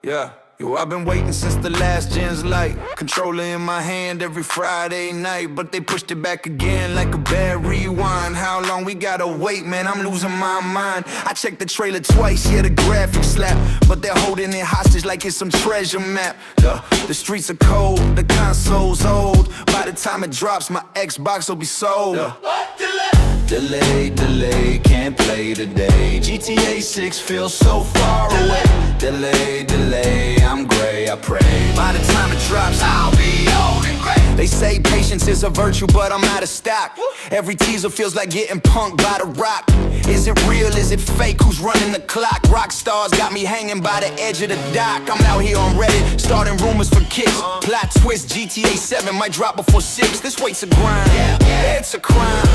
Yeah. Yo, I've been waiting since the last gen's light. Controller in my hand every Friday night, but they pushed it back again like a bad rewind. How long we gotta wait, man? I'm losing my mind. I checked the trailer twice, yeah, the graphics slap, but they're holding it hostage like it's some treasure map. The streets are cold, the console's old. By the time it drops, my Xbox will be sold. Delay, delay, can't play today. GTA 6 feels so far away. Delay, delay, I'm gray, I pray by the time it drops, I'll be old and gray. They say patience is a virtue, but I'm out of stock. Every teaser feels like getting punked by the Rock. Is it real, is it fake, who's running the clock? Rock stars got me hanging by the edge of the dock. I'm out here on Reddit, starting rumors for kicks. Plot twist, GTA 7 might drop before 6. This weight's a grind, it's a crime.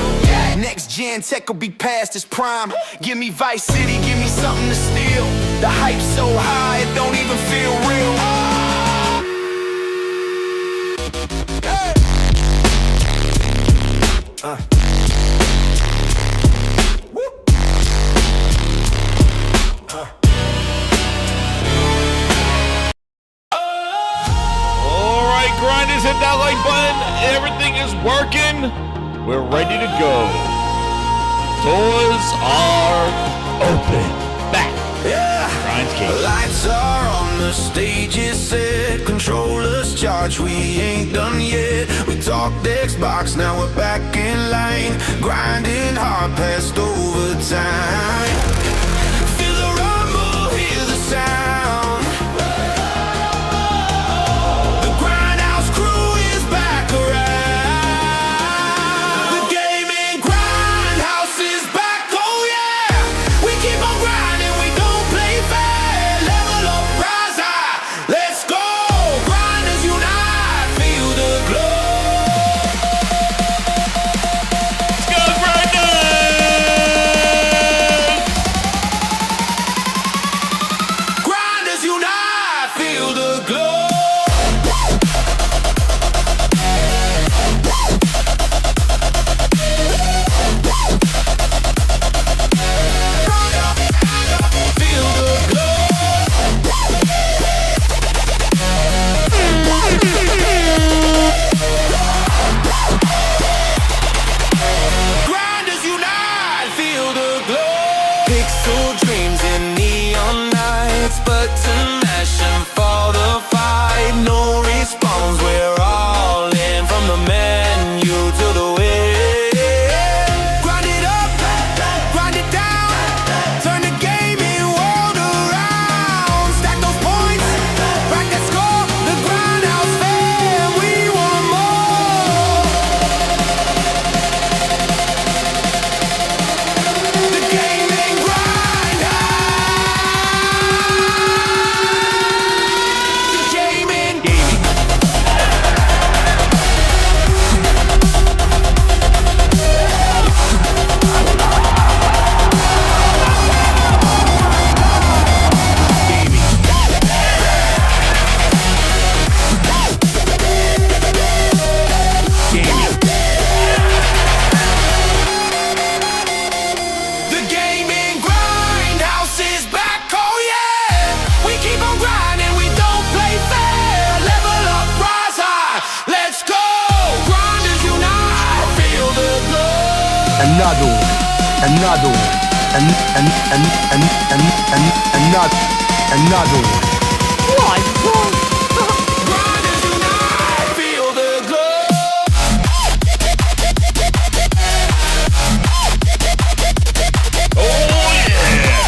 Next gen tech will be past its prime. Give me Vice City, give me something to steal. The hype's so high, it don't even feel real. Alright, grinders, hit that like button. Everything is working. We're ready to go. Doors are open. Back. Yeah. Grindscation. Lights are on, the stage is set. Controllers charged, we ain't done yet. We talked Xbox, now we're back in line. Grinding hard past overtime. Feel the rumble, hear the sound. The Grindhouse crew is back around. The gaming Grindhouse is back, oh yeah. We keep on grinding, we don't play fair. Level up, rise high, let's go. Grinders unite, feel the glow. Let's go, grinders! Grinders unite, feel the glow. Feel the glow. Grinders unite, feel the glow. Pixel dreams in neon nights, button mashing for the fight. No respawns, we're all in from the menu to the win. Grind it up, grind it down, turn the gaming world around. Stack those points, rack that score. The Grindhouse fam, we want more. The gaming Grindhouse. The gaming. The gaming Grindhouse is back, oh yeah. We keep on grinding, we don't play fair. Level up, rise high, let's go. Grinders unite, feel the glow. Another one, another one, another one. Grinders unite, feel the glow. Oh, yeah!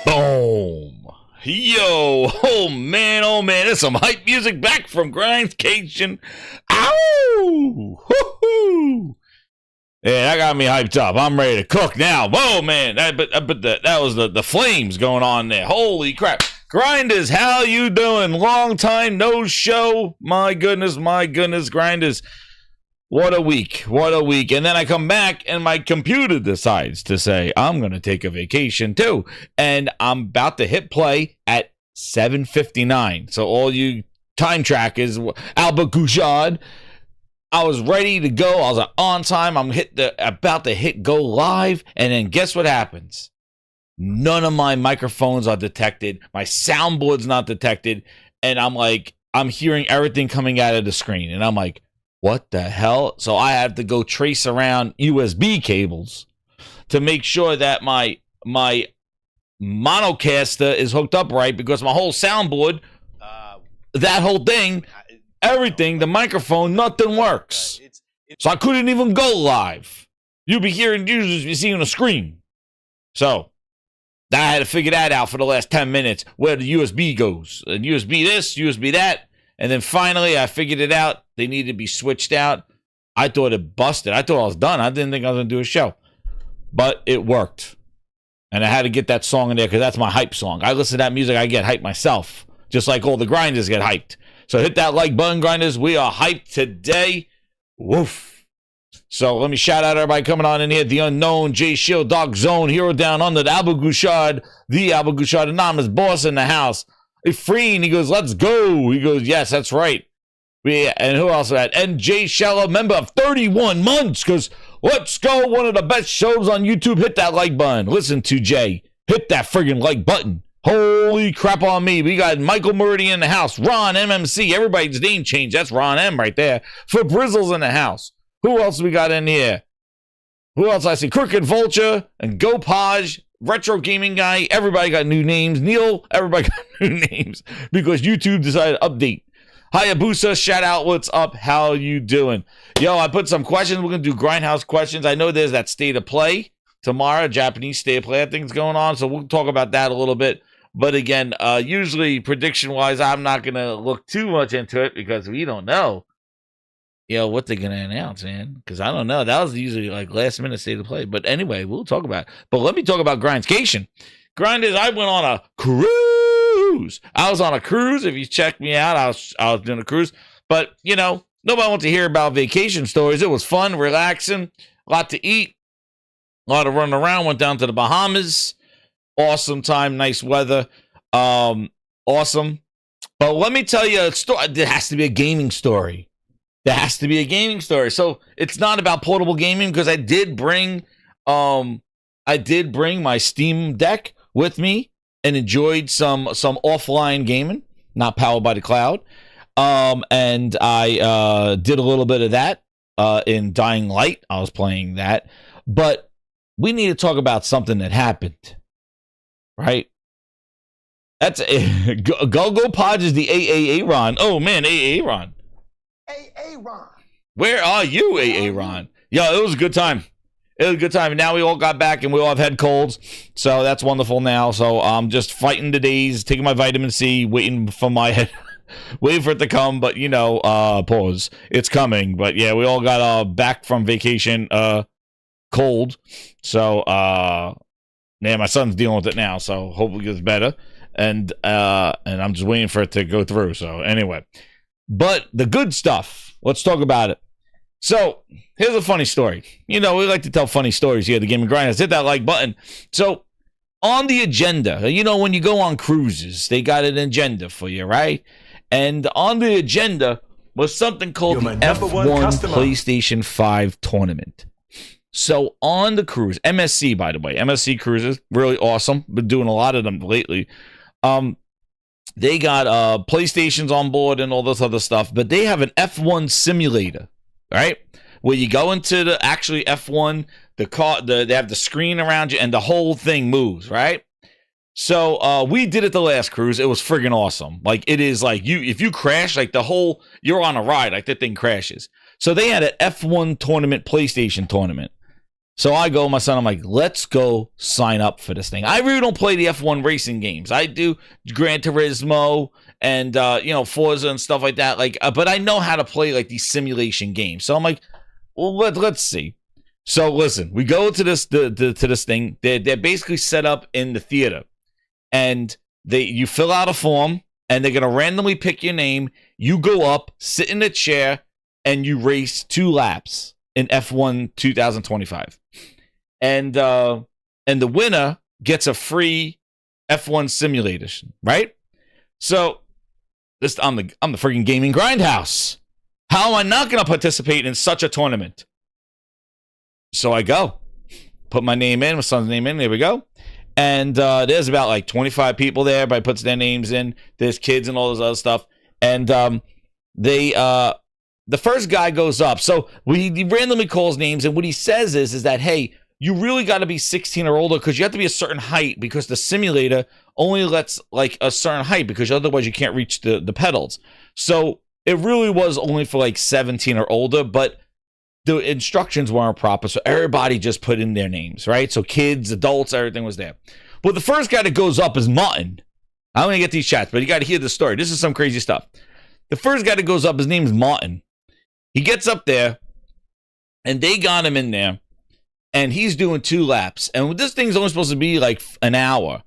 Boom! Yo! Oh man, there's some hype music back from Grindscation. Ow! Hoo-hoo! Yeah, that got me hyped up. I'm ready to cook now. Whoa, man! That was the flames going on there. Holy crap! Grinders, how you doing? Long time no show. My goodness, Grinders. What a week. What a week. And then I come back and my computer decides to say, I'm going to take a vacation too. And I'm about to hit play at 7:59. So all you time trackers, Albert Gouchard, I was ready to go. I was on time. I'm about to hit go live. And then guess what happens? None of my microphones are detected. My soundboard's not detected. And I'm hearing everything coming out of the screen. And I'm like, what the hell? So I have to go trace around USB cables to make sure that my monocaster is hooked up right, because my whole soundboard, that whole thing, everything, the microphone, nothing works. So I couldn't even go live. You'll be seeing a screen. So I had to figure that out for the last 10 minutes, where the USB goes. And USB this, USB that. And then finally, I figured it out. They needed to be switched out. I thought it busted. I thought I was done. I didn't think I was going to do a show. But it worked. And I had to get that song in there because that's my hype song. I listen to that music, I get hyped myself. Just like all the grinders get hyped. So hit that like button, grinders. We are hyped today. Woof. So let me shout out everybody coming on in here. The Unknown, J Shield, Dark Zone, Hero Down Under, the Albert Gouchard, the Albert Gouchard, Anonymous Boss in the house. Efreen, he goes, let's go. He goes, yes, that's right. And who else had? And Jay Shallow, member of 31 months, because let's go. One of the best shows on YouTube. Hit that like button. Listen to Jay. Hit that friggin' like button. Holy crap on me. We got Michael Murdy in the house. Ron, MMC. Everybody's name changed. That's Ron M right there. For Brizzles in the house. Who else we got in here? Who else I see? Crooked Vulture and GoPaj. Retro Gaming Guy, everybody got new names. Neil, everybody got new names because YouTube decided to update. Hayabusa, shout out, what's up? How you doing? Yo, I put some questions. We're going to do Grindhouse questions. I know there's that state of play tomorrow, Japanese state of play, I think is going on, so we'll talk about that a little bit. But again, usually prediction-wise, I'm not going to look too much into it because we don't know, what they're going to announce, man. Because I don't know. That was usually like last minute state of play. But anyway, we'll talk about it. But let me talk about Grindscation. Grinders, I went on a cruise. I was on a cruise. If you check me out, I was doing a cruise. But, nobody wants to hear about vacation stories. It was fun, relaxing, a lot to eat, a lot of running around. Went down to the Bahamas. Awesome time, nice weather. Awesome. But let me tell you a story. There has to be a gaming story. There has to be a gaming story. So it's not about portable gaming because I did bring my Steam Deck with me and enjoyed some offline gaming, not powered by the cloud. And I did a little bit of that in Dying Light. I was playing that. But we need to talk about something that happened, right? That's Go Podge is the AAA Ron. Oh man, AAA Ron. Hey, Ron. Where are you, AA Ron? Yo, it was a good time. It was a good time. And now we all got back and we all have head colds. So that's wonderful now. So I'm just fighting the days, taking my vitamin C, waiting for my head, waiting for it to come. But, pause. It's coming. But yeah, we all got back from vacation cold. So, my son's dealing with it now. So hopefully it gets better. And I'm just waiting for it to go through. So anyway. But the good stuff, let's talk about it. So, here's a funny story. We like to tell funny stories here at the Gaming Grinders. Hit that like button. So, on the agenda, when you go on cruises, they got an agenda for you, right? And on the agenda was something called the F1 PlayStation 5 tournament. So, on the cruise, MSC, by the way, MSC Cruises, really awesome. Been doing a lot of them lately. They got PlayStations on board and all this other stuff, but they have an F1 simulator, right? Where you go into the actually F1, the car, they have the screen around you, and the whole thing moves, right? So we did it the last cruise. It was friggin' awesome. Like it is like if you crash, like you're on a ride, like that thing crashes. So they had an F1 tournament, PlayStation tournament. So I go, my son, I'm like, let's go sign up for this thing. I really don't play the F1 racing games. I do Gran Turismo and, Forza and stuff like that. But I know how to play like these simulation games. So I'm like, well, let's see. So listen, we go to this to this thing. They're basically set up in the theater, and you fill out a form, and they're gonna randomly pick your name. You go up, sit in a chair, and you race 2 laps in F1 2025. And the winner gets a free F1 simulation, right? So this I'm the freaking gaming grindhouse. How am I not going to participate in such a tournament? So I go, put my name in, my son's name in. There we go. And there's about like 25 people there. Everybody puts their names in. There's kids and all this other stuff. And the first guy goes up. So he randomly calls names, and what he says is that, hey, you really got to be 16 or older because you have to be a certain height because the simulator only lets like a certain height because otherwise you can't reach the pedals. So it really was only for like 17 or older, but the instructions weren't proper, so everybody just put in their names, right? So kids, adults, everything was there. But the first guy that goes up is Martin. I'm going to get these chats, but you got to hear the story. This is some crazy stuff. The first guy that goes up, his name is Martin. He gets up there, and they got him in there, and he's doing 2 laps. And this thing's only supposed to be like an hour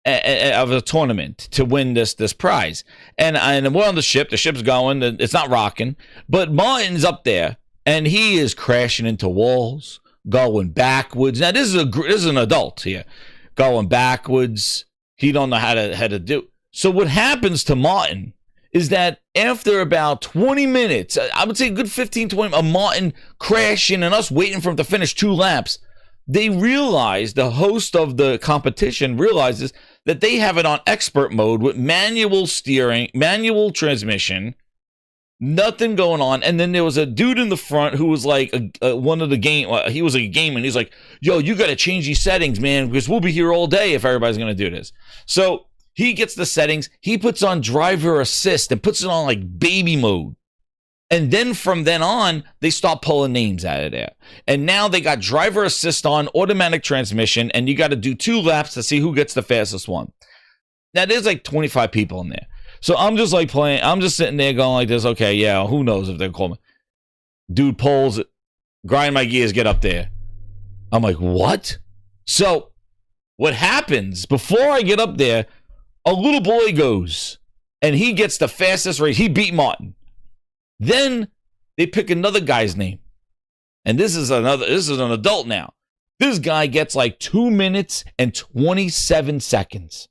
of a tournament to win this prize. And we're on the ship's going, it's not rocking, but Martin's up there. And he is crashing into walls, going backwards. Now, this is an adult here, going backwards. He don't know how to do. So what happens to Martin is that after about 20 minutes, I would say a good 15, 20, of Martin crashing and us waiting for him to finish 2 laps, they realize, the host of the competition realizes that they have it on expert mode with manual steering, manual transmission, nothing going on. And then there was a dude in the front who was like one of the game. He was a gamer, and he's like, "Yo, you got to change these settings, man, because we'll be here all day if everybody's gonna do this." So he gets the settings. He puts on driver assist and puts it on like baby mode. And then from then on, they start pulling names out of there. And now they got driver assist on, automatic transmission, and you got to do 2 laps to see who gets the fastest one. Now there's like 25 people in there. So I'm just like playing. I'm just sitting there going like this. Okay, yeah, who knows if they're calling me. Dude pulls, grind my gears, get up there. I'm like, what? So what happens before I get up there, a little boy goes and he gets the fastest race. He beat Martin. Then they pick another guy's name. And this is an adult now. This guy gets like 2 minutes and 27 seconds.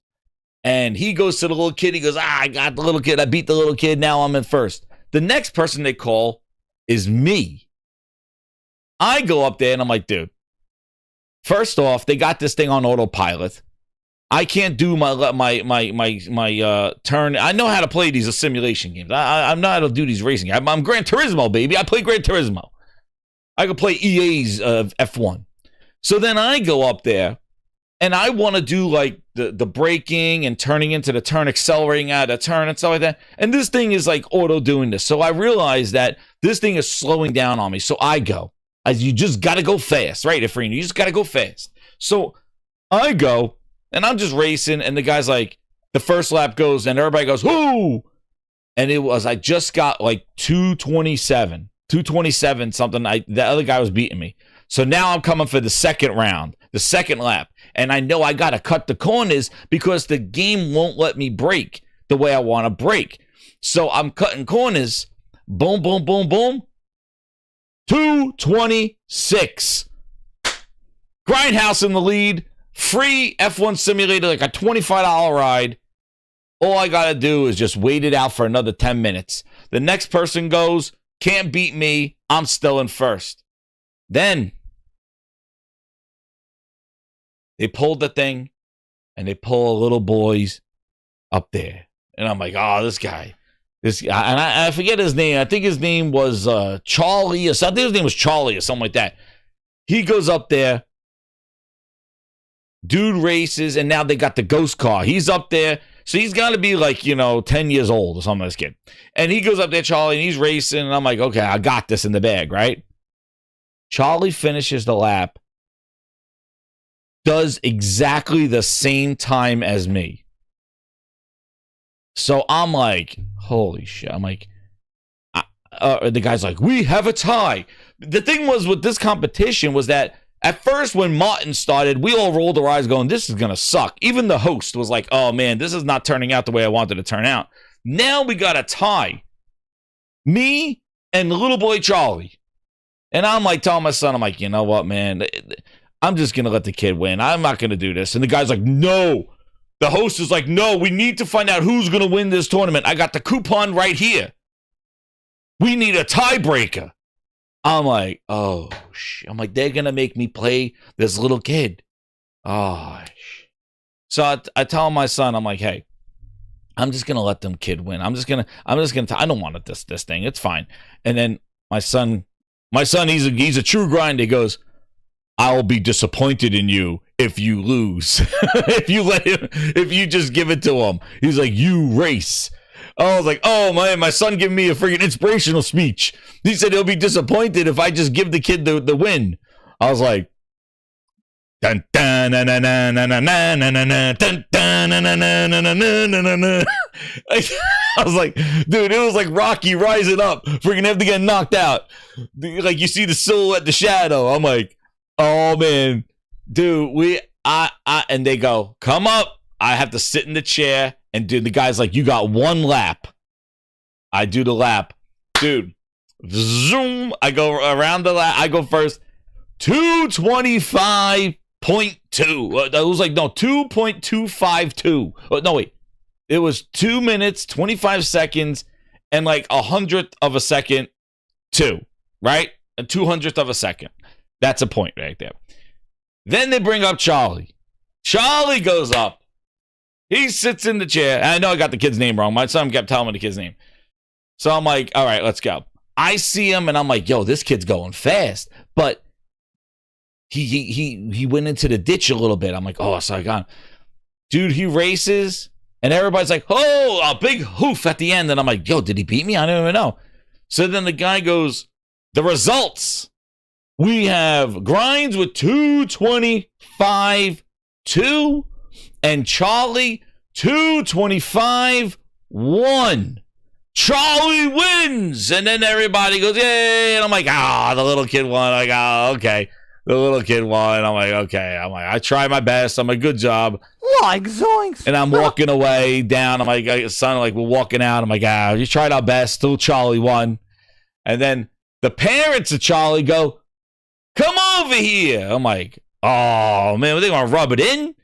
And he goes to the little kid. He goes, I got the little kid. I beat the little kid. Now I'm in first. The next person they call is me. I go up there and I'm like, dude, first off, they got this thing on autopilot. I can't do my turn. I know how to play these simulation games. I know how to do these racing games. I'm Gran Turismo, baby. I play Gran Turismo. I can play EA's F1. So then I go up there. And I want to do like the braking and turning into the turn, accelerating out of the turn and stuff like that. And this thing is like auto doing this. So I realize that this thing is slowing down on me. So I go. You just got to go fast, right, Efreen? You just got to go fast. So I go, and I'm just racing. And the guy's like, the first lap goes, and everybody goes, whoo! And I just got like 227 something. The other guy was beating me. So now I'm coming for the second round, the second lap. And I know I got to cut the corners because the game won't let me brake the way I want to brake. So I'm cutting corners. Boom, boom, boom, boom. 226. Grindhouse in the lead. Free F1 simulator, like a $25 ride. All I got to do is just wait it out for another 10 minutes. The next person goes, can't beat me. I'm still in first. Then they pulled the thing, and they pull a little boys up there. And I'm like, oh, this guy. And I forget his name. I think his name was Charlie or something. His name was Charlie or something like that. He goes up there. Dude races, and now they got the ghost car. He's up there. So he's got to be like, 10 years old or something, this kid. And he goes up there, Charlie, and he's racing. And I'm like, okay, I got this in the bag, right? Charlie finishes the lap. Does exactly the same time as me. So I'm like, holy shit. I'm like, the guy's like, we have a tie. The thing was with this competition was that at first when Martin started, we all rolled our eyes going, this is going to suck. Even the host was like, oh man, this is not turning out the way I wanted it to turn out. Now we got a tie. Me and the little boy Charlie. And I'm like telling my son, I'm like, you know what, man? I'm just going to let the kid win. I'm not going to do this. And the guy's like, no. The host is like, no, we need to find out who's going to win this tournament. I got the coupon right here. We need a tiebreaker. I'm like, oh, shit. I'm like, they're going to make me play this little kid. Oh, shit. So I tell my son, I'm like, hey, I'm just going to let them kid win. I don't want this thing. It's fine. And then my son, he's a true grinder. He goes, I'll be disappointed in you if you lose. if you just give it to him. He's like, you race. I was like, oh man, my son giving me a freaking inspirational speech. He said he'll be disappointed if I just give the kid the win. I was like, dun dun na na na na na na na na dun dun na na na na na na na. I was like, dude, it was like Rocky rising up, freaking have to get knocked out. Like you see the silhouette, the shadow. I'm like, oh man, dude, and they go, come up. I have to sit in the chair. And dude, the guy's like, you got one lap. I do the lap. Dude, zoom. I go around the lap. I go first. 225.2. It was like, no, 2.252. No, wait. It was 2 minutes, 25 seconds, and like 100th of a second, right? A 200th of a second. That's a point right there. Then they bring up Charlie. Charlie goes up. He sits in the chair. And I know I got the kid's name wrong. My son kept telling me the kid's name. So I'm like, all right, let's go. I see him and I'm like, yo, this kid's going fast. But he went into the ditch a little bit. I'm like, oh, so I got him. Dude, he races and everybody's like, oh, a big hoof at the end. And I'm like, yo, did he beat me? I don't even know. So then the guy goes, the results. We have Grinds with 225.2 and Charlie 225.1. Charlie wins. And then everybody goes, yay. And I'm like, the little kid won. I'm like, okay. The little kid won. I'm like, okay. I'm like, I tried my best. I'm like, good job. Like zoinks. And I'm walking away down. I'm like, son, like, we're walking out. I'm like, you tried our best. Still Charlie won. And then the parents of Charlie go, come over here. I'm like, oh, man, they going to rub it in?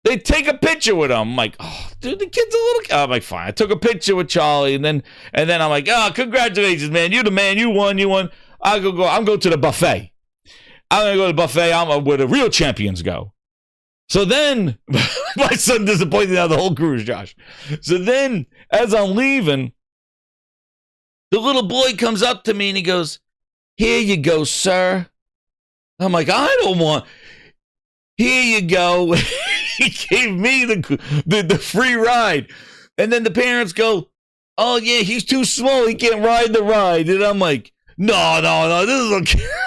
They take a picture with him. I'm like, oh, dude, the kid's a little kid. I'm like, fine. I took a picture with Charlie, and then I'm like, oh, congratulations, man. You the man. You won. I'm going to the buffet. I'm going to go to the buffet. I'm where the real champions go. So then, my son disappointed out of the whole cruise, Josh. So then, as I'm leaving, the little boy comes up to me, and he goes, here you go, sir. I'm like, I don't want. Here you go. He gave me the free ride. And then the parents go, oh, yeah, he's too small. He can't ride the ride. And I'm like, no, this is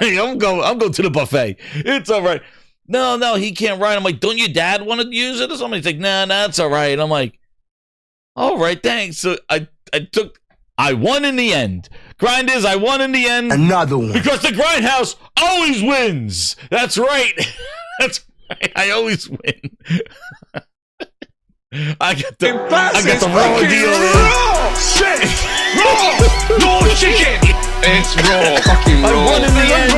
okay. I'm going to the buffet. It's all right. No, he can't ride. I'm like, don't your dad want to use it or something? He's like, nah, it's all right. I'm like, all right, thanks. So I won in the end. Grinders, I won in the end. Another one. Because the Grindhouse always wins. That's right. That's right. I always win. I got the raw deal. Raw shit. Raw chicken. It's raw. Fucking raw. I won in the end.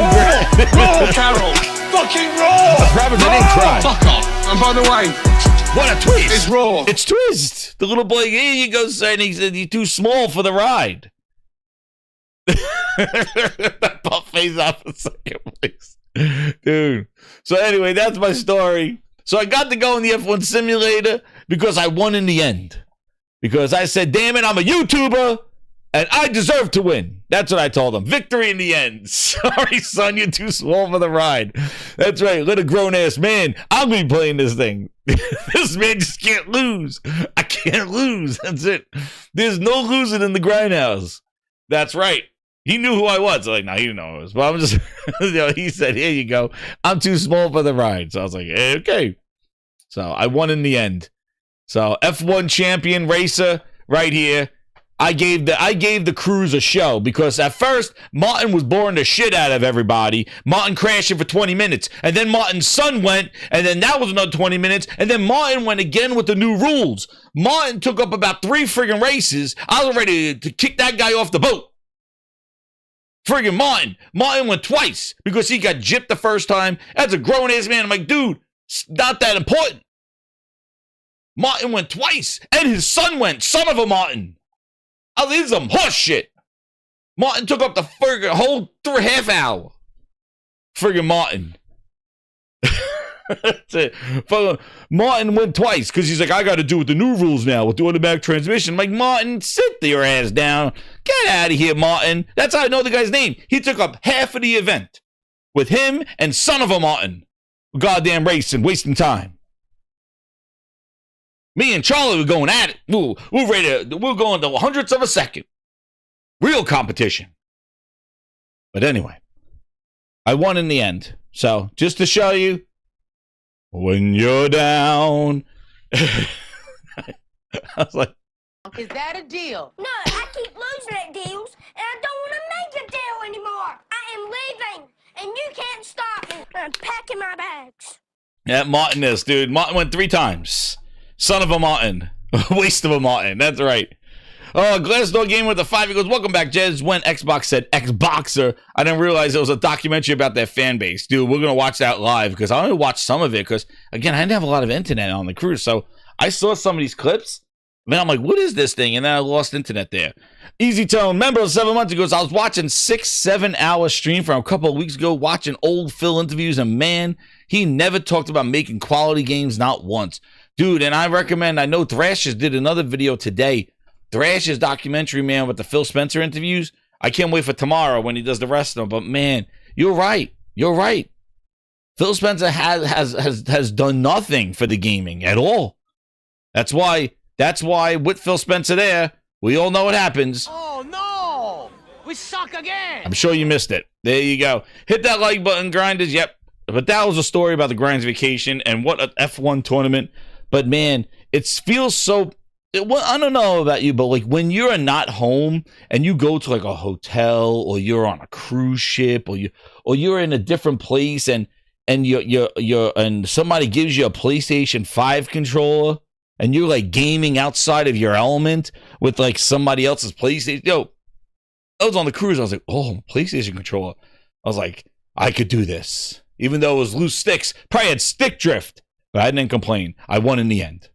Raw Carol. Fucking raw. Rabbit, I didn't cry. Fuck off. And by the way, what a twist. It's raw. It's twist. The little boy, here you go, son. He said he's too small for the ride. That buffet's off in second place. Dude. So anyway, that's my story. So I got to go in the F1 simulator because I won in the end. Because I said, damn it, I'm a YouTuber and I deserve to win. That's what I told him. Victory in the end. Sorry, son, you're too small for the ride. That's right, little grown-ass man. I'll be playing this thing. This man just can't lose. I can't lose. That's it. There's no losing in the Grindhouse. That's right. He knew who I was. Like, no, he didn't know who I was. But I'm just, he said, here you go. I'm too small for the ride. So I was like, hey, okay. So I won in the end. So F1 champion racer right here. I gave the crews a show because at first Martin was boring the shit out of everybody. Martin crashing for 20 minutes. And then Martin's son went, and then that was another 20 minutes. And then Martin went again with the new rules. Martin took up about 3 friggin' races. I was ready to kick that guy off the boat. Friggin' Martin. Martin went twice because he got gypped the first time. As a grown-ass man, I'm like, dude, it's not that important. Martin went twice, and his son went. Son of a Martin. I leave some horse shit. Martin took up the friggin' whole half hour. Friggin' Martin. That's it. Martin went twice because he's like, I got to do with the new rules now with the automatic transmission. I'm like, Martin, sit your ass down. Get out of here, Martin. That's how I know the guy's name. He took up half of the event with him and son of a Martin. Goddamn racing, wasting time. Me and Charlie were going at it. We're going to hundredths of a second. Real competition. But anyway, I won in the end. So just to show you, when you're down. I was like, is that a deal? No, I keep losing at deals, and I don't want to make a deal anymore. I am leaving, and you can't stop me. I'm packing my bags. Yeah, Martin is, dude. Martin went 3 times. Son of a Martin. Waste of a Martin. That's right. Oh, Glassdoor Game with the 5. He goes, welcome back, Jez. When Xbox said Xboxer, I didn't realize it was a documentary about their fan base. Dude, we're going to watch that live because I only watched some of it because, again, I didn't have a lot of internet on the cruise. So I saw some of these clips. Man, I'm like, what is this thing? And then I lost internet there. Easy Tone, member of 7 months ago, I was watching 6-7 hour stream from a couple of weeks ago, watching old Phil interviews, and man, he never talked about making quality games, not once. Dude, and I recommend, I know Thrashers did another video today. Thrash's documentary, man, with the Phil Spencer interviews. I can't wait for tomorrow when he does the rest of them. But man, you're right. You're right. Phil Spencer has done nothing for the gaming at all. That's why with Phil Spencer there, we all know what happens. Oh, no. We suck again. I'm sure you missed it. There you go. Hit that like button, grinders. Yep. But that was a story about the Grinds Vacation and what an F1 tournament. But man, it feels so... Well, I don't know about you, but like when you're not home and you go to like a hotel or you're on a cruise ship or you're in a different place and and somebody gives you a PlayStation 5 controller and you're like gaming outside of your element with like somebody else's PlayStation. Yo, I was on the cruise. I was like, oh, PlayStation controller. I was like, I could do this, even though it was loose sticks. Probably had stick drift, but I didn't complain. I won in the end.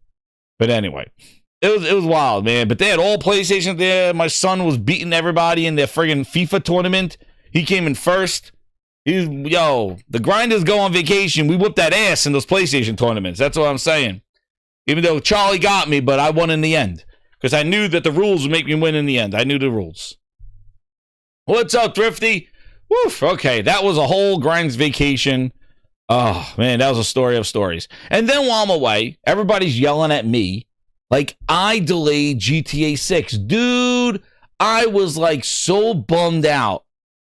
But anyway. It was wild, man. But they had all PlayStations there. My son was beating everybody in their friggin' FIFA tournament. He came in first. The grinders go on vacation. We whooped that ass in those PlayStation tournaments. That's what I'm saying. Even though Charlie got me, but I won in the end. Because I knew that the rules would make me win in the end. I knew the rules. What's up, Thrifty? Woof. Okay, that was a whole Grinds Vacation. Oh, man, that was a story of stories. And then while I'm away, everybody's yelling at me. Like, I delayed GTA 6. Dude, I was, like, so bummed out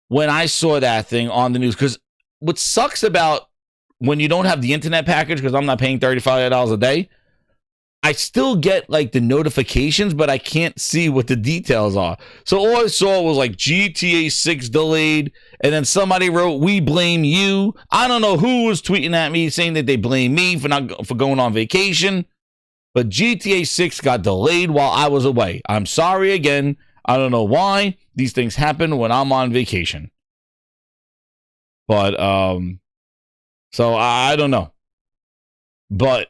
when I saw that thing on the news. Because what sucks about when you don't have the internet package, because I'm not paying $35 a day, I still get, like, the notifications, but I can't see what the details are. So all I saw was, like, GTA 6 delayed, and then somebody wrote, we blame you. I don't know who was tweeting at me saying that they blame me for going on vacation. But GTA 6 got delayed while I was away. I'm sorry again. I don't know why. These things happen when I'm on vacation. But, so I don't know. But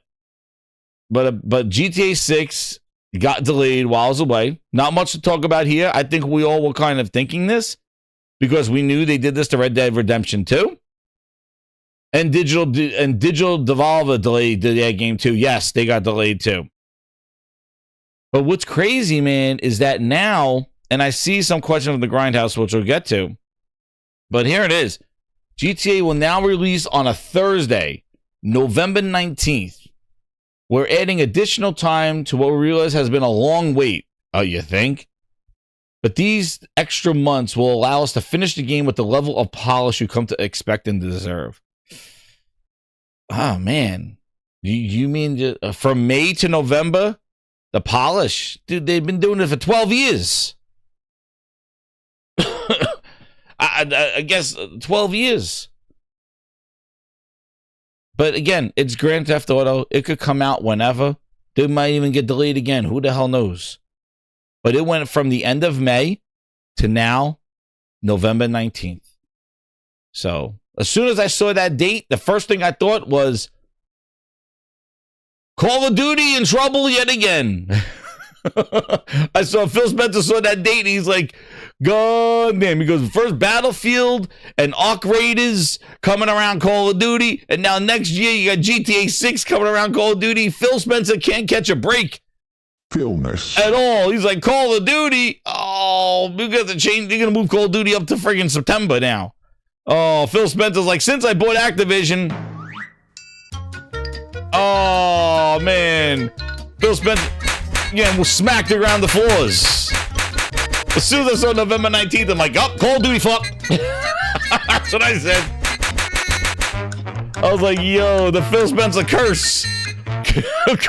GTA 6 got delayed while I was away. Not much to talk about here. I think we all were kind of thinking this because we knew they did this to Red Dead Redemption 2. And Digital Devolver delayed that game too. Yes, they got delayed too. But what's crazy, man, is that now, and I see some question of the Grindhouse, which we'll get to, but here it is. GTA will now release on a Thursday, November 19th. We're adding additional time to what we realize has been a long wait. Oh, you think? But these extra months will allow us to finish the game with the level of polish you come to expect and deserve. Oh, man. You mean from May to November? The polish? Dude, they've been doing it for 12 years. I guess 12 years. But again, it's Grand Theft Auto. It could come out whenever. They might even get delayed again. Who the hell knows? But it went from the end of May to now. November 19th. So as soon as I saw that date, the first thing I thought was Call of Duty in trouble yet again. I saw Phil Spencer saw that date and he's like, God damn. He goes, first Battlefield and Arc Raiders coming around Call of Duty. And now next year you got GTA 6 coming around Call of Duty. Phil Spencer can't catch a break. Philness. At all. He's like, Call of Duty. Oh, we got to change. They're going to move Call of Duty up to friggin' September now. Oh, Phil Spencer's like, since I bought Activision. Oh, man. Phil Spencer, yeah, was smacked around the floors. As soon as I saw November 19th, I'm like, oh, Call of Duty fuck. That's what I said. I was like, yo, the Phil Spencer curse.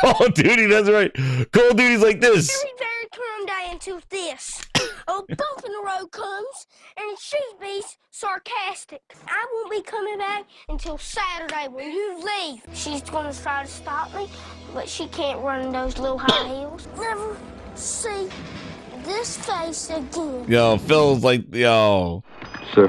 Call of Duty, that's right. Call of Duty's like this. Very come down to this. A bump in the road comes, and she's be sarcastic. I won't be coming back until Saturday when you leave. She's gonna try to stop me, but she can't run in those little high heels. Never see this face again. Yo, Phil's like, yo. Sir,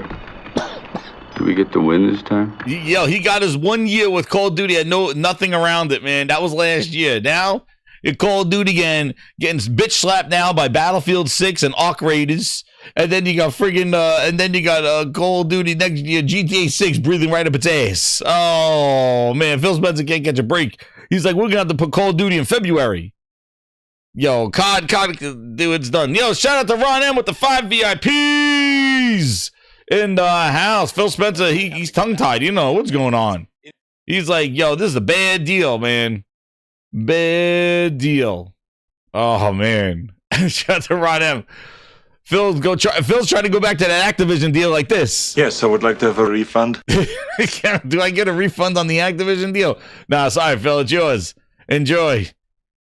do we get the win this time? Yo, he got his 1 year with Call of Duty. Had nothing around it, man. That was last year. Now, it Call of Duty again, getting bitch slapped now by Battlefield 6 and Arc Raiders. And then you got friggin', Call of Duty next year, GTA 6 breathing right up its ass. Oh, man, Phil Spencer can't catch a break. He's like, we're gonna have to put Call of Duty in February. Yo, COD, dude, it's done. Yo, shout out to Ron M with the 5 VIPs in the house. Phil Spencer, he's tongue-tied. You know what's going on. He's like, yo, this is a bad deal, man. Bad deal. Oh, man. Shout out to Ron M. Phil's trying to go back to that Activision deal like this. Yes, I would like to have a refund. Do I get a refund on the Activision deal? Nah, sorry, Phil, it's yours. Enjoy.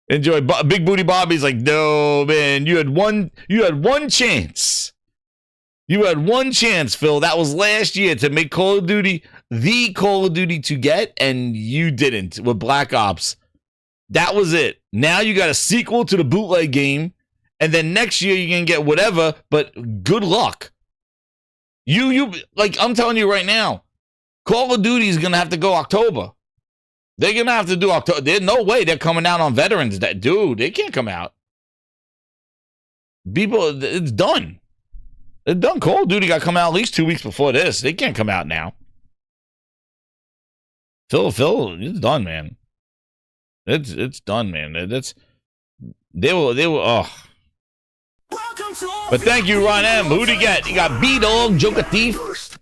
Big Booty Bobby's like, no, man, you had one chance. You had one chance, Phil. That was last year to make Call of Duty the Call of Duty to get, and you didn't with Black Ops. That was it. Now you got a sequel to the bootleg game, and then next year you're gonna get whatever, but good luck. You like, I'm telling you right now, Call of Duty is gonna have to go October. They're going to have to do October. There's no way they're coming out on Veterans Day. Dude, they can't come out. People, it's done. It's done. Call of Duty got to come out at least 2 weeks before this. They can't come out now. Phil, it's done, man. It's done, man. They will, oh. But thank you, Ron M. Who'd you get? You got B-Dog, Joker Thief,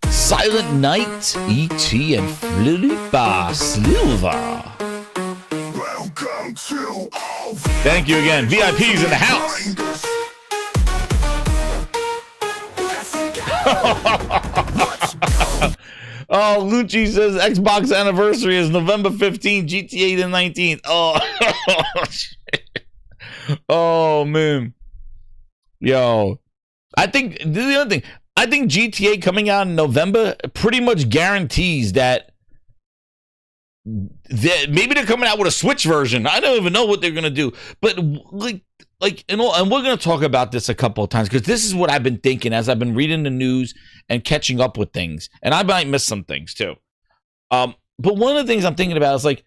Silent Night, E.T., and Flippa Silva. Thank you again. VIPs in the house. Oh, Lucci says Xbox anniversary is November 15th, GTA the 19th. Oh, shit. Oh, man. Yo, I think the other thing, I think GTA coming out in November pretty much guarantees that maybe they're coming out with a Switch version. I don't even know what they're gonna do, but like and we're gonna talk about this a couple of times because this is what I've been thinking as I've been reading the news and catching up with things, and I might miss some things too. But one of the things I'm thinking about is like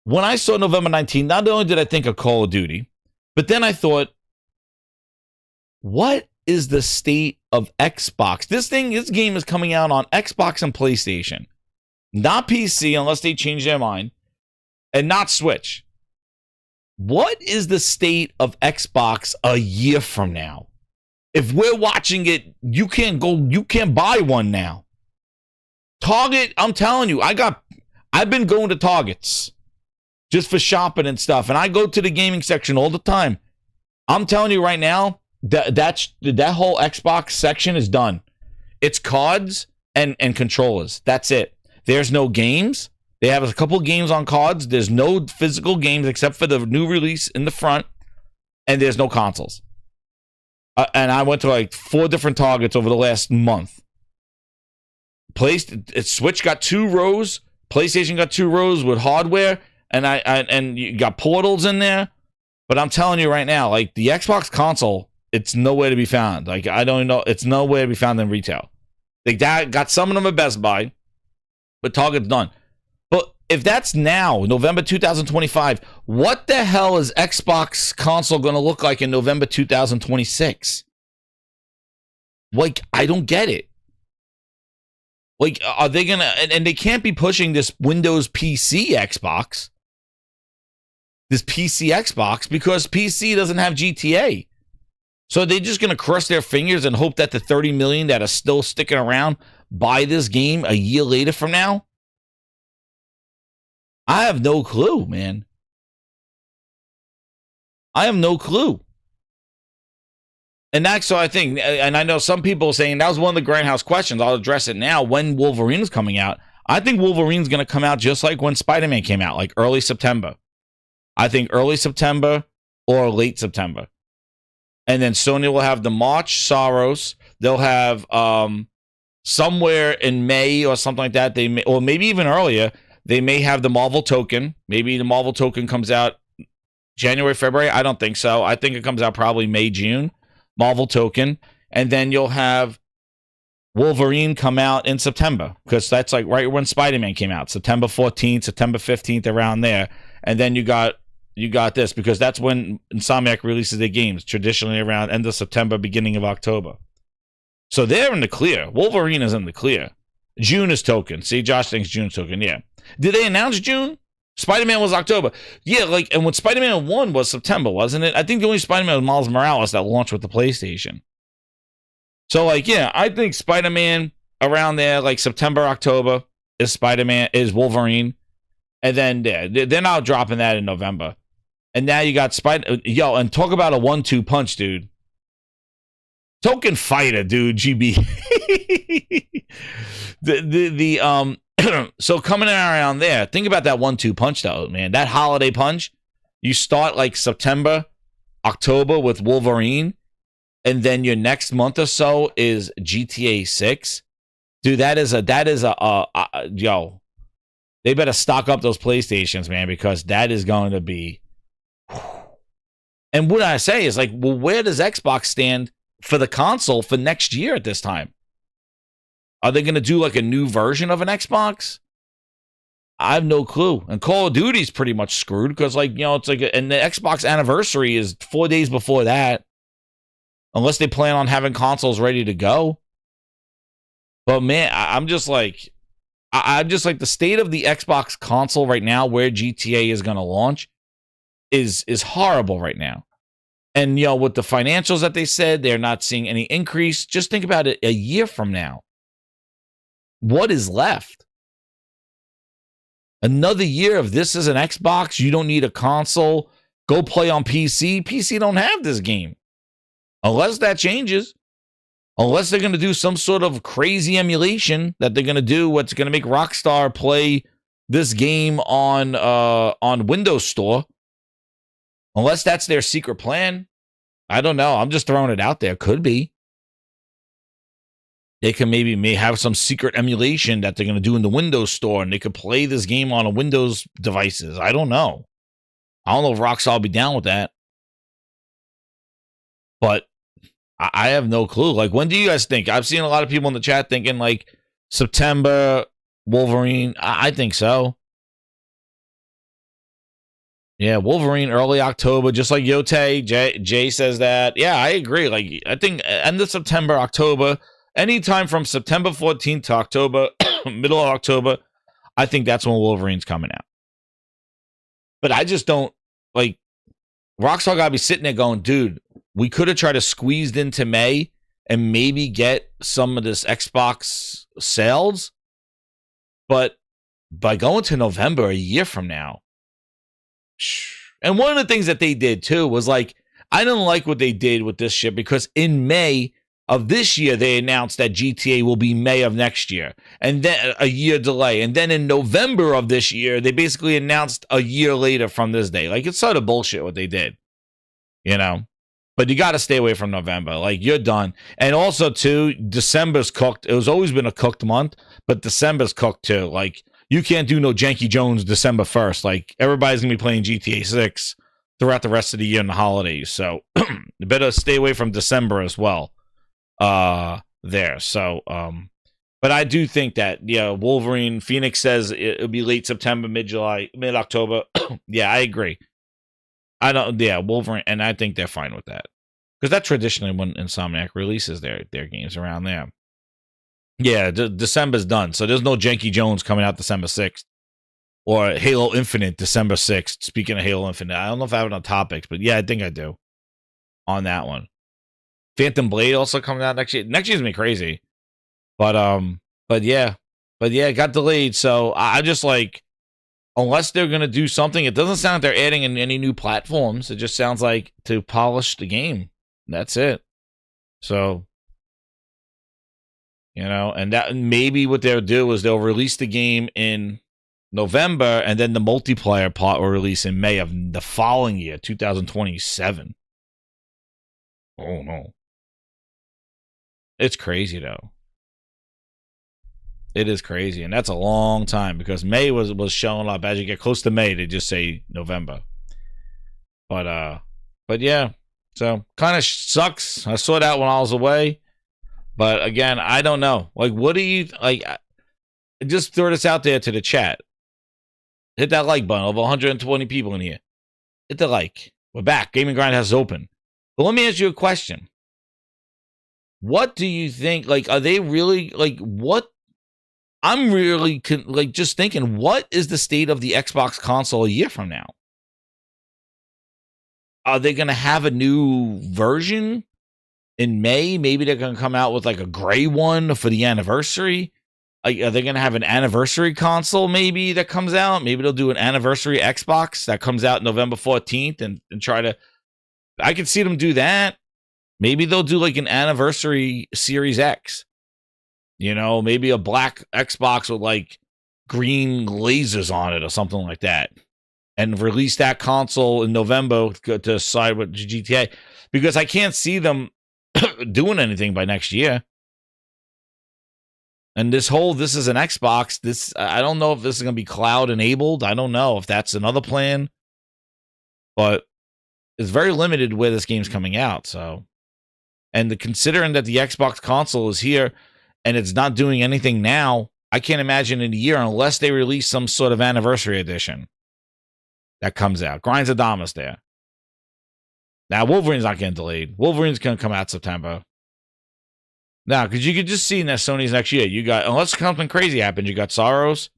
when I saw November 19th, not only did I think of Call of Duty, but then I thought, what is the state of Xbox? This game is coming out on Xbox and PlayStation, not PC unless they change their mind, and not Switch. What is the state of Xbox a year from now? If we're watching it, you can't buy one now. Target, I'm telling you, I've been going to Targets just for shopping and stuff, and I go to the gaming section all the time. I'm telling you right now, that whole Xbox section is done. It's cards and controllers. That's it. There's no games. They have a couple games on cards. There's no physical games except for the new release in the front, and there's no consoles. And I went to like 4 different Targets over the last month. Switch got 2 rows. PlayStation got 2 rows with hardware, and you got portals in there. But I'm telling you right now, like the Xbox console it's nowhere to be found. Like, I don't know. It's nowhere to be found in retail. They got some of them at Best Buy, but Target's done. But if that's now, November 2025, what the hell is Xbox console going to look like in November 2026? Like, I don't get it. Like, are they going to... And they can't be pushing this Windows PC Xbox. This PC Xbox, because PC doesn't have GTA. So they're just going to cross their fingers and hope that the 30 million that are still sticking around buy this game a year later from now? I have no clue, man. I have no clue. And that's so I think, and I know some people saying that was one of the Grindhouse questions. I'll address it now. When Wolverine is coming out, I think Wolverine's going to come out just like when Spider-Man came out, like early September. I think early September or late September. And then Sony will have the March Sorrows. They'll have somewhere in May or something like that. They may, or maybe even earlier, they may have the Marvel Token. Maybe the Marvel Token comes out January, February. I don't think so. I think it comes out probably May, June. Marvel Token. And then you'll have Wolverine come out in September, because that's like right when Spider-Man came out, September 14th, September 15th, around there. And then you got this, because that's when Insomniac releases their games, traditionally around end of September, beginning of October. So they're in the clear. Wolverine is in the clear. June is Token. See, Josh thinks June's Token. Yeah. Did they announce June? Spider-Man was October. Yeah, like, and when Spider-Man 1 was September, wasn't it? I think the only Spider-Man was Miles Morales that launched with the PlayStation. So, like, yeah, I think Spider-Man around there, like September, October, is Spider-Man, is Wolverine. And then they're not dropping that in November. And now you got Yo, and talk about a 1-2 punch, dude. Token fighter, dude, GB. So coming around there, think about that 1-2 punch, though, man. That holiday punch, you start like September, October with Wolverine, and then your next month or so is GTA 6. Dude, that is a yo, they better stock up those PlayStations, man, because that is going to be. And what I say is, like, well, where does Xbox stand for the console for next year at this time? Are they going to do like a new version of an Xbox? I have no clue. And Call of Duty's pretty much screwed, because, like, you know, it's like, and the Xbox anniversary is 4 days before that, unless they plan on having consoles ready to go. But man, I'm just like the state of the Xbox console right now, where GTA is going to launch, is horrible right now. And, you know, with the financials that they said, they're not seeing any increase. Just think about it a year from now. What is left? Another year of this is an Xbox. You don't need a console. Go play on PC. PC don't have this game. Unless that changes. Unless they're going to do some sort of crazy emulation that they're going to do, what's going to make Rockstar play this game on Windows Store. Unless that's their secret plan. I don't know. I'm just throwing it out there. Could be. They can may have some secret emulation that they're going to do in the Windows Store, and they could play this game on a Windows devices. I don't know. I don't know if Rockstar will be down with that. But I have no clue. Like, when do you guys think? I've seen a lot of people in the chat thinking, like, September, Wolverine. I think so. Yeah, Wolverine, early October, just like Yote. Jay says that. Yeah, I agree. Like, I think end of September, October, anytime from September 14th to October, middle of October, I think that's when Wolverine's coming out. But I just don't, like, Rockstar got to be sitting there going, dude, we could have tried to squeeze into May and maybe get some of this Xbox sales. But by going to November, a year from now. And one of the things that they did, too, was, like, I didn't like what they did with this shit, because in May of this year, they announced that GTA will be May of next year, and then a year delay. And then in November of this year, they basically announced a year later from this day. Like, it's sort of bullshit what they did, you know? But you got to stay away from November. Like, you're done. And also, too, December's cooked. It was always been a cooked month, but December's cooked, too. Like, you can't do no Janky Jones December 1st. Like, everybody's going to be playing GTA 6 throughout the rest of the year and the holidays. So you better stay away from December as well. There. So, but I do think that, yeah, Wolverine, Phoenix says it'll be late September, mid-July, mid-October. Yeah, I agree. Wolverine, and I think they're fine with that. Because that's traditionally when Insomniac releases their games around there. Yeah, December's done. So there's no Janky Jones coming out December 6th. Or Halo Infinite December 6th. Speaking of Halo Infinite, I don't know if I have it on topics, but yeah, I think I do. On that one. Phantom Blade also coming out next year. Next year's gonna be crazy. But yeah, it got delayed. So I just like, unless they're gonna do something, it doesn't sound like they're adding in any new platforms. It just sounds like to polish the game. That's it. So, you know, and that maybe what they'll do is they'll release the game in November, and then the multiplayer part will release in May of the following year, 2027. Oh no. It's crazy though. It is crazy, and that's a long time because May was showing up. As you get close to May, they just say November. But yeah, so kind of sucks. I saw that when I was away, but again, I don't know. Like, what do you like? Just throw this out there to the chat. Hit that like button. Over 120 people in here. Hit the like. We're back. Gaming Grindhouse is open. But let me ask you a question. What do you think? Like, are they really like what? I'm really like just thinking, what is the state of the Xbox console a year from now? Are they going to have a new version in May? Maybe they're going to come out with like a gray one for the anniversary. Are they going to have an anniversary console maybe that comes out? Maybe they'll do an anniversary Xbox that comes out November 14th and try to... I could see them do that. Maybe they'll do like an anniversary Series X. You know, maybe a black Xbox with like green lasers on it or something like that. And release that console in November to side with GTA. Because I can't see them doing anything by next year. And this is an Xbox. I don't know if this is going to be cloud enabled. I don't know if that's another plan. But it's very limited where this game's coming out. So, and considering that the Xbox console is here and it's not doing anything now, I can't imagine in a year unless they release some sort of anniversary edition that comes out. Grinds Adamas there. Now, Wolverine's not getting delayed. Wolverine's going to come out September. Now, because you could just see in that Sony's next year, you got, unless something crazy happens, you got Sorrows.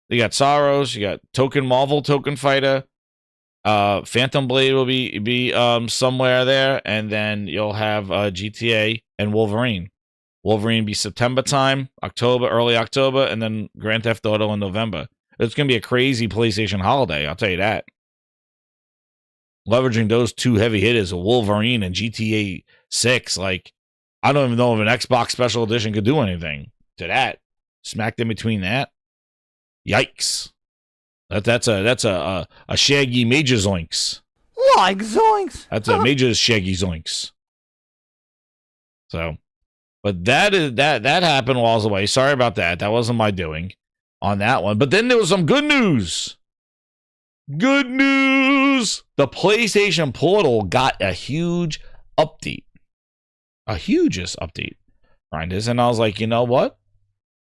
You got Sorrows. You got Token Marvel, Token Fighter. Phantom Blade will be somewhere there. And then you'll have GTA and Wolverine. Wolverine be September time, October, early October, and then Grand Theft Auto in November. It's going to be a crazy PlayStation holiday, I'll tell you that. Leveraging those two heavy hitters, Wolverine and GTA 6, like, I don't even know if an Xbox Special Edition could do anything to that. Smacked in between that. Yikes. That's a shaggy major zoinks. Like zoinks. That's a major shaggy zoinks. So, but that happened while I was away. Sorry about that. That wasn't my doing on that one. But then there was some good news. Good news. The PlayStation Portal got a huge update. A hugest update. Grinders. And I was like, you know what?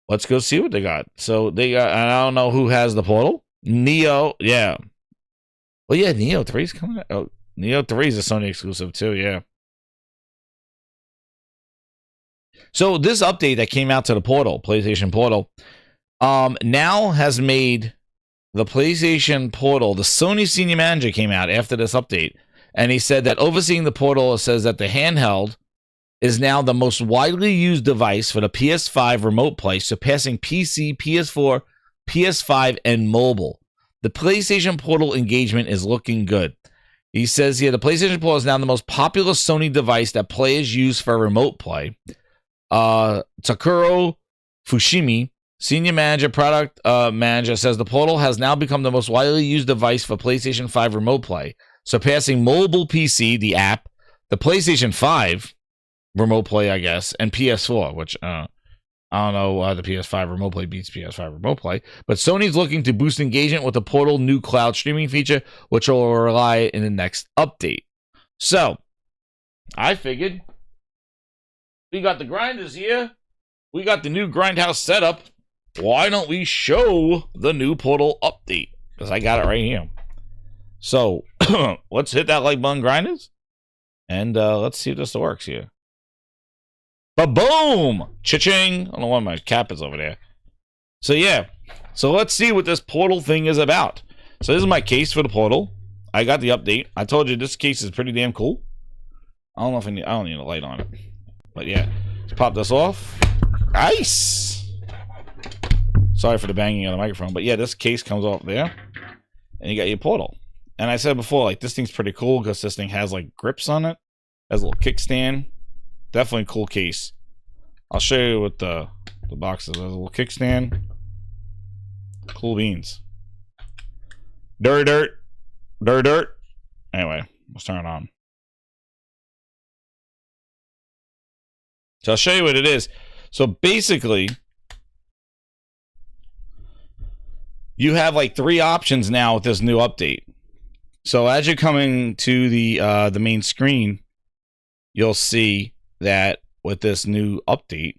Let's go see what they got. So they got, and I don't know who has the Portal. Neo, yeah. Well, yeah, Neo 3's coming out. Oh, Neo 3 is a Sony exclusive too, yeah. So this update that came out to the Portal, PlayStation Portal, now has made the PlayStation Portal, the Sony senior manager came out after this update, and he said that overseeing the Portal says that the handheld is now the most widely used device for the PS5 remote play, surpassing PC, PS4, PS5, and mobile. The PlayStation Portal engagement is looking good. He says here, the PlayStation Portal is now the most popular Sony device that players use for remote play. Takuro Fushimi, senior manager, product manager, says the Portal has now become the most widely used device for PlayStation 5 remote play, surpassing mobile PC, the app, the PlayStation 5 remote play, I guess, and PS4, which I don't know why the PS5 Remote Play beats PS5 Remote Play, but Sony's looking to boost engagement with the Portal new cloud streaming feature, which will rely in the next update. So, I figured we got the grinders here. We got the new Grindhouse setup. Why don't we show the new Portal update? Because I got it right here. So, let's hit that like button, grinders. And let's see if this works here. Ba-boom! Cha-ching! I don't know why my cap is over there. So, yeah. So, let's see what this Portal thing is about. So, this is my case for the Portal. I got the update. I told you this case is pretty damn cool. I don't know if I don't need a light on it. But, yeah. Let's pop this off. Nice! Sorry for the banging on the microphone. But, yeah, this case comes off there. And you got your Portal. And I said before, like, this thing's pretty cool because this thing has, like, grips on it. Has a little kickstand. Definitely a cool case. I'll show you what the box is. There's a little kickstand. Cool beans. Dirt. Anyway, let's turn it on. So I'll show you what it is. So basically, you have like 3 options now with this new update. So as you're coming to the main screen, you'll see that with this new update,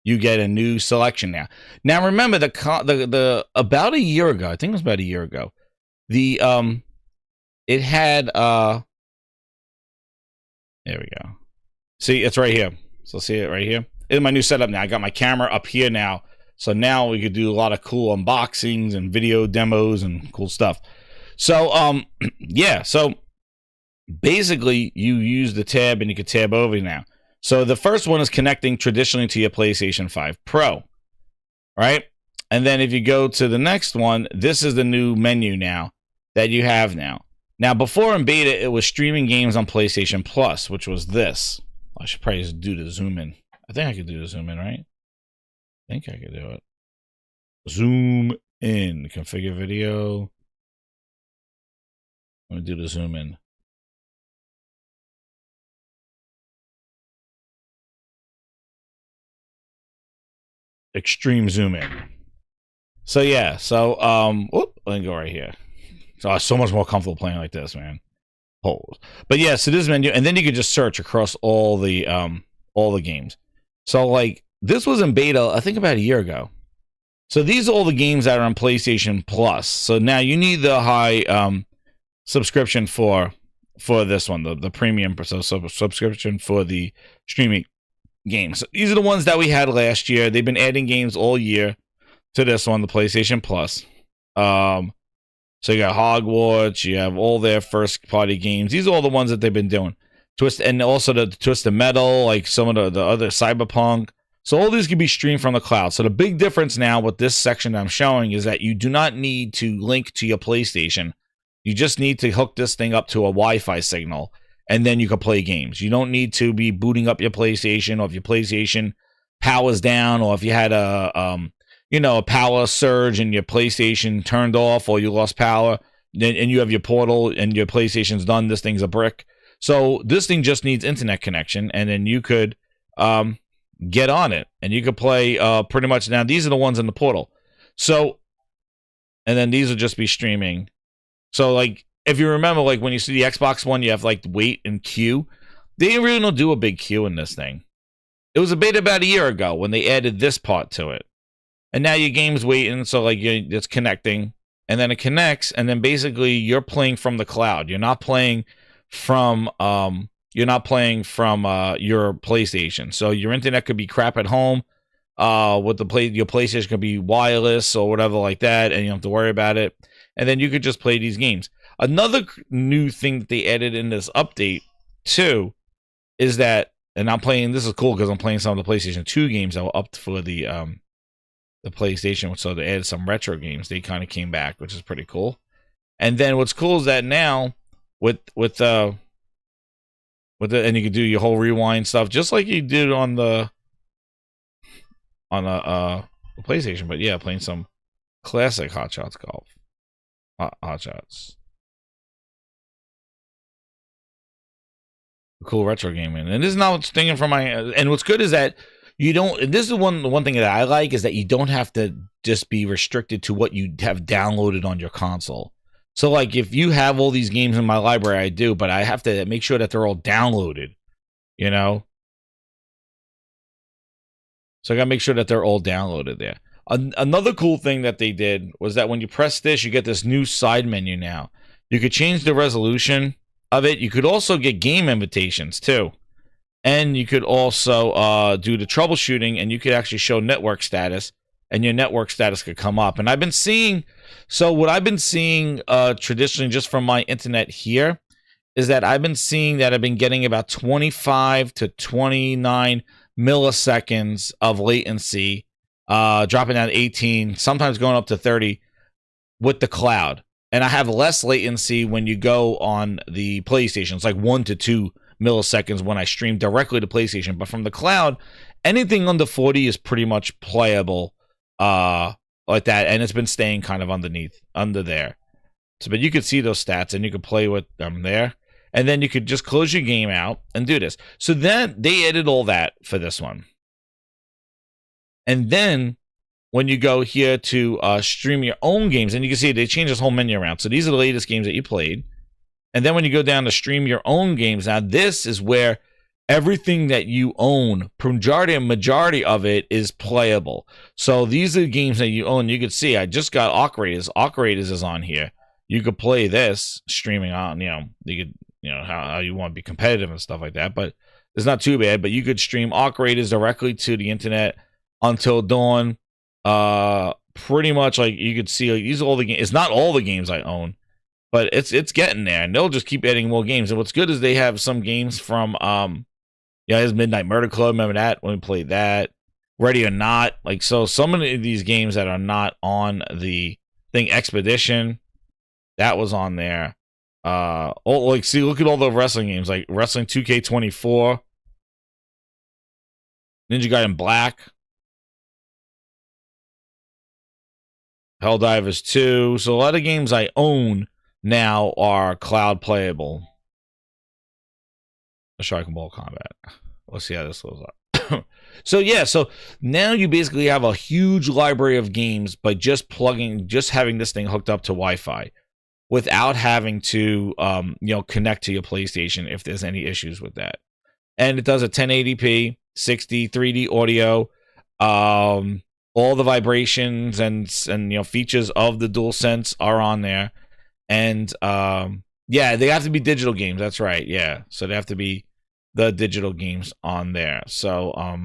you get a new selection now. Now remember the about a year ago, I think it was about a year ago, the it had there we go. See, it's right here. So see it right here. This is my new setup now. I got my camera up here now. So now we could do a lot of cool unboxings and video demos and cool stuff. So yeah, so basically you use the tab and you can tab over now. So the first one is connecting traditionally to your PlayStation 5 Pro, right? And then if you go to the next one, this is the new menu now that you have now. Now before in beta, it was streaming games on PlayStation Plus, which was this. I should probably just do the zoom in. I think I could do the zoom in, right? I think I could do it. Zoom in, configure video. Let me do the zoom in. Extreme zoom in. So yeah, so let me go right here. So I'm so much more comfortable playing like this, man. Hold. But yeah, so this menu, and then you could just search across all the games. So like this was in beta, I think about a year ago. So these are all the games that are on PlayStation Plus. So now you need the high subscription for this one, the premium subscription for the streaming games. So these are the ones that we had last year. They've been adding games all year to this one, the PlayStation Plus. So you got Hogwarts, you have all their first party games. These are all the ones that they've been doing. And also the Twisted Metal, like some of the other Cyberpunk. So all these can be streamed from the cloud. So the big difference now with this section that I'm showing is that you do not need to link to your PlayStation. You just need to hook this thing up to a Wi-Fi signal, and then you can play games. You don't need to be booting up your PlayStation, or if your PlayStation powers down, or if you had a power surge and your PlayStation turned off, or you lost power, and you have your Portal and your PlayStation's done. This thing's a brick. So this thing just needs internet connection, and then you could get on it, and you could play pretty much. Now these are the ones in the Portal. So, and then these will just be streaming. So like, if you remember, like when you see the Xbox One, you have like wait and queue. They really don't do a big queue in this thing. It was a beta about a year ago when they added this part to it. And now your game's waiting, so like it's connecting, and then it connects, and then basically you're playing from the cloud. You're not playing from your PlayStation. So your internet could be crap at home. Your PlayStation could be wireless or whatever like that, and you don't have to worry about it. And then you could just play these games. Another new thing that they added in this update too is that, and I'm playing. This is cool because I'm playing some of the PlayStation 2 games that were up for the PlayStation. So they added some retro games. They kind of came back, which is pretty cool. And then what's cool is that now with and you can do your whole rewind stuff just like you did on the PlayStation. But yeah, playing some classic Hot Shots golf. Hot Shots. Cool retro game, and this is not what's thinking from my. And what's good is that you don't. And this is one thing that I like is that you don't have to just be restricted to what you have downloaded on your console. So like if you have all these games in my library, I do, but I have to make sure that they're all downloaded, you know? So I got to make sure that they're all downloaded there. Another cool thing that they did was that when you press this, you get this new side menu now. You could change the resolution of it. You could also get game invitations too. And you could also do the troubleshooting, and you could actually show network status, and your network status could come up. And I've been seeing, so what I've been seeing traditionally just from my internet here is that I've been seeing that I've been getting about 25 to 29 milliseconds of latency, dropping down to 18, sometimes going up to 30 with the cloud. And I have less latency when you go on the PlayStation. It's like 1 to 2 milliseconds when I stream directly to PlayStation. But from the cloud, anything under 40 is pretty much playable like that. And it's been staying kind of under there. So, but you could see those stats and you could play with them there. And then you could just close your game out and do this. So then they added all that for this one. And then when you go here to stream your own games, and you can see they changed this whole menu around. So these are the latest games that you played. And then when you go down to stream your own games, now this is where everything that you own, majority of it is playable. So these are the games that you own. You could see I just got Arc Raiders. Arc Raiders is on here. You could play this streaming on, you could, how you want to be competitive and stuff like that. But it's not too bad. But you could stream Arc Raiders directly to the internet until dawn. Pretty much like you could see like, these are all the games. It's not all the games I own, but it's getting there, and they'll just keep adding more games. And what's good is they have some games from there's Midnight Murder Club. Remember that when we played that? Ready or Not, like so. Some of these games that are not on the thing, Expedition, that was on there. See, look at all the wrestling games like Wrestling 2K24, Ninja Gaiden Black, Helldivers 2. So a lot of games I own now are cloud playable. Dragon Ball Combat. Let's see how this goes up. So now you basically have a huge library of games by just having this thing hooked up to Wi-Fi without having to connect to your PlayStation if there's any issues with that. And it does a 1080p, 60, 3D audio, all the vibrations and features of the DualSense are on there. And they have to be digital games. That's right. Yeah. So they have to be the digital games on there. So I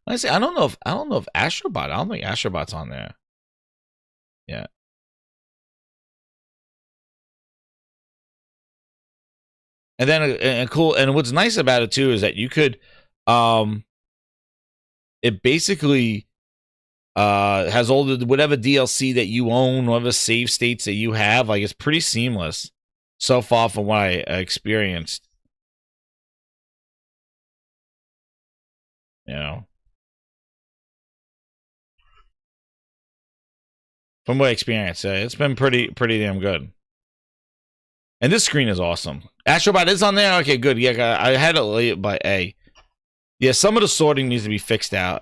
don't know if Astrobot. I don't think Astrobot's on there. Yeah. And then cool. And what's nice about it too is that you could it basically has all the whatever DLC that you own, whatever save states that you have. Like it's pretty seamless so far from what I experienced. From my experience, it's been pretty damn good. And this screen is awesome. Astrobot is on there. Okay, good. Yeah, I had it late by A. Yeah, some of the sorting needs to be fixed there.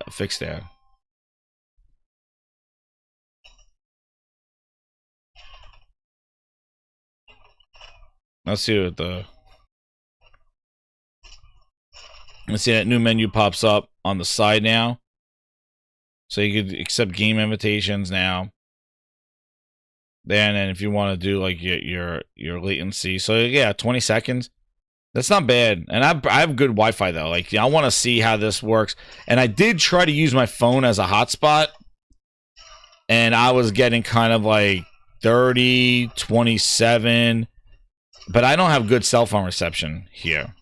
Let's see what let's see that new menu pops up on the side now. So you could accept game invitations now. Then, and if you want to do like your latency, so yeah, 20 seconds. That's not bad. And I have good Wi-Fi though. Like I want to see how this works. And I did try to use my phone as a hotspot, and I was getting kind of like 30, 27, but I don't have good cell phone reception here.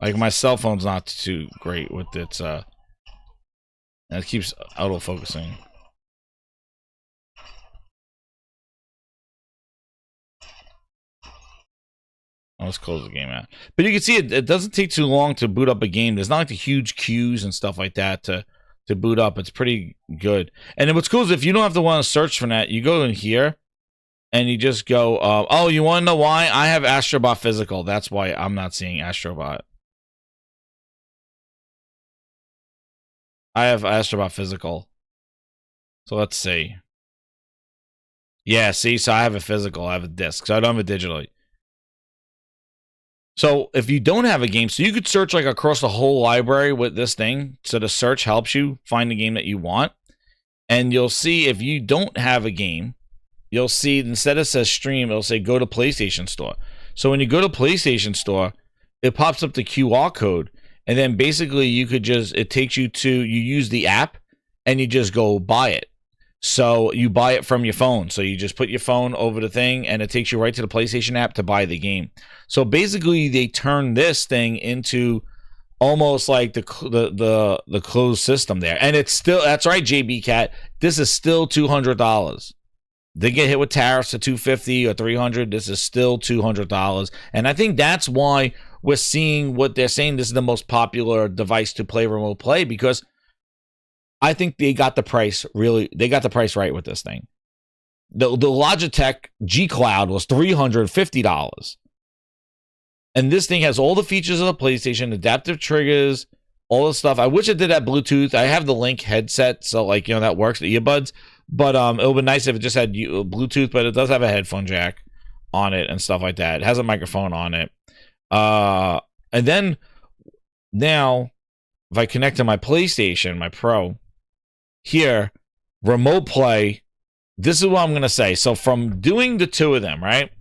Like my cell phone's not too great with its and it keeps auto focusing. Let's close the game out. But you can see it doesn't take too long to boot up a game. There's not like the huge queues and stuff like that to boot up. It's pretty good. And then what's cool is if you don't have to want to search for that, you go in here and you just go, oh, you want to know why? I have Astrobot Physical. That's why I'm not seeing Astrobot. I asked her about physical. So let's see. Yeah, see, so I have a physical, I have a disc, so I don't have it digitally. So if you don't have a game, so you could search like across the whole library with this thing. So the search helps you find the game that you want. And you'll see if you don't have a game, you'll see instead it says stream, it'll say go to PlayStation Store. So when you go to PlayStation Store, it pops up the QR code. And then basically you could just, it takes you to, you use the app and you just go buy it. So you buy it from your phone. So you just put your phone over the thing and it takes you right to the PlayStation app to buy the game. So basically they turn this thing into almost like the closed system there. And it's still, that's right, JB Cat, this is still $200. They get hit with tariffs at $250 or $300. This is still $200. And I think that's why we're seeing what they're saying. This is the most popular device to play remote play, because I think they got the price right with this thing. The Logitech G Cloud was $350. And this thing has all the features of the PlayStation, adaptive triggers, all the stuff. I wish it did have Bluetooth. I have the Link headset, so like, you know, that works, the earbuds. But it would be nice if it just had Bluetooth, but it does have a headphone jack on it and stuff like that. It has a microphone on it. And then now, if I connect to my PlayStation, my Pro, here, remote play, this is what I'm going to say. So from doing the two of them, right?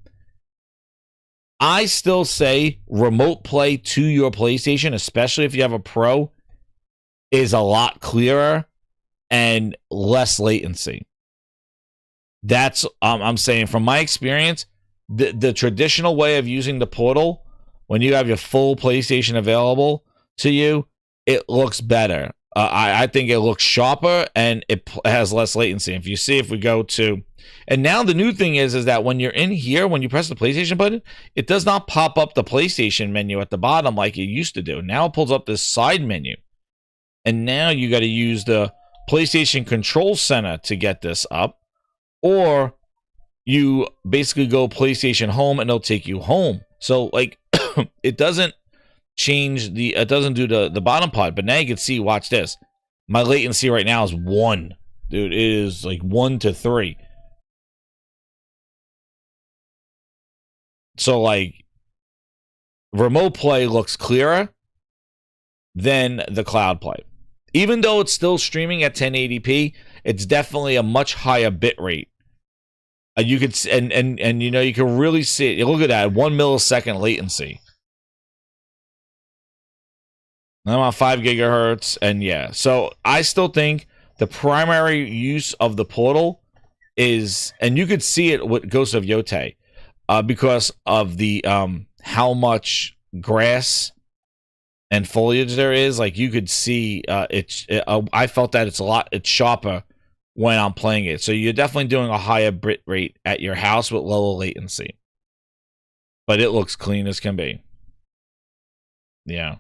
I still say remote play to your PlayStation, especially if you have a Pro, is a lot clearer and less latency. That's I'm saying from my experience, the traditional way of using the portal, when you have your full PlayStation available to you, it looks better. I think it looks sharper and it has less latency. If you see, if we go to, and now the new thing is that when you're in here, when you press the PlayStation button, it does not pop up the PlayStation menu at the bottom like it used to do. Now it pulls up this side menu. And now you got to use the PlayStation Control Center to get this up. Or you basically go PlayStation Home and it'll take you home. So like it doesn't change it doesn't do the bottom part, but now you can see, watch this. My latency right now is 1. Dude, it is like 1 to 3. So like remote play looks clearer than the cloud play. Even though it's still streaming at 1080p, it's definitely a much higher bit rate. You could and you know, you can really see it. Look at that, 1 millisecond latency. I'm on 5 gigahertz, and yeah. So I still think the primary use of the portal is, and you could see it with Ghost of Yote, because of the how much grass and foliage there is. Like you could see, I felt that it's sharper when I'm playing it. So you're definitely doing a higher bit rate at your house with lower latency, but it looks clean as can be. Yeah.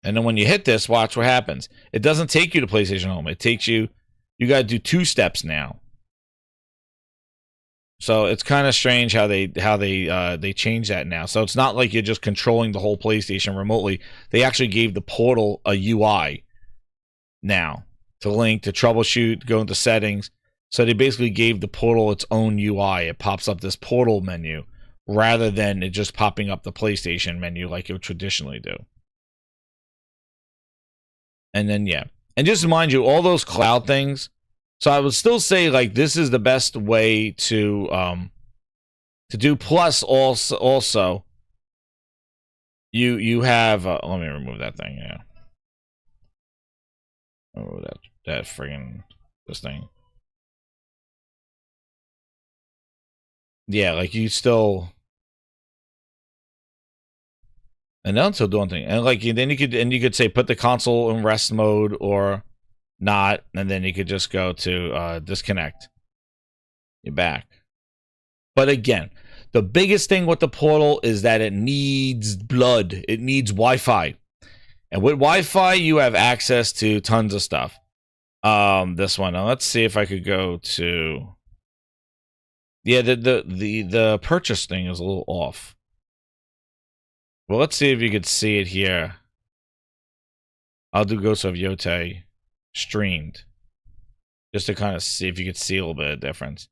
And then when you hit this, watch what happens. It doesn't take you to PlayStation Home. It takes you got to do 2 steps now. So it's kind of strange how they change that now. So it's not like you're just controlling the whole PlayStation remotely. They actually gave the portal a UI now to link, to troubleshoot, go into settings. So they basically gave the portal its own UI. It pops up this portal menu rather than it just popping up the PlayStation menu like it would traditionally do. And then, yeah. And just to remind you, all those cloud things. So I would still say, like, this is the best way to do. Plus, also you have... let me remove that thing, yeah. Oh, that friggin... this thing. Yeah, like, you still... And then still doing things, and like then you could say put the console in rest mode or not, and then you could just go to disconnect. You're back. But again, the biggest thing with the portal is that it needs blood. It needs Wi-Fi, and with Wi-Fi you have access to tons of stuff. This one. Now let's see if I could go to. Yeah, the purchase thing is a little off. Well, let's see if you could see it here. I'll do Ghost of Yote streamed. Just to kind of see if you could see a little bit of difference.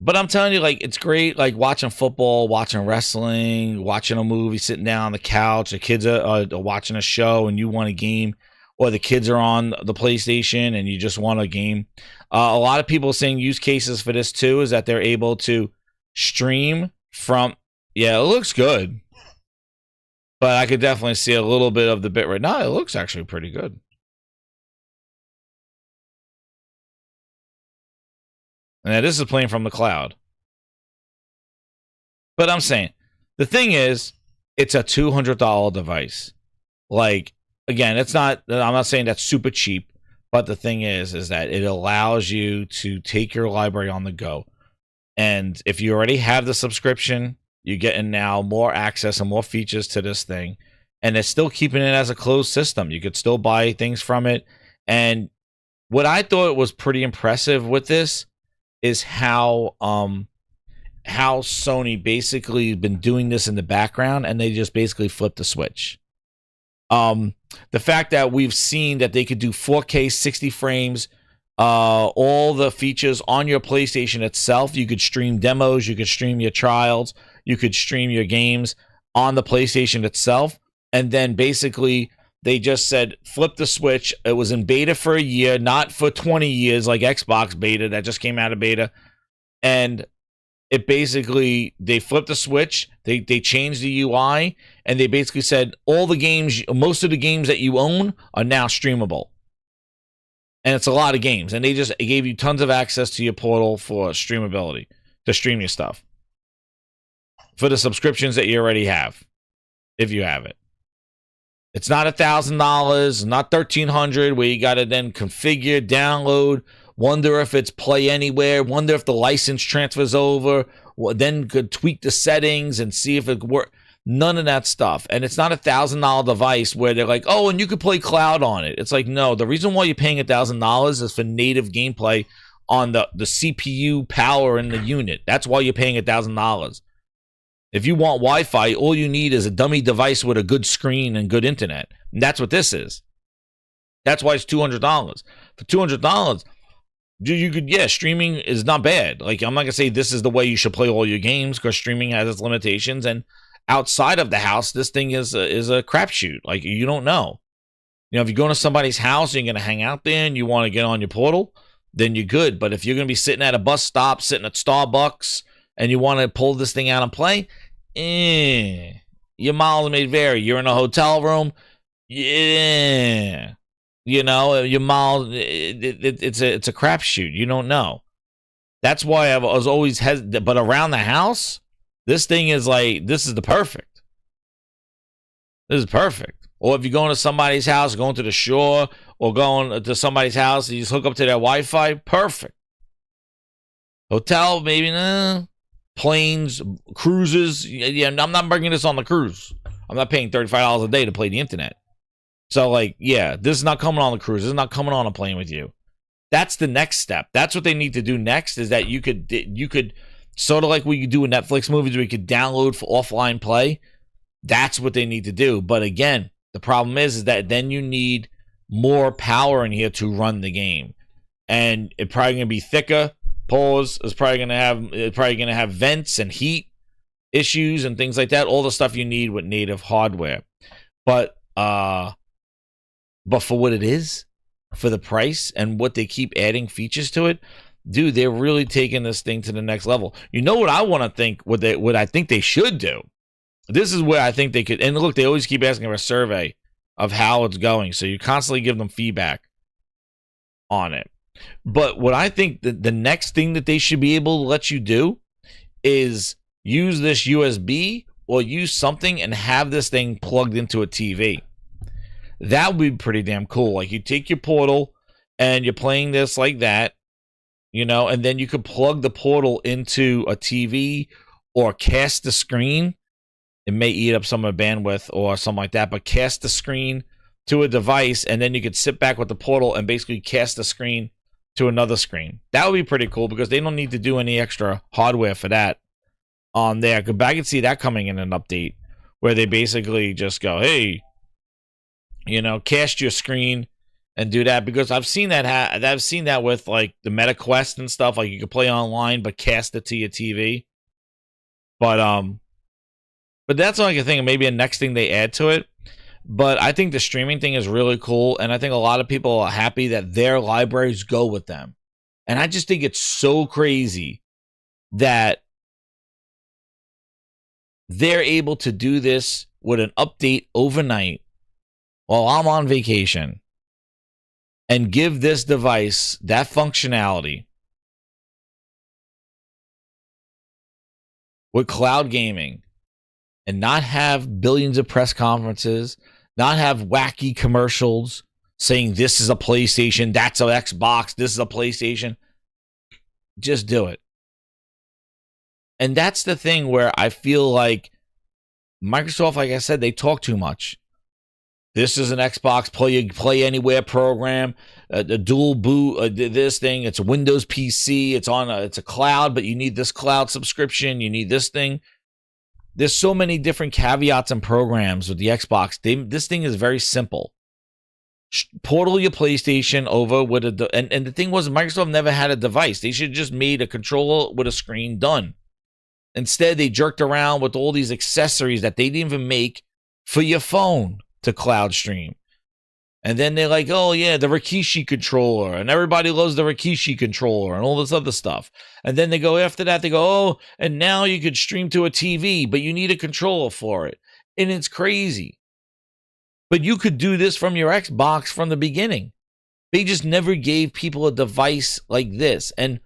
But I'm telling you, like, it's great, like, watching football, watching wrestling, watching a movie, sitting down on the couch. The kids are watching a show and you want a game, or the kids are on the PlayStation and you just want a game. A lot of people saying use cases for this, too, is that they're able to stream from... Yeah, it looks good. But I could definitely see a little bit of the bit right now. It looks actually pretty good. And this is playing from the cloud. But I'm saying, the thing is, it's a $200 device. Like, again, it's not, I'm not saying that's super cheap, but the thing is that it allows you to take your library on the go. And if you already have the subscription, you're getting now more access and more features to this thing. And it's still keeping it as a closed system. You could still buy things from it. And what I thought was pretty impressive with this is how Sony basically been doing this in the background, and they just basically flipped the switch. The fact that we've seen that they could do 4K 60 frames, all the features on your PlayStation itself. You could stream demos, you could stream your trials, you could stream your games on the PlayStation itself. And then basically they just said, flip the switch. It was in beta for a year, not for 20 years like Xbox beta that just came out of beta. And it basically, they flipped the switch. They changed the UI, and they basically said all the games, most of the games that you own are now streamable. And it's a lot of games. And they just gave you tons of access to your portal for streamability, to stream your stuff. For the subscriptions that you already have, if you have it. It's not $1,000, not $1,300, where you got to then configure, download, wonder if it's play anywhere, wonder if the license transfers over, then could tweak the settings and see if it works. None of that stuff. And it's not $1,000 device where they're like, oh, and you could play cloud on it. It's like, no, the reason why you're paying $1,000 is for native gameplay on the CPU power in the unit. That's why you're paying $1,000. If you want Wi-Fi, all you need is a dummy device with a good screen and good internet. And that's what this is. That's why it's $200. For $200, you could, yeah, streaming is not bad. Like, I'm not going to say this is the way you should play all your games, because streaming has its limitations. And outside of the house, this thing is a crapshoot. Like, you don't know. You know, if you go to somebody's house and you're going to hang out there and you want to get on your portal, then you're good. But if you're going to be sitting at a bus stop, sitting at Starbucks, and you want to pull this thing out and play, your mileage may vary. You're in a hotel room, yeah, you know, your miles, it's a crapshoot. You don't know. That's why I was always hesitant. But around the house, this thing is like, this is the perfect. This is perfect. Or if you're going to somebody's house, going to the shore, or going to somebody's house, and you just hook up to their Wi-Fi, perfect. Hotel, maybe, nah. Planes, cruises. Yeah, I'm not bringing this on the cruise. I'm not paying $35 a day to play the internet. So, like, yeah, this is not coming on the cruise. This is not coming on a plane with you. That's the next step. That's what they need to do next, is that you could sort of like we could do in Netflix movies, where you could download for offline play. That's what they need to do. But again, the problem is that then you need more power in here to run the game. And it's probably going to be thicker. Pause is probably going to have vents and heat issues and things like that. All the stuff you need with native hardware. But for what it is, for the price and what they keep adding features to it, dude, they're really taking this thing to the next level. You know what I want to think, what I think they should do? This is where I think they could, and look, they always keep asking for a survey of how it's going. So you constantly give them feedback on it. But what I think the next thing that they should be able to let you do is use this USB or use something and have this thing plugged into a TV. That would be pretty damn cool. Like, you take your portal and you're playing this like that, you know, and then you could plug the portal into a TV or cast the screen. It may eat up some of the bandwidth or something like that, but cast the screen to a device, and then you could sit back with the portal and basically cast the screen to another screen. That would be pretty cool, because they don't need to do any extra hardware for that on there. I could see that coming in an update where they basically just go, hey, You know, cast your screen and do that, because I've seen that. I've seen that with like the Meta Quest and stuff. Like you can play online, but cast it to your TV. But that's like a thing. Maybe a next thing they add to it. But I think the streaming thing is really cool, and I think a lot of people are happy that their libraries go with them. And I just think it's so crazy that they're able to do this with an update overnight while I'm on vacation and give this device that functionality with cloud gaming and not have billions of press conferences, not have wacky commercials saying this is a PlayStation, that's an Xbox, this is a PlayStation. Just do it. And that's the thing where I feel like Microsoft, like I said, they talk too much. This is an Xbox play anywhere program, the dual boot, this thing. It's a Windows PC. It's a cloud, but you need this cloud subscription. You need this thing. There's so many different caveats and programs with the Xbox. This thing is very simple. Portal your PlayStation over with and the thing was, Microsoft never had a device. They should have just made a controller with a screen, done. Instead, they jerked around with all these accessories that they didn't even make for your phone to cloud stream. And then they're like, oh yeah, the Rikishi controller, and everybody loves the Rikishi controller and all this other stuff. And then they go after that, they go, oh, and now you could stream to a TV, but you need a controller for it. And it's crazy. But you could do this from your Xbox from the beginning. They just never gave people a device like this. And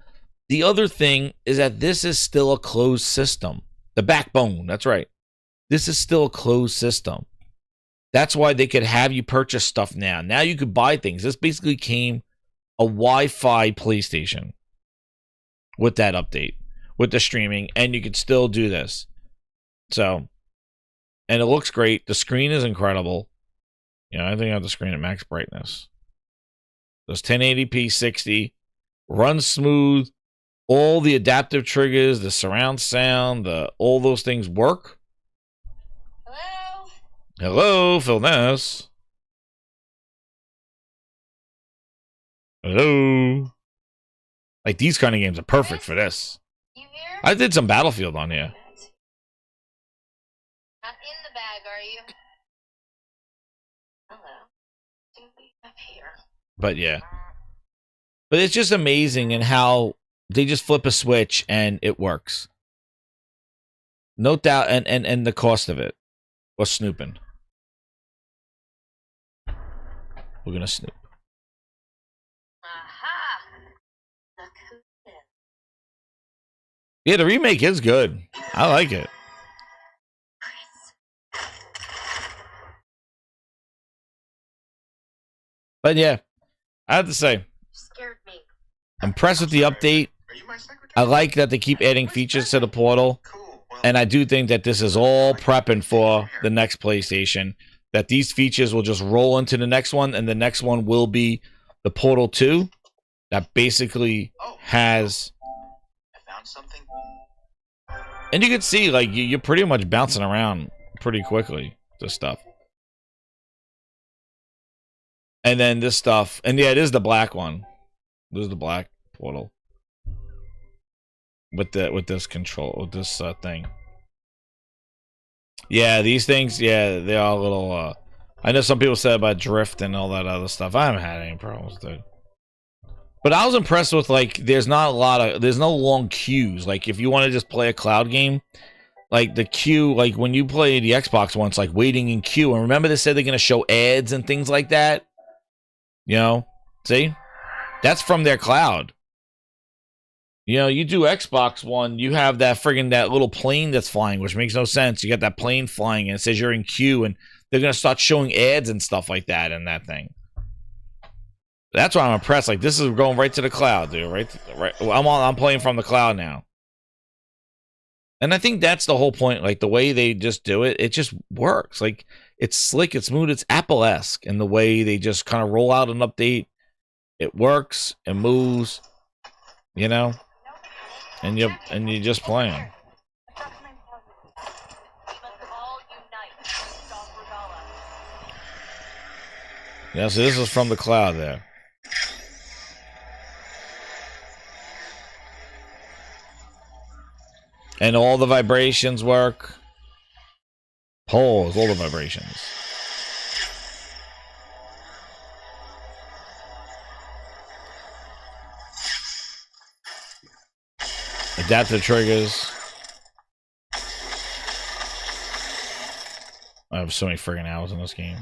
the other thing is that this is still a closed system. The backbone, that's right. This is still a closed system. That's why they could have you purchase stuff now. Now you could buy things. This basically came a Wi-Fi PlayStation with that update, with the streaming, and you could still do this. So, and it looks great. The screen is incredible. You know, I think I have the screen at max brightness. Does 1080p 60, runs smooth. All the adaptive triggers, the surround sound, all those things work. Hello, Phil Ness. Hello. Like, these kind of games are perfect for this. You here? I did some Battlefield on here. Not in the bag, are you? Hello. Up here. But yeah. But it's just amazing in how they just flip a switch and it works. No doubt, and the cost of it was snooping. We're gonna snoop. Aha! Yeah, the remake is good. I like it. But yeah, I have to say, Scared me. I'm impressed with the update. I like that they keep adding features to the portal. And I do think that this is all prepping for the next PlayStation. That these features will just roll into the next one, and the next one will be the Portal 2 that basically has... I found something. And you can see, like, you're pretty much bouncing around pretty quickly, this stuff. And then this stuff, and yeah, it is the black one. This is the black Portal. With this control, with this thing. Yeah, these things, yeah, they are a little, I know some people said about drift and all that other stuff. I haven't had any problems, dude. But I was impressed with, like, there's no long queues. Like, if you want to just play a cloud game, like, the queue, like, when you play the Xbox one, it's like waiting in queue. And remember they said they're going to show ads and things like that? You know? See? That's from their cloud. You know, you do Xbox One, you have that little plane that's flying, which makes no sense. You got that plane flying, and it says you're in queue, and they're going to start showing ads and stuff like that in that thing. That's why I'm impressed. Like, this is going right to the cloud, dude. Right. I'm playing from the cloud now. And I think that's the whole point. Like, the way they just do it, it just works. Like, it's slick, it's smooth, it's Apple-esque in the way they just kind of roll out an update. It works, it moves, you know? And you're just playing. Yeah, so this is from the cloud there. And all the vibrations work. Pause, all the vibrations. Adaptive triggers. I have so many friggin' hours in this game.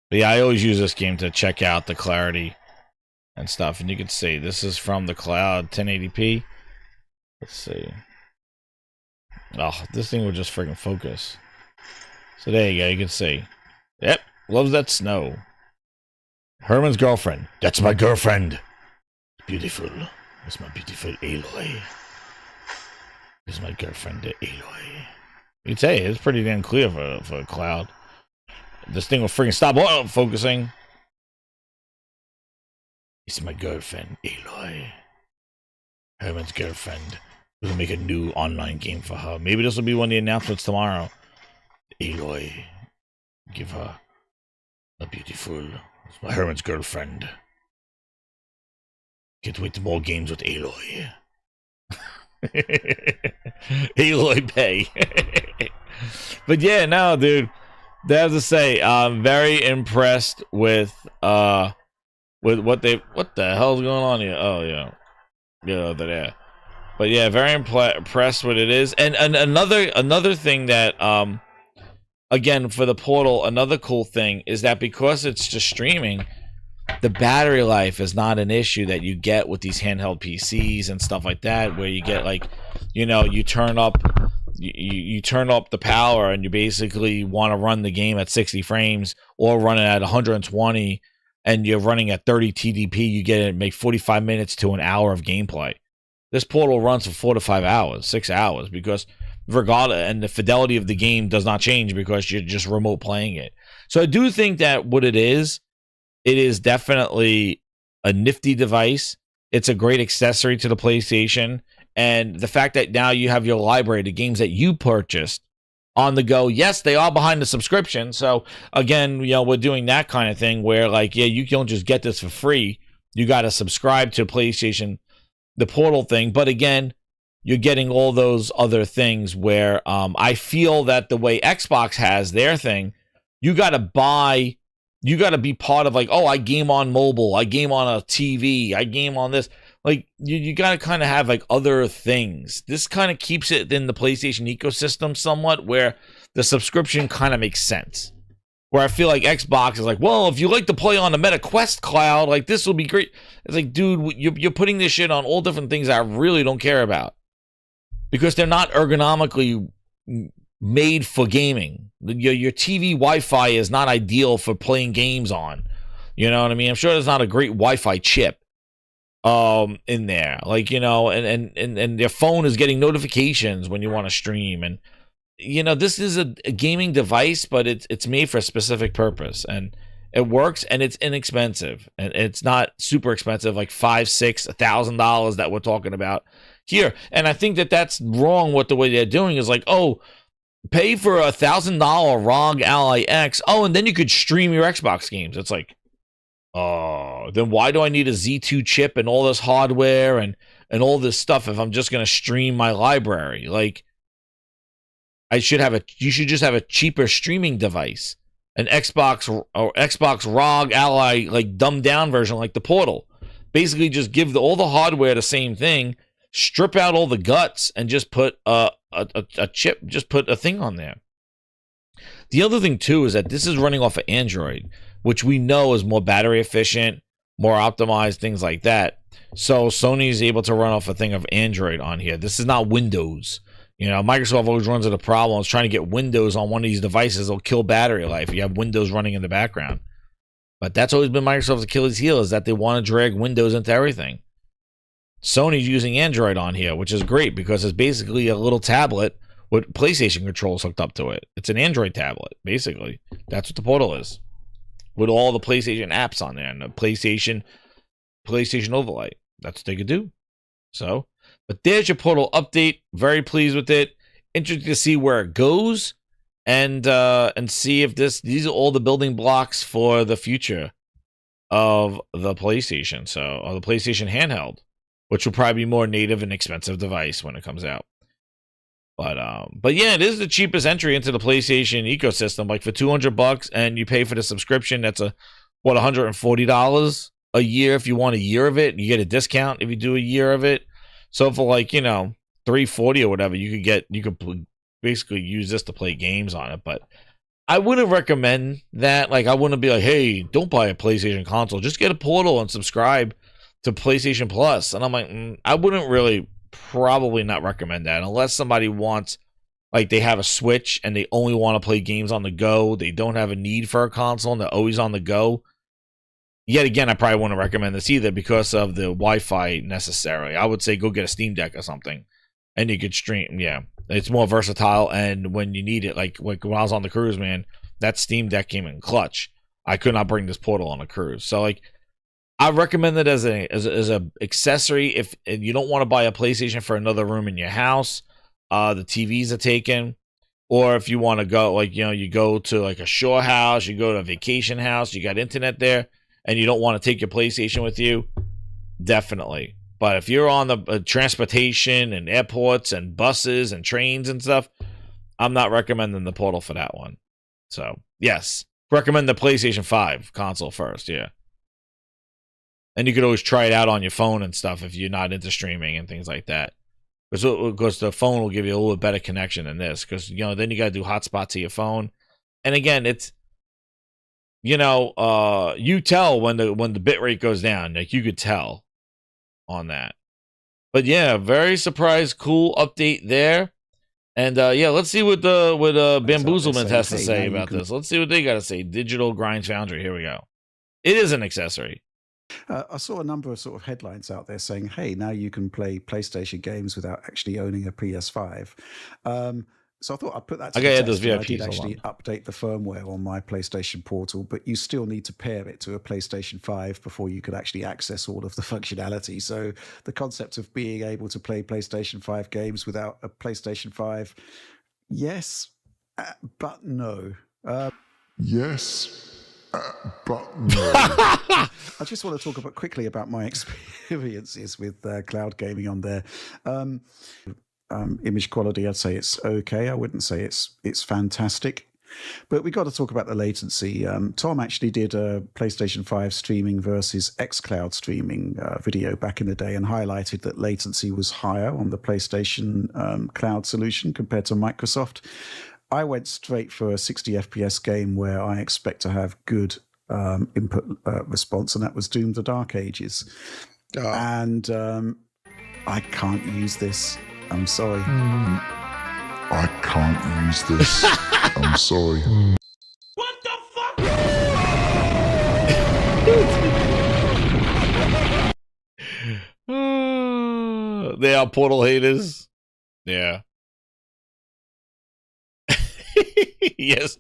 But yeah, I always use this game to check out the clarity and stuff. And you can see this is from the cloud, 1080p. Let's see. Oh, this thing will just friggin' focus. So there you go, you can see. Yep, loves that snow. Herman's girlfriend. That's my girlfriend. Beautiful. That's my beautiful Aloy. This is my girlfriend, Aloy. You can say it's pretty damn clear for a cloud. This thing will freaking stop focusing. It's my girlfriend, Aloy. Herman's girlfriend. We'll make a new online game for her. Maybe this will be one of the announcements tomorrow. Aloy. Give her a beautiful. It's my Herman's girlfriend. Can't wait to more games with Aloy. Aloy Pay. But yeah, no, dude. I have to say, I'm very impressed with what they. What the hell's going on here? Oh yeah, over there. But yeah, very impressed with it is. And another thing that again for the Portal, another cool thing is that because it's just streaming, the battery life is not an issue that you get with these handheld PCs and stuff like that, where you get like, you know, you turn up the power and you basically want to run the game at 60 frames or run it at 120 and you're running at 30 TDP, you get it make 45 minutes to an hour of gameplay. This Portal runs for 4 to 5 hours, 6 hours, because regardless, and the fidelity of the game does not change because you're just remote playing it. So I do think that what it is definitely a nifty device. It's a great accessory to the PlayStation. And the fact that now you have your library, the games that you purchased on the go. Yes, they are behind the subscription. So again, you know, we're doing that kind of thing where like, yeah, you don't just get this for free. You got to subscribe to PlayStation, the Portal thing. But again, you're getting all those other things where I feel that the way Xbox has their thing, you got to be part of like, oh, I game on mobile, I game on a TV, I game on this. Like, you got to kind of have like other things. This kind of keeps it in the PlayStation ecosystem somewhat, where the subscription kind of makes sense. Where I feel like Xbox is like, well, if you like to play on the Meta Quest cloud, like this will be great. It's like, dude, you're putting this shit on all different things I really don't care about. Because they're not ergonomically made for gaming. Your TV Wi-Fi is not ideal for playing games on. You know what I mean? I'm sure there's not a great Wi-Fi chip in there, like, you know, and their phone is getting notifications when you want to stream, and you know, this is a gaming device, but it's made for a specific purpose, and it works, and it's inexpensive, and it's not super expensive like $5,000-$6,000 that we're talking about here. And I think that that's wrong. What the way they're doing is like, oh, pay for $1,000 ROG Ally X, oh, and then you could stream your Xbox games. It's like, oh, then why do I need a Z2 chip and all this hardware and all this stuff if I'm just going to stream my library? Like, you should just have a cheaper streaming device, an Xbox or Xbox ROG Ally, like dumbed down version, like the Portal. Basically, just give all the hardware the same thing, strip out all the guts, and just put a chip, just put a thing on there. The other thing too is that this is running off of Android, which we know is more battery efficient, more optimized, things like that. So Sony is able to run off a thing of Android on here. This is not Windows. You know, Microsoft always runs into problems trying to get Windows on one of these devices. It'll kill battery life. You have Windows running in the background. But that's always been Microsoft's Achilles heel, is that they want to drag Windows into everything. Sony's using Android on here, which is great because it's basically a little tablet with PlayStation controls hooked up to it. It's an Android tablet, basically. That's what the Portal is, with all the PlayStation apps on there and the PlayStation overlay. That's what they could do. So, but there's your Portal update. Very pleased with it. Interesting to see where it goes. and see if these are all the building blocks for the future of the PlayStation. So, the PlayStation handheld, which will probably be more native and expensive device when it comes out. But yeah, it is the cheapest entry into the PlayStation ecosystem. Like for $200, and you pay for the subscription. That's $140 a year if you want a year of it. You get a discount if you do a year of it. So for like $340 or whatever, you could basically use this to play games on it. But I wouldn't recommend that. Like I wouldn't be like, hey, don't buy a PlayStation console. Just get a Portal and subscribe to PlayStation Plus. And I'm like, I wouldn't really. Probably not recommend that unless somebody wants, like they have a Switch and they only want to play games on the go. They don't have a need for a console and they're always on the go. Yet again, I probably wouldn't recommend this either because of the Wi-Fi necessarily. I would say go get a Steam Deck or something and you could stream. Yeah, it's more versatile, and when you need it, like when I was on the cruise, man, that Steam Deck came in clutch. I could not bring this Portal on a cruise. So like, I recommend it as a accessory if you don't want to buy a PlayStation for another room in your house. The TVs are taken, or if you want to go you go to like a shore house, you go to a vacation house, you got internet there, and you don't want to take your PlayStation with you, definitely. But if you're on the transportation and airports and buses and trains and stuff, I'm not recommending the Portal for that one. So yes, recommend the PlayStation 5 console first. Yeah. And you could always try it out on your phone and stuff if you're not into streaming and things like that. Because the phone will give you a little bit better connection than this. Because, then you got to do hotspot to your phone. And again, it's, you tell when the bit rate goes down. Like, you could tell on that. But yeah, very surprised, cool update there. And yeah, let's see what Bamboozlement has to say about this. Let's see what they got to say. Digital Grinds Foundry. Here we go. It is an accessory. I saw a number of sort of headlines out there saying, hey, now you can play PlayStation games without actually owning a PS5. So I thought I'd put that to the test. I did actually update the firmware on my PlayStation Portal, but you still need to pair it to a PlayStation 5 before you could actually access all of the functionality. So the concept of being able to play PlayStation 5 games without a PlayStation 5, yes, but no. Yes. But no. I just want to talk quickly about my experiences with cloud gaming on there. Image quality, I'd say it's okay. I wouldn't say it's fantastic. But we got to talk about the latency. Tom actually did a PlayStation 5 streaming versus xCloud streaming video back in the day and highlighted that latency was higher on the PlayStation cloud solution compared to Microsoft. I went straight for a 60 FPS game where I expect to have good input response, and that was Doom: The Dark Ages. And I can't use this. I'm sorry. I can't use this. I'm sorry. What the fuck? They are Portal haters. Yeah. Yes,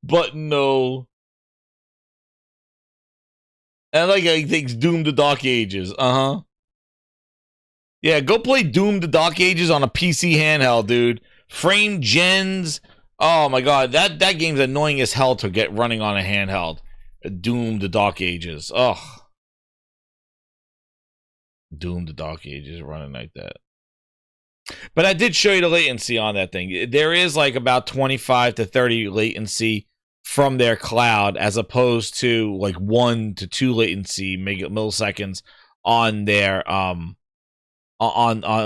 but no. And like he thinks Doom: The Dark Ages. Yeah, go play Doom: The Dark Ages on a PC handheld, dude. Frame gens. Oh my god, that game's annoying as hell to get running on a handheld. Doom: The Dark Ages. Ugh. Doom: The Dark Ages running like that. But I did show you the latency on that thing. There is like about 25 to 30 latency from their cloud, as opposed to like 1 to 2 latency milliseconds on their on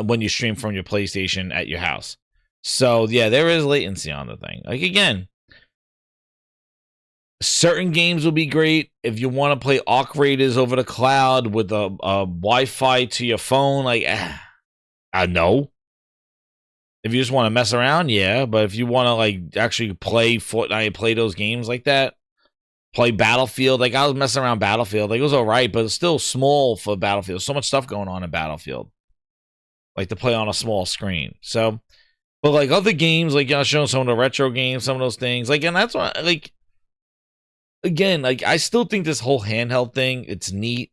when you stream from your PlayStation at your house. So yeah, there is latency on the thing. Like again, certain games will be great if you want to play Arc Raiders over the cloud with a Wi-Fi to your phone. Like, I know. If you just want to mess around, yeah. But if you want to like actually play Fortnite, play those games like that, play Battlefield. Like I was messing around Battlefield. Like it was all right, but it's still small for Battlefield. There's so much stuff going on in Battlefield, like to play on a small screen. So, but like other games, like I showing some of the retro games, some of those things. Like, and that's why, like, again, like I still think this whole handheld thing, it's neat,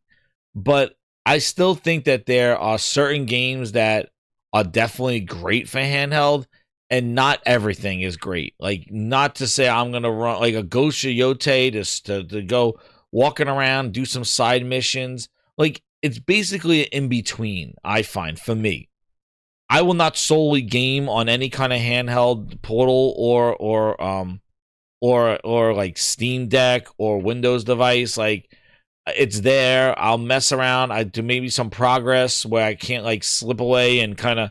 but I still think that there are certain games that are definitely great for handheld, and not everything is great. Like, not to say I'm gonna run like a Ghost Yote to go walking around, do some side missions. Like, it's basically an in between. I find, for me, I will not solely game on any kind of handheld Portal or like Steam Deck or Windows device. Like, it's there. I'll mess around. I do maybe some progress where I can't like slip away and kind of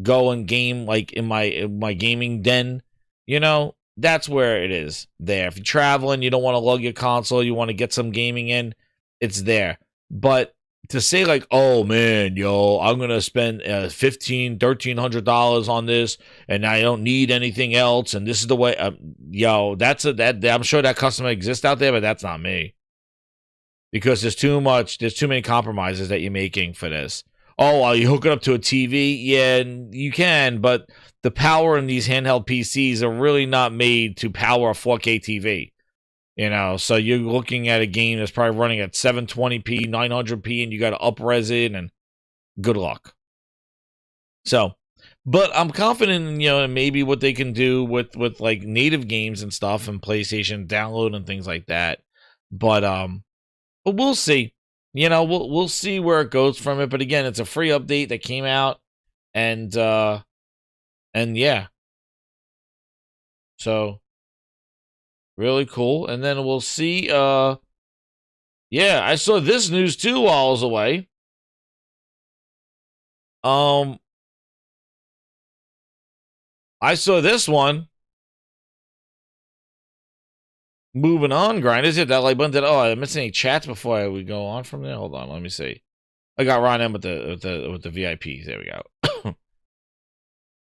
go and game like in my gaming den. You know, that's where it is there. If you're traveling, you don't want to lug your console, you want to get some gaming in, it's there. But to say like, oh man, yo, I'm gonna spend $1,300 on this, and I don't need anything else, and this is the way, yo, that I'm sure that customer exists out there, but that's not me, because there's too many compromises that you're making for this. Oh, you hook it up to a TV, yeah, you can, but the power in these handheld PCs are really not made to power a 4K TV. You know, so you're looking at a game that's probably running at 720p, 900p, and you got to up-res it, and good luck. So, but I'm confident in, you know, maybe what they can do with like native games and stuff and PlayStation download and things like that. But we'll see. You know, we'll see where it goes from it. But again, it's a free update that came out, and yeah. So really cool. And then we'll see. Yeah, I saw this news too while I was away. I saw this one. Moving on, grind. Is it that like button? Oh, I missed any chats before we go on from there? Hold on, let me see. I got Ron in with the VIPs. There we go.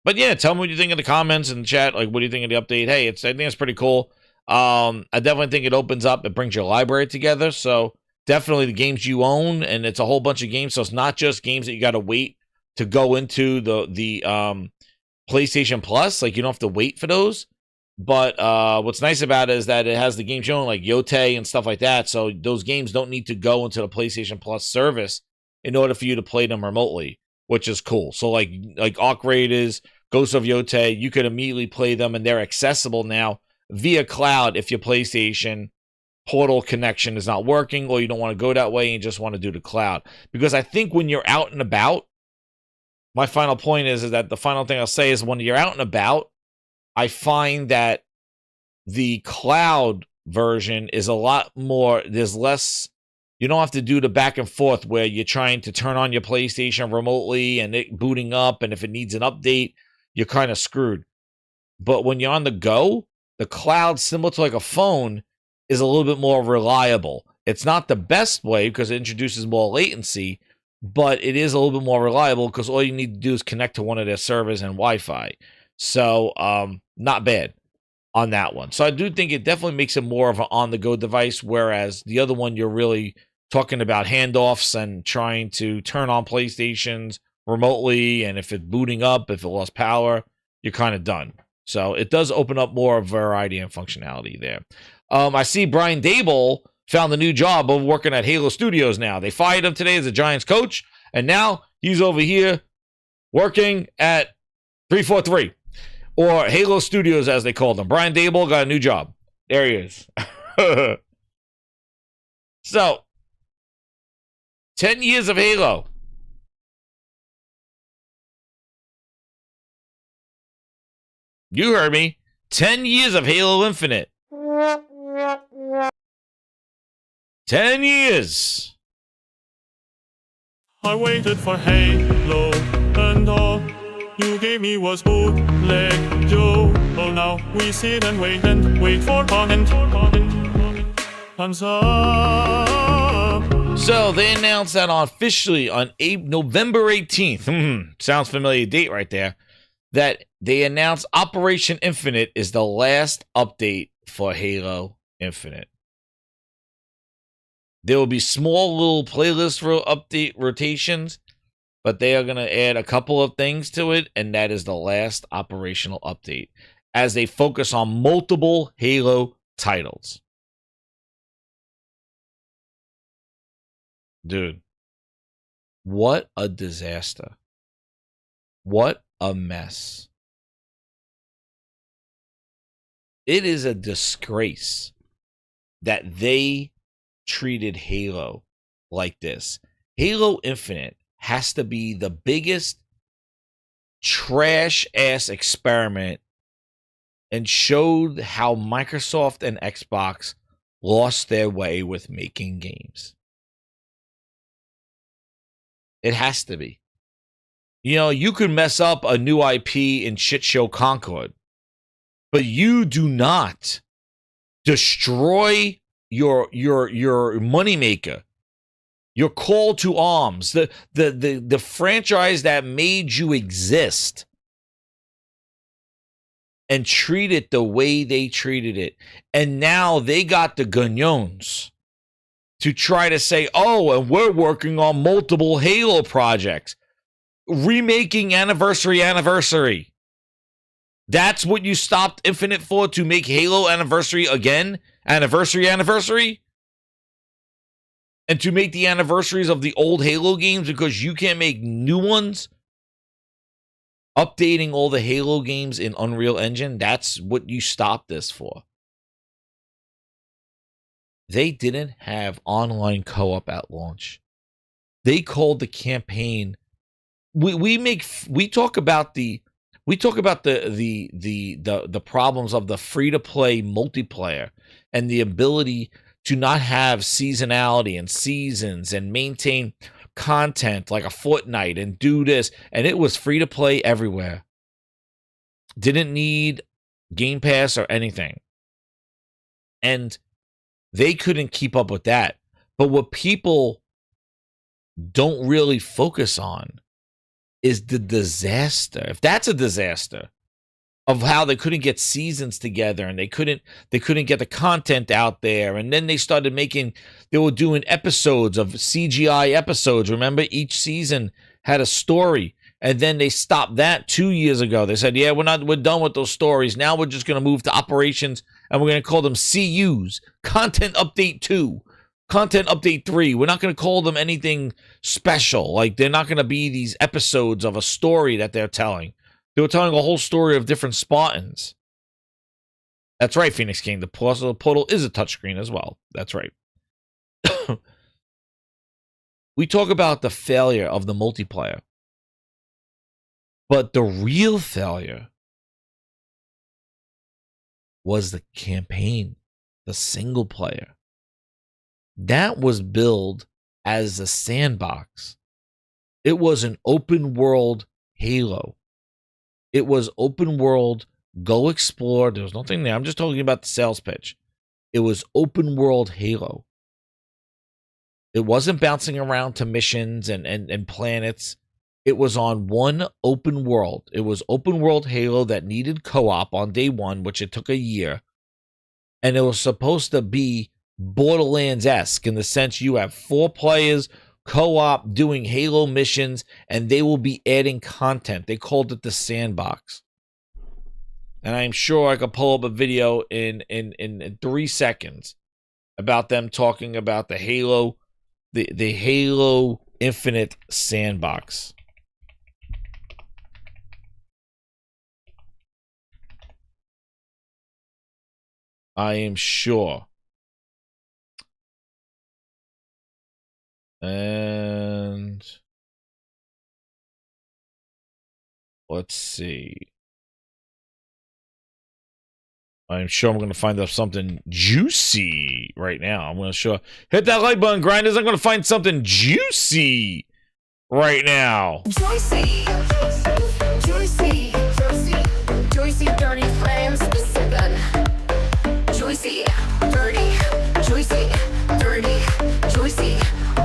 But yeah, tell me what you think in the comments and chat. Like, what do you think of the update? Hey, I think it's pretty cool. I definitely think it opens up. It brings your library together. So definitely the games you own, and it's a whole bunch of games. So it's not just games that you got to wait to go into the PlayStation Plus. Like, you don't have to wait for those. But what's nice about it is that it has the games you own, like Yote and stuff like that. So those games don't need to go into the PlayStation Plus service in order for you to play them remotely, which is cool. So like Arc Raiders, Ghost of Yote, you could immediately play them, and they're accessible now via cloud if your PlayStation Portal connection is not working, or you don't want to go that way and you just want to do the cloud. Because I think when you're out and about, my final point is that the final thing I'll say is when you're out and about, I find that the cloud version is a lot more, there's less, you don't have to do the back and forth where you're trying to turn on your PlayStation remotely and it booting up, and if it needs an update, you're kind of screwed. But when you're on the go, the cloud, similar to like a phone, is a little bit more reliable. It's not the best way because it introduces more latency, but it is a little bit more reliable because all you need to do is connect to one of their servers and Wi-Fi. So, not bad on that one. So I do think it definitely makes it more of an on-the-go device, whereas the other one, you're really talking about handoffs and trying to turn on PlayStations remotely, and if it's booting up, if it lost power, you're kind of done. So it does open up more variety and functionality there. I see Brian Dable found a new job of working at Halo Studios now. They fired him today as a Giants coach, and now he's over here working at 343. Or Halo Studios, as they called them. Brian Dable got a new job. There he is. So, 10 years of Halo. You heard me. 10 years of Halo Infinite. 10 years. I waited for Halo, and all you gave me was bootleg Joe. Oh, now we sit and wait for content. Hands up. So they announced that officially on November 18th. Sounds familiar date right there. That they announced Operation Infinite is the last update for Halo Infinite. There will be small little playlist update rotations, but they are going to add a couple of things to it, and that is the last operational update as they focus on multiple Halo titles. Dude, what a disaster. What a mess. It is a disgrace that they treated Halo like this. Halo Infinite has to be the biggest trash ass experiment and showed how Microsoft and Xbox lost their way with making games. It has to be. You know, you could mess up a new IP in Shit Show Concord, but you do not destroy your moneymaker, your call to arms, the franchise that made you exist, and treat it the way they treated it. And now they got the gunyons to try to say, oh, and we're working on multiple Halo projects. Remaking Anniversary. That's what you stopped Infinite for, to make Halo Anniversary again? Anniversary? And to make the anniversaries of the old Halo games because you can't make new ones? Updating all the Halo games in Unreal Engine, that's what you stopped this for. They didn't have online co-op at launch. They called the campaign. We talk about the problems of the free-to-play multiplayer and the ability to not have seasonality and seasons and maintain content like a Fortnite and do this, and it was free to play everywhere. Didn't need Game Pass or anything, and they couldn't keep up with that. But what people don't really focus on is the disaster, if that's a disaster, of how they couldn't get seasons together and they couldn't get the content out there. And then they were doing episodes of CGI episodes. Remember, each season had a story, and then they stopped that 2 years ago. They said, yeah, we're done with those stories. Now we're just going to move to operations, and we're going to call them CUs, Content Update 2, Content Update 3. We're not going to call them anything special. Like, they're not going to be these episodes of a story that they're telling. They were telling a whole story of different Spartans. That's right, Phoenix King. The portal is a touchscreen as well. That's right. We talk about the failure of the multiplayer. But the real failure was the campaign, the single player. That was billed as a sandbox. It was an open world Halo. It was open world, go explore. There was nothing there. I'm just talking about the sales pitch. It was open world Halo. It wasn't bouncing around to missions and planets. It was on one open world. It was open world Halo that needed co-op on day one, which it took a year. And it was supposed to be Borderlands-esque in the sense you have 4 players co-op doing Halo missions, and they will be adding content. They called it the sandbox. And I'm sure I could pull up a video in 3 seconds about them talking about the Halo, the Halo Infinite sandbox. I am sure. And let's see. I'm sure I'm going to find out something juicy right now. I'm going to hit that like button, grinders. I'm going to find something juicy right now. Juicy, juicy, juicy, juicy, dirty flames, juicy, dirty, juicy, dirty, juicy,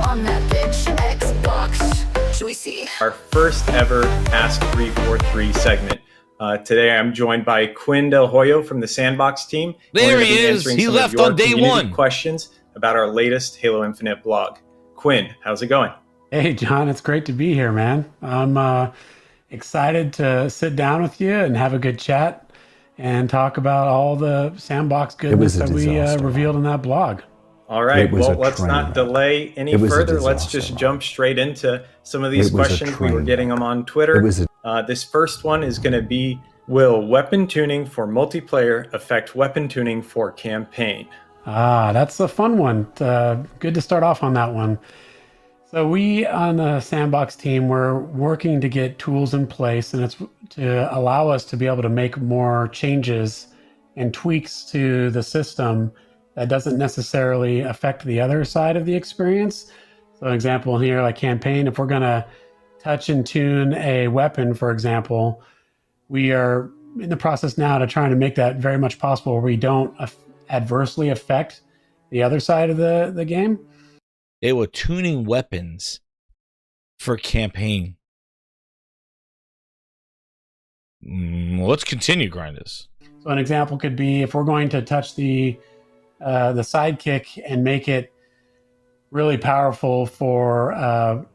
on that bitch, Xbox, juicy. Our first ever Ask 343 segment. Today I'm joined by Quinn Del Hoyo from the Sandbox team. There he is. He left on day one. Questions about our latest Halo Infinite blog. Quinn, how's it going? Hey, John, it's great to be here, man. I'm excited to sit down with you and have a good chat and talk about all the Sandbox goodness that we revealed in that blog. All right, well, let's not delay any further. Let's just jump straight into some of these questions. We were getting them on Twitter. This first one is going to be Will weapon tuning for multiplayer affect weapon tuning for campaign? That's a fun one. Good to start off on that one. So we on the Sandbox team, we're working to get tools in place, and it's to allow us to be able to make more changes and tweaks to the system that doesn't necessarily affect the other side of the experience. So an example here, like campaign, if we're going to touch and tune a weapon, for example, we are in the process now to trying to make that very much possible where we don't adversely affect the other side of the game. They were tuning weapons for campaign. Let's continue, Grinders. So an example could be if we're going to touch the sidekick and make it really powerful for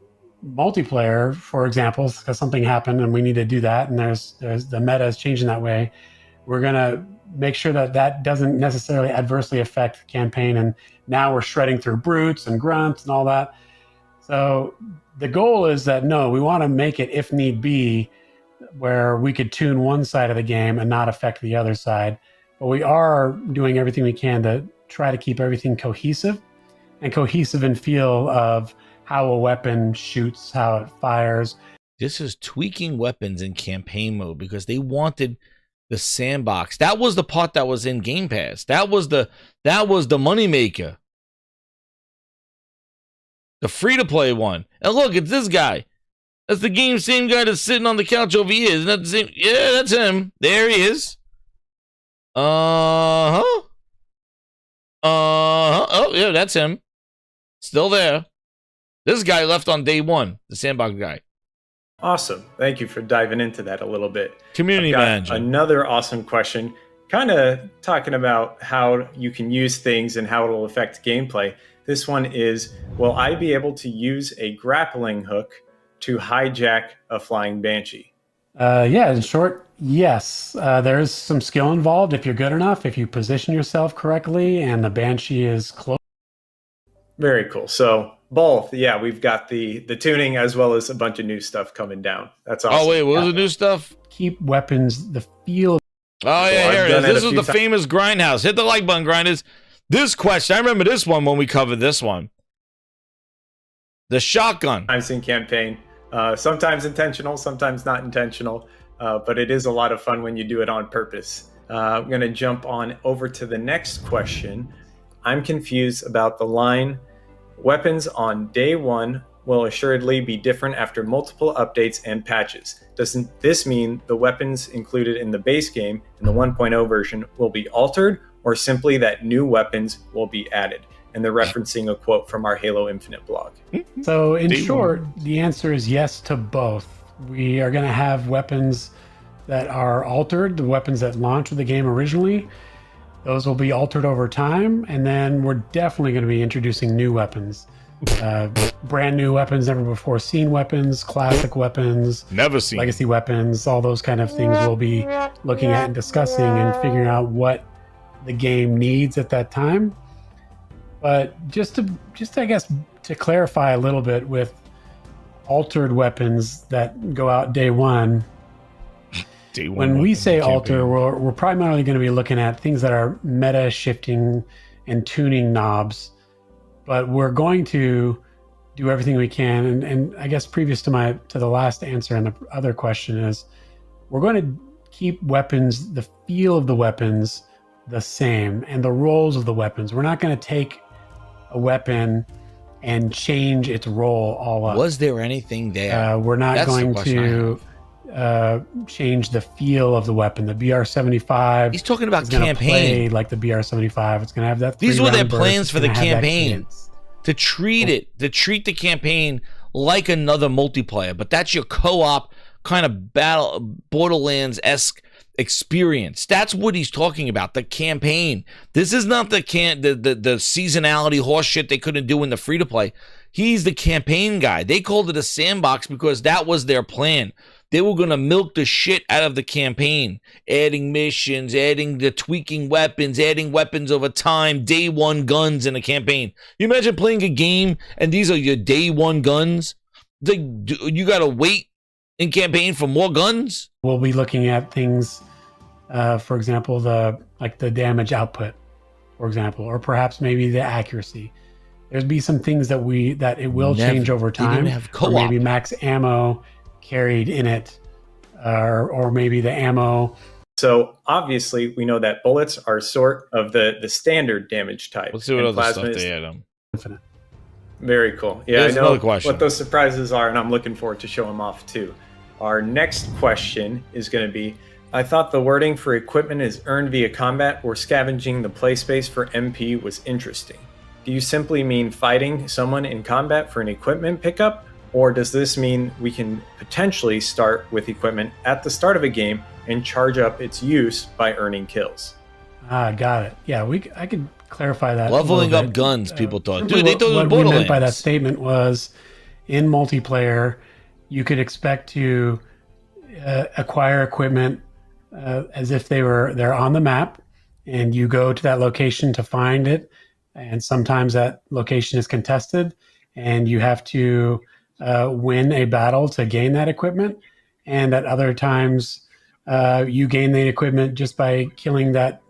multiplayer, for example, because something happened and we need to do that, and there's the meta is changing that way. We're gonna make sure that doesn't necessarily adversely affect the campaign, and now we're shredding through brutes and grunts and all that. So the goal is that no, we want to make it, if need be, where we could tune one side of the game and not affect the other side. But we are doing everything we can to try to keep everything cohesive in feel of how a weapon shoots, how it fires. This is tweaking weapons in campaign mode because they wanted the sandbox. That was the part that was in Game Pass. That was the moneymaker. The free-to-play one. And look, it's this guy. That's the same guy that's sitting on the couch over here. Isn't that the same? Yeah, that's him. There he is. Oh, yeah, that's him. Still there. This guy left on day one, the sandbox guy. Awesome. Thank you for diving into that a little bit. Community manager. Another awesome question, kind of talking about how you can use things and how it'll affect gameplay. This one is, will I be able to use a grappling hook to hijack a flying banshee? Yeah, in short, yes. There's some skill involved if you're good enough, if you position yourself correctly and the banshee is close. Very cool. So both, yeah, we've got the tuning as well as a bunch of new stuff coming down. That's awesome. Oh, wait, what was the new stuff? Keep weapons, the feel. Oh, yeah, here it is. This is the famous Grindhouse. Hit the like button, Grinders. This question, I remember this one when we covered this one. The shotgun. I've seen campaign. Sometimes intentional, sometimes not intentional, but it is a lot of fun when you do it on purpose. I'm going to jump on over to the next question. I'm confused about the line, weapons on day one will assuredly be different after multiple updates and patches. Doesn't this mean the weapons included in the base game in the 1.0 version will be altered, or simply that new weapons will be added? And they're referencing a quote from our Halo Infinite blog. So in short, the answer is yes to both. We are going to have weapons that are altered, the weapons that launched with the game originally. Those will be altered over time, and then we're definitely going to be introducing new weapons. Brand new weapons, never before seen weapons, classic weapons, never seen, legacy weapons, all those kind of things we'll be looking at and discussing and figuring out what the game needs at that time. But just I guess to clarify a little bit with altered weapons that go out day one. When we say alter, we're primarily going to be looking at things that are meta shifting and tuning knobs, but we're going to do everything we can. And I guess previous to the last answer and the other question is, we're going to keep weapons, the feel of the weapons the same, and the roles of the weapons. We're not going to take a weapon and change its role all up. Was there anything there? We're not going to change the feel of the weapon. The BR-75. He's talking about campaign. Play like the BR-75. It's going to have that. These were their plans for the campaign. To treat the campaign like another multiplayer, but that's your co-op kind of battle, Borderlands-esque experience. That's what he's talking about, the campaign. This is not the seasonality horse shit they couldn't do in the free-to-play. He's the campaign guy. They called it a sandbox because that was their plan. They were going to milk the shit out of the campaign, adding missions, adding the tweaking weapons, adding weapons over time, day one guns in a campaign. You imagine playing a game and these are your day one guns? You got to wait in campaign for more guns? We'll be looking at things, for example, the damage output, for example, or perhaps maybe the accuracy. There'd be some things that it will change over time. Or maybe max ammo carried in it, or maybe the ammo. So obviously, we know that bullets are sort of the standard damage type. Let's see what and other stuff plasma they is had them. Infinite. Very cool. Yeah, Here's I know another question. what those surprises are, and I'm looking forward to show them off too. Our next question is going to be, I thought the wording for equipment is earned via combat or scavenging the play space for MP was interesting. Do you simply mean fighting someone in combat for an equipment pickup, or does this mean we can potentially start with equipment at the start of a game and charge up its use by earning kills? Got it. Yeah, I could clarify that. Leveling up guns, people thought. Dude, they thought it was what we Borderlands. meant by that statement was, in multiplayer, you could expect to acquire equipment as if they're on the map, and you go to that location to find it, and sometimes that location is contested, and you have to win a battle to gain that equipment, and at other times you gain the equipment just by killing that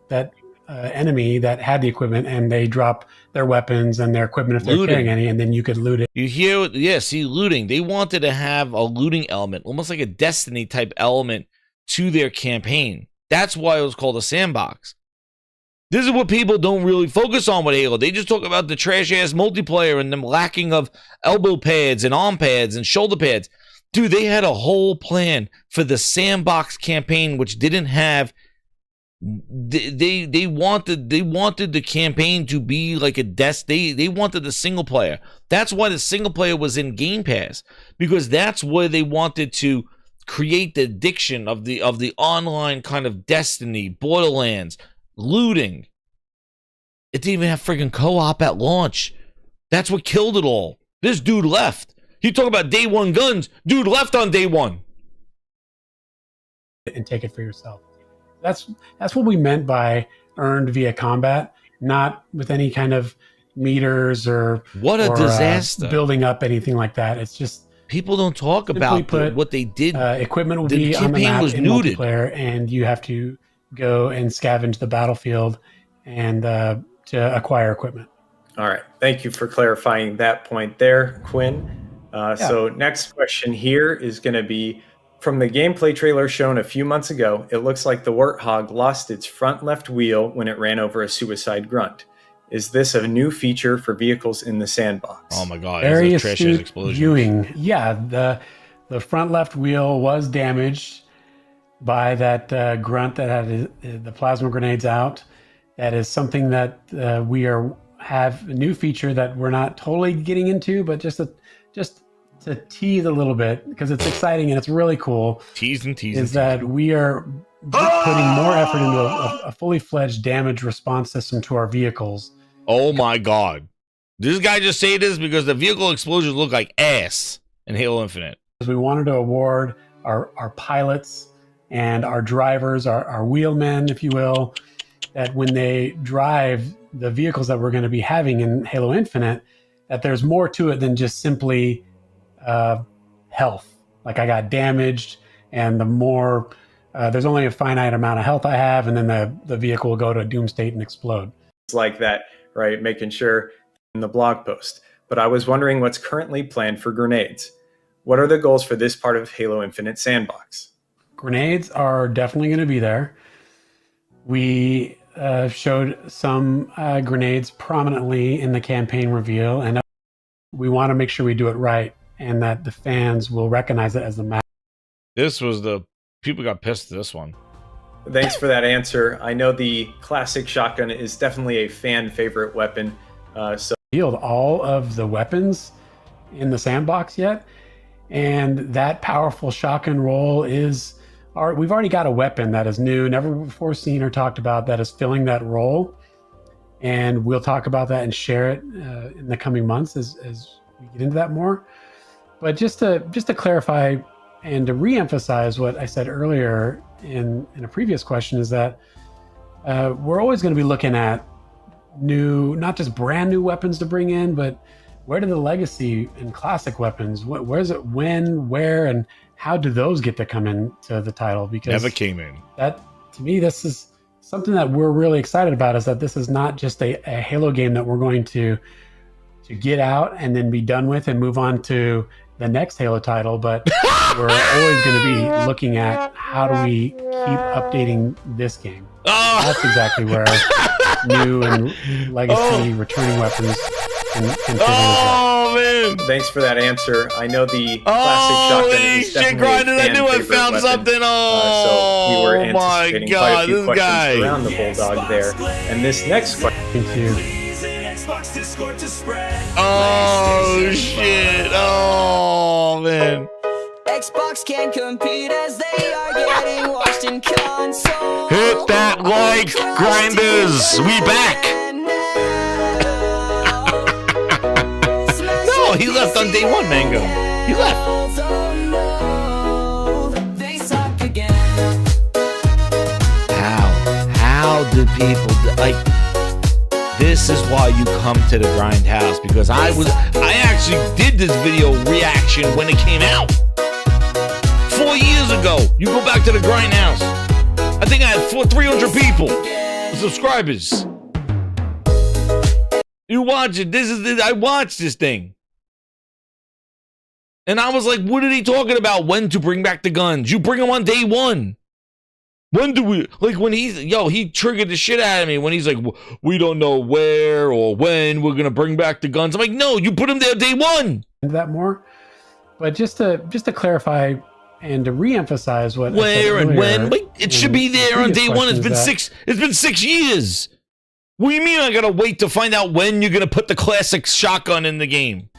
enemy that had the equipment, and they drop their weapons and their equipment if they're carrying any, and then you could loot it. You hear, yeah, see, looting. They wanted to have a looting element, almost like a Destiny type element to their campaign. That's why it was called a sandbox. This is what people don't really focus on with Halo. They just talk about the trash-ass multiplayer and them lacking of elbow pads and arm pads and shoulder pads. Dude, they had a whole plan for the sandbox campaign, which didn't have... They wanted the campaign to be like a they wanted the single player. That's why the single player was in Game Pass, because that's where they wanted to create the addiction of the online kind of Destiny, Borderlands, looting. It didn't even have freaking co-op at launch. That's what killed it all. This dude left. He talking about day one guns. Dude left on day one. And take it for yourself. That's what we meant by earned via combat, not with any kind of meters or disaster. Building up anything like that. It's just people don't talk about what they did. Equipment will be on the map in multiplayer, and you have to go and scavenge the battlefield and to acquire equipment. All right. Thank you for clarifying that point there, Quinn. So next question here is going to be, from the gameplay trailer shown a few months ago, it looks like the Warthog lost its front left wheel when it ran over a suicide grunt. Is this a new feature for vehicles in the sandbox? Oh my god, very it's a trash-ass explosion. Viewing. Yeah, the front left wheel was damaged by that grunt that had the plasma grenades out. That is something that we have a new feature that we're not totally getting into, but just to tease a little bit, because it's exciting and it's really cool. Is that we are putting more effort into a fully fledged damage response system to our vehicles. Oh my god. This guy just say this because the vehicle explosions look like ass in Halo Infinite. We wanted to award our pilots and our drivers, our wheelmen, if you will, that when they drive the vehicles that we're going to be having in Halo Infinite, that there's more to it than just simply health. Like, I got damaged, and the more there's only a finite amount of health I have, and then the vehicle will go to a doom state and explode. It's like that, right? Making sure in the blog post. But I was wondering what's currently planned for grenades. What are the goals for this part of Halo Infinite Sandbox? Grenades are definitely going to be there. We showed some grenades prominently in the campaign reveal, and we want to make sure we do it right, and that the fans will recognize it as the map. People got pissed at this one. Thanks for that answer. I know the classic shotgun is definitely a fan favorite weapon. So revealed all of the weapons in the sandbox yet, and that powerful shotgun roll is we've already got a weapon that is new, never before seen or talked about, that is filling that role, and we'll talk about that and share it in the coming months as we get into that more. But just to clarify and to reemphasize what I said earlier in a previous question, is that we're always going to be looking at new, not just brand new weapons to bring in, but where do the legacy and classic weapons, where's it, when, where, and how do those get to come into the title? Because Never came in. That, to me, this is something that we're really excited about, is that this is not just a Halo game that we're going to get out and then be done with and move on to the next Halo title, but we're always going to be looking at how do we keep updating this game. That's exactly where new and legacy returning weapons can fit in as well. Man. Thanks for that answer. I know the classic shotgun is definitely Grinders, a I knew I fan-favorite found weapon. something. So we were anticipating quite a few questions guy. around the Bulldog there. And this next question too. Oh shit! Oh man! Xbox can't compete as they are getting washed in console. Hit that like, Grinders. We back. No, he left on day one, Mango. He left. How do people like? This is why you come to the Grindhouse, because I actually did this video reaction when it came out 4 years ago. You go back to the Grindhouse. I think I had 300 people, subscribers. You watch it. I watched this thing. And I was like, what are they talking about? When to bring back the guns? You bring them on day one. When do we, like, when he triggered the shit out of me when he's like, we don't know where or when we're going to bring back the guns. I'm like, no, you put them there day one. That more. But just to clarify and to reemphasize what where and when, like, it should be there on day one. It's been 6 years. What do you mean I got to wait to find out when you're going to put the classic shotgun in the game?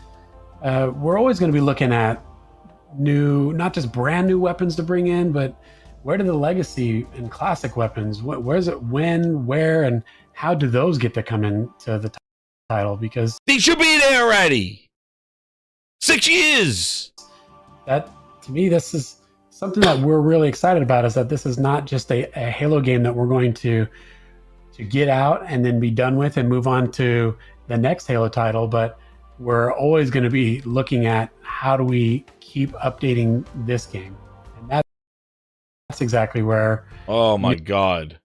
We're always going to be looking at new, not just brand new weapons to bring in, but where do the legacy and classic weapons, where's it, when, where, and how do those get to come into the title? Because they should be there already. 6 years. That, to me, this is something that we're really excited about, is that this is not just a Halo game that we're going to get out and then be done with and move on to the next Halo title, but we're always going to be looking at how do we keep updating this game. And that's exactly where. Oh my God.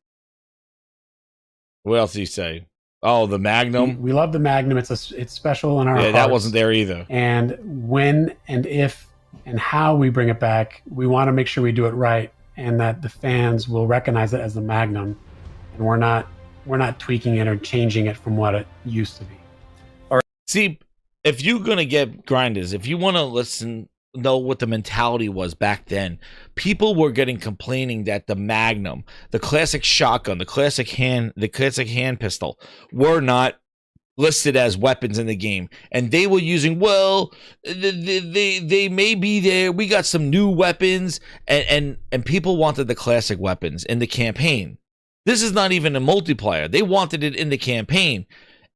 What else did he say? Oh, the Magnum. We love the Magnum. It's special in our hearts. That wasn't there either. And when and if and how we bring it back, we want to make sure we do it right, and that the fans will recognize it as the Magnum, and we're not tweaking it or changing it from what it used to be. All right. See, if you're gonna get Grinders, if you want to know what the mentality was back then, people were complaining that the Magnum, the classic shotgun, the classic hand pistol were not listed as weapons in the game, and they were using, well, they may be there, we got some new weapons, and people wanted the classic weapons in the campaign. This is not even a multiplayer. They wanted it in the campaign.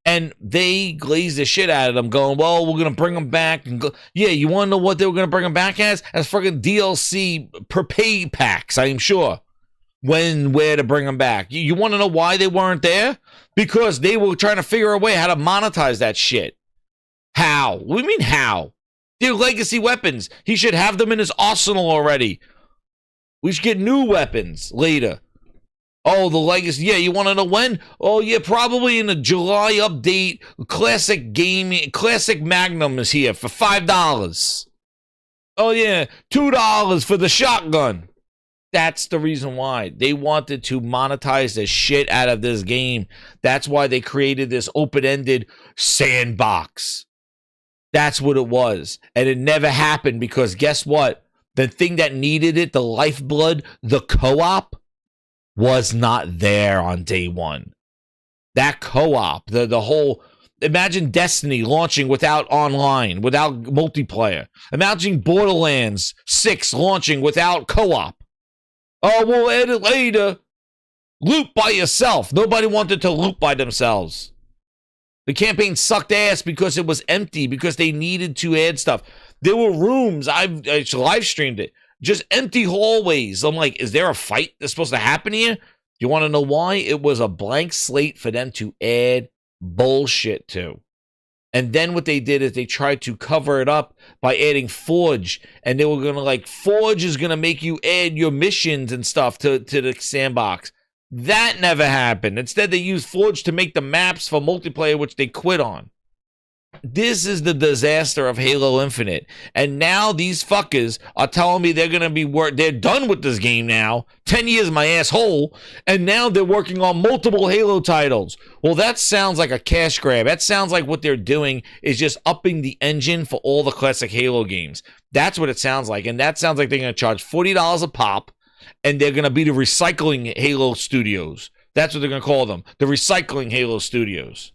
And they glazed the shit out of them, going, well, we're going to bring them back. And go, yeah, you want to know what they were going to bring them back as? As fucking DLC per pay packs, I am sure. Where to bring them back. You want to know why they weren't there? Because they were trying to figure a way how to monetize that shit. How? What do you mean how? They're legacy weapons. He should have them in his arsenal already. We should get new weapons later. Oh, the legacy. Yeah, you want to know when? Oh, yeah, probably in the July update. Classic Magnum is here for $5. Oh, yeah, $2 for the shotgun. That's the reason why. They wanted to monetize the shit out of this game. That's why they created this open-ended sandbox. That's what it was. And it never happened because guess what? The thing that needed it, the lifeblood, the co-op, was not there on day one. That co-op, the whole, imagine Destiny launching without online, without multiplayer. Imagine Borderlands 6 launching without co-op. Oh, we'll add it later. Loot by yourself. Nobody wanted to loot by themselves. The campaign sucked ass because it was empty, because they needed to add stuff. There were rooms, I live streamed it, just empty hallways. I'm like, is there a fight that's supposed to happen here? You want to know why? It was a blank slate for them to add bullshit to. And then what they did is they tried to cover it up by adding Forge. And they were going to like, Forge is going to make you add your missions and stuff to the sandbox. That never happened. Instead, they used Forge to make the maps for multiplayer, which they quit on. This is the disaster of Halo Infinite. And now these fuckers are telling me they're going to be they're done with this game now. 10 years, my asshole. And now they're working on multiple Halo titles. Well, that sounds like a cash grab. That sounds like what they're doing is just upping the engine for all the classic Halo games. That's what it sounds like. And that sounds like they're going to charge $40 a pop. And they're going to be the recycling Halo studios. That's what they're going to call them. The recycling Halo studios.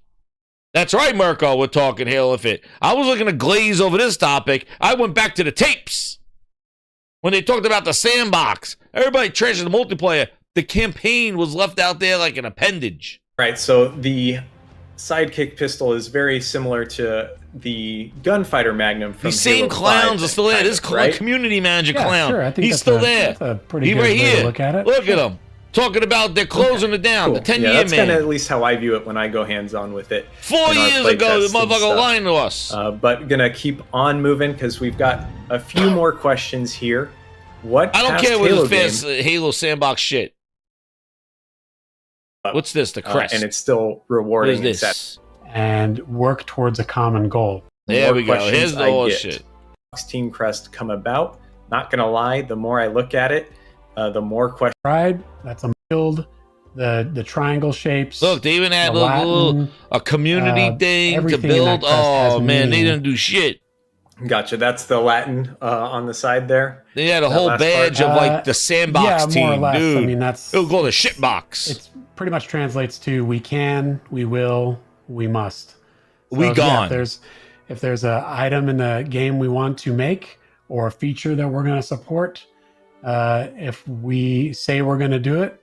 That's right, Mirko, we're talking Halo Infinite. I was looking to glaze over this topic. I went back to the tapes when they talked about the sandbox. Everybody trashed the multiplayer. The campaign was left out there like an appendage. Right, so the sidekick pistol is very similar to the gunfighter Magnum from These same Halo clowns 5, are still there. This right? community manager clown, sure. I think he's still there. That's a pretty He's good right way here. to look at it. Look at him. Talking about they're closing it down. Cool. The 10-year that's man. kind of at least how I view it when I go hands-on with it. 4 years ago, the motherfucker lying to us. But gonna keep on moving because we've got a few more questions here. What I don't past care what Halo this fast game, Halo sandbox shit. What's this? The crest. and it's still rewarding. What is this? And work towards a common goal. There we go. questions Here's the I whole get. shit. Team Crest come about. Not gonna lie, the more I look at it, the more questions. Right? That's a build. The triangle shapes. Look, they even had the Latin, a community thing to everything in that build. crest has Oh, man, they meaning. didn't do shit. Gotcha. That's the Latin on the side there. They had a That whole last badge part. of like the sandbox yeah, team, more or less. dude. I mean, that's It'll go to shit box. It's pretty much translates to we can, we will, we must. We gone. If there's a item in the game we want to make or a feature that we're going to support, if we say we're going to do it,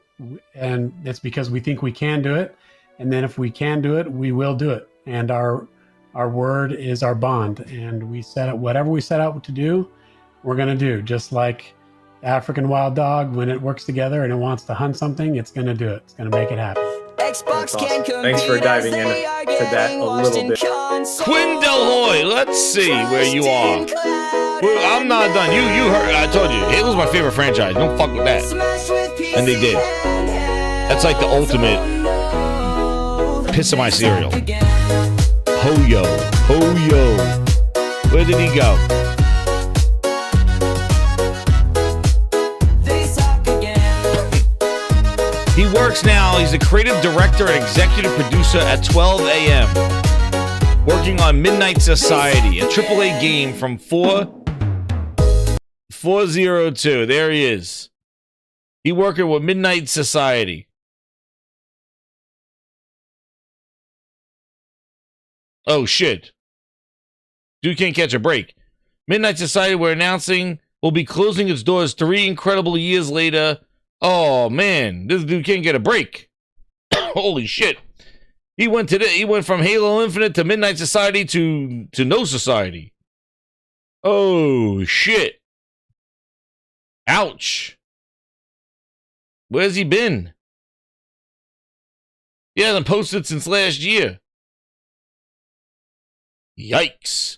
and it's because we think we can do it, and then if we can do it, we will do it. And our word is our bond, and we set it, whatever we set out to do, we're going to do. Just like the African wild dog, when it works together and it wants to hunt something, it's going to do it. It's going to make it happen. Xbox can't compete. Thanks for diving as into they are that getting a washed little in bit. console. Quinn Delhoy, let's see where you are. Well, I'm not done. You heard. I told you, Halo's my favorite franchise. Don't fuck with that. And they did. That's like the ultimate piss of my cereal. Ho-yo. Where did he go? He works now. He's the creative director and executive producer at 12 a.m. Working on Midnight Society, a AAA game from 402. There he is. He working with Midnight Society. Oh, shit. Dude can't catch a break. Midnight Society, we're announcing, will be closing its doors 3 incredible years later. Oh, man. This dude can't get a break. Holy shit. He went from Halo Infinite to Midnight Society to no society. Oh, shit. Ouch. Where's he been? He hasn't posted since last year. Yikes.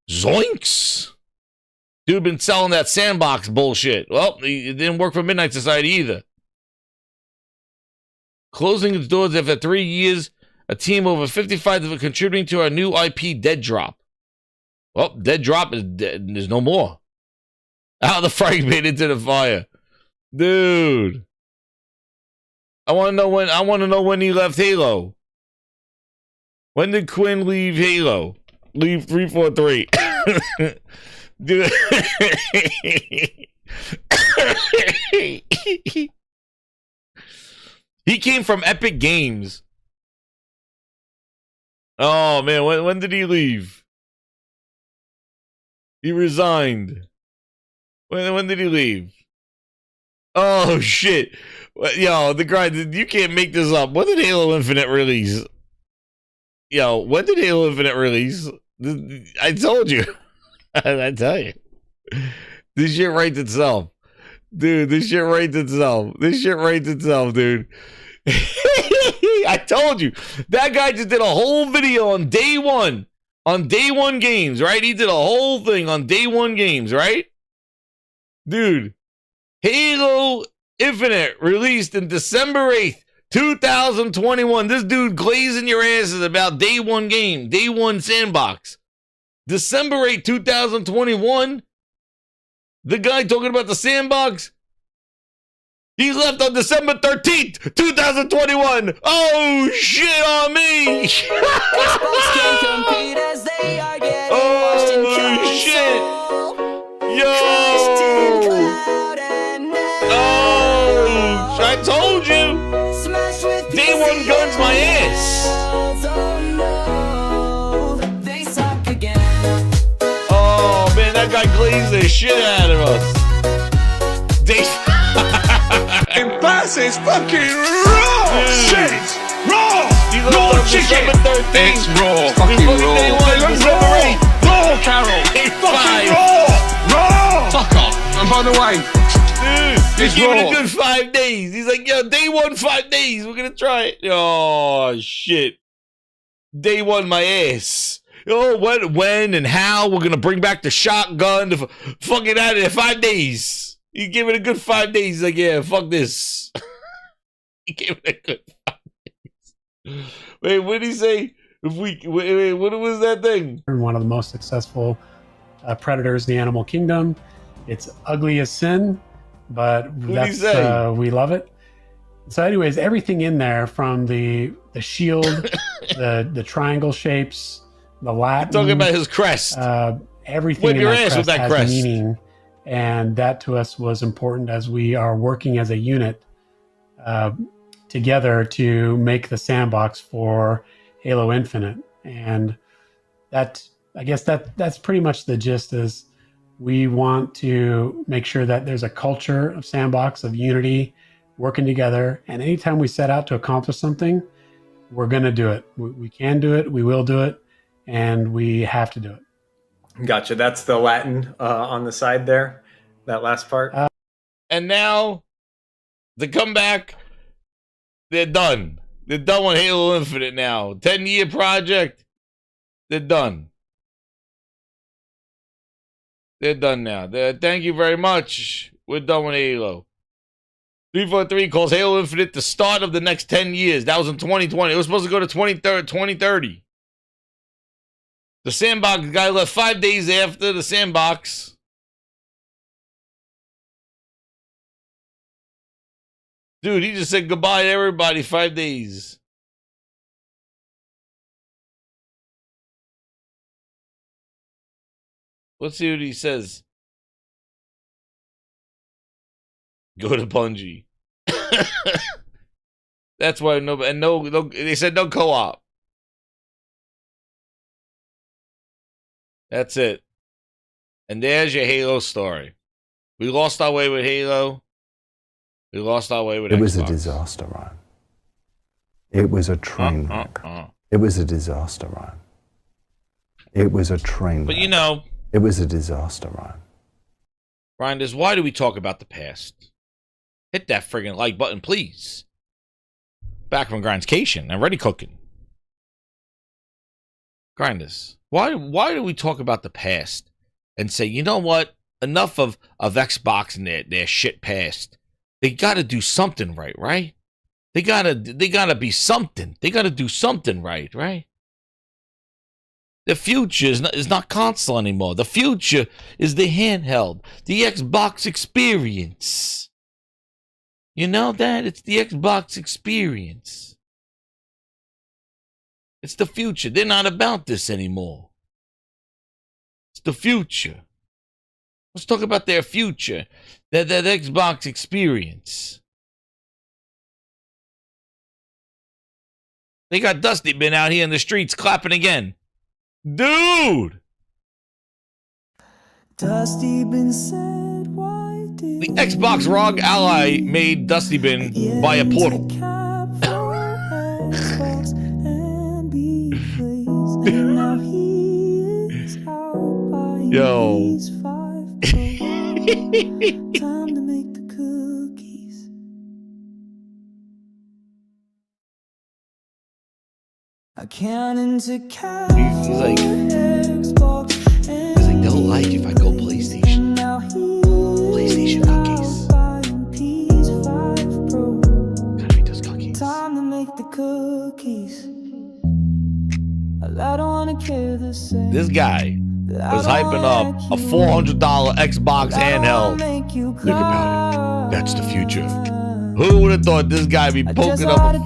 Zoinks. Dude been selling that sandbox bullshit. Well, it didn't work for Midnight Society either. Closing its doors after 3 years, a team of over 55 of it contributing to our new IP, Dead Drop. Well, Dead Drop is dead. There's no more. Out of the fragment into the fire. Dude. I want to know when he left Halo. When did Quinn leave Halo? Leave 343. Dude. He came from Epic Games. Oh man, when did he leave? He resigned. When did he leave? Oh shit. Yo, the grind, you can't make this up. When did Halo Infinite release? Yo, when did Halo Infinite release? I told you. I tell you. This shit writes itself. Dude, this shit writes itself. Dude. I told you. That guy just did a whole video on day one on day one games, right? He did a whole thing on day one games, right? Dude, Halo Infinite released in December 8th, 2021. This dude glazing your asses about day one game, day one sandbox. December 8th, 2021. The guy talking about the sandbox, he left on December 13th, 2021. Oh, shit on me. Oh, shit. Yo. Oh, I told you. Day one guns my ass. Oh, man, that guy glazed the shit out of us. Pass is fucking raw shit! Raw! Raw chicken! It's raw! Fucking raw! Raw, Carol! Fucking raw! Raw! Fuck off! And by the way, dude, he's giving it a good 5 days. He's like, yo, day one, 5 days. We're gonna try it. Oh, shit. Day one, my ass. Oh, when and how we're gonna bring back the shotgun to fucking out of there. 5 days. He gave it a good 5 days. He's like, yeah, fuck this. He gave it a good 5 days. Wait, what did he say? Wait, what was that thing? One of the most successful predators in the animal kingdom. It's ugly as sin, but that's, we love it. So anyways, everything in there, from the shield, the triangle shapes, the Latin. Talking about his crest. Everything in that crest has meaning. And that to us was important as we are working as a unit together to make the sandbox for Halo Infinite. And that, I guess that's pretty much the gist. Is we want to make sure that there's a culture of sandbox, of unity, working together. And anytime we set out to accomplish something, we're going to do it. We can do it. We will do it. And we have to do it. Gotcha. That's the Latin on the side there, that last part. And now, the comeback, they're done. They're done with Halo Infinite now. 10-year project. They're done. They're done now. Thank you very much. We're done with Halo. 343 calls Halo Infinite the start of the next 10 years. That was in 2020. It was supposed to go to 2030. The sandbox guy left 5 days after the sandbox. Dude, he just said goodbye to everybody 5 days. Let's see what he says. Go to Bungie. That's why no, they said no co-op. That's it. And there's your Halo story. We lost our way with Halo. We lost our way with Xbox. It was a disaster, Ryan. It was a train wreck. It was a disaster, Ryan. It was a train wreck. But you know, it was a disaster, Ryan. Grinders, why do we talk about the past? Hit that friggin' like button, please. Back from Grindscation and ready cooking. Grinders, why do we talk about the past and say, you know what? Enough of Xbox and their shit past. They gotta do something right? They gotta be something. They gotta do something right? The future is not console anymore. The future is the handheld, the Xbox experience. You know that? It's the Xbox experience. It's the future. They're not about this anymore. It's the future. Let's talk about their future. That Xbox experience. They got Dusty been out here in the streets clapping again. Dude! Dusty Bin said, why did the Xbox ROG Ally made Dusty Bin by a portal. Yo. Time to make the cookies. He's like, they'll like if I go PlayStation. PlayStation cookies. Gotta make those cookies. Time to make the cookies. I don't wanna kill the same. This guy was hyping up a $400 Xbox handheld. Think about it. That's the future. Who would have thought this guy be poking up a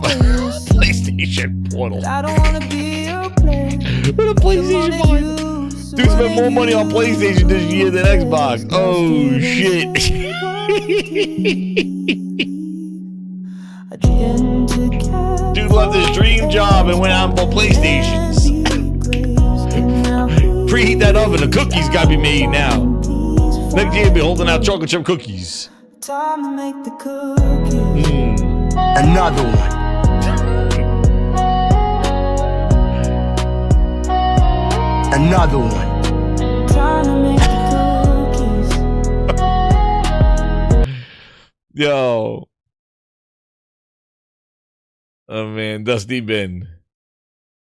PlayStation portal? I don't wanna be a player. With a PlayStation portal. Dude spent more money on PlayStation this year than Xbox. Oh shit. Dude left his dream job and went out and bought PlayStations. Preheat that oven. The cookies gotta be made now. Next year, be holding out chocolate chip cookies. Time to make the cookies. Another one. Another one. Time to make the cookies. Yo. Oh man, Dusty been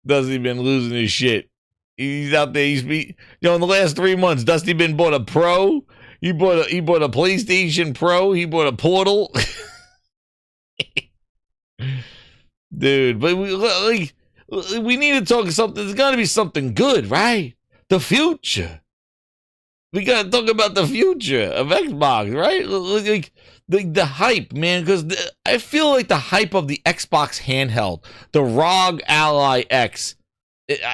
losing his shit. He's out there. In the last 3 months, Dusty bought a Pro. He bought a PlayStation Pro. He bought a Portal. Dude, but we need to talk something. There's got to be something good, right? The future. We got to talk about the future of Xbox, right? Like the hype, man, because I feel like the hype of the Xbox handheld, the ROG Ally X,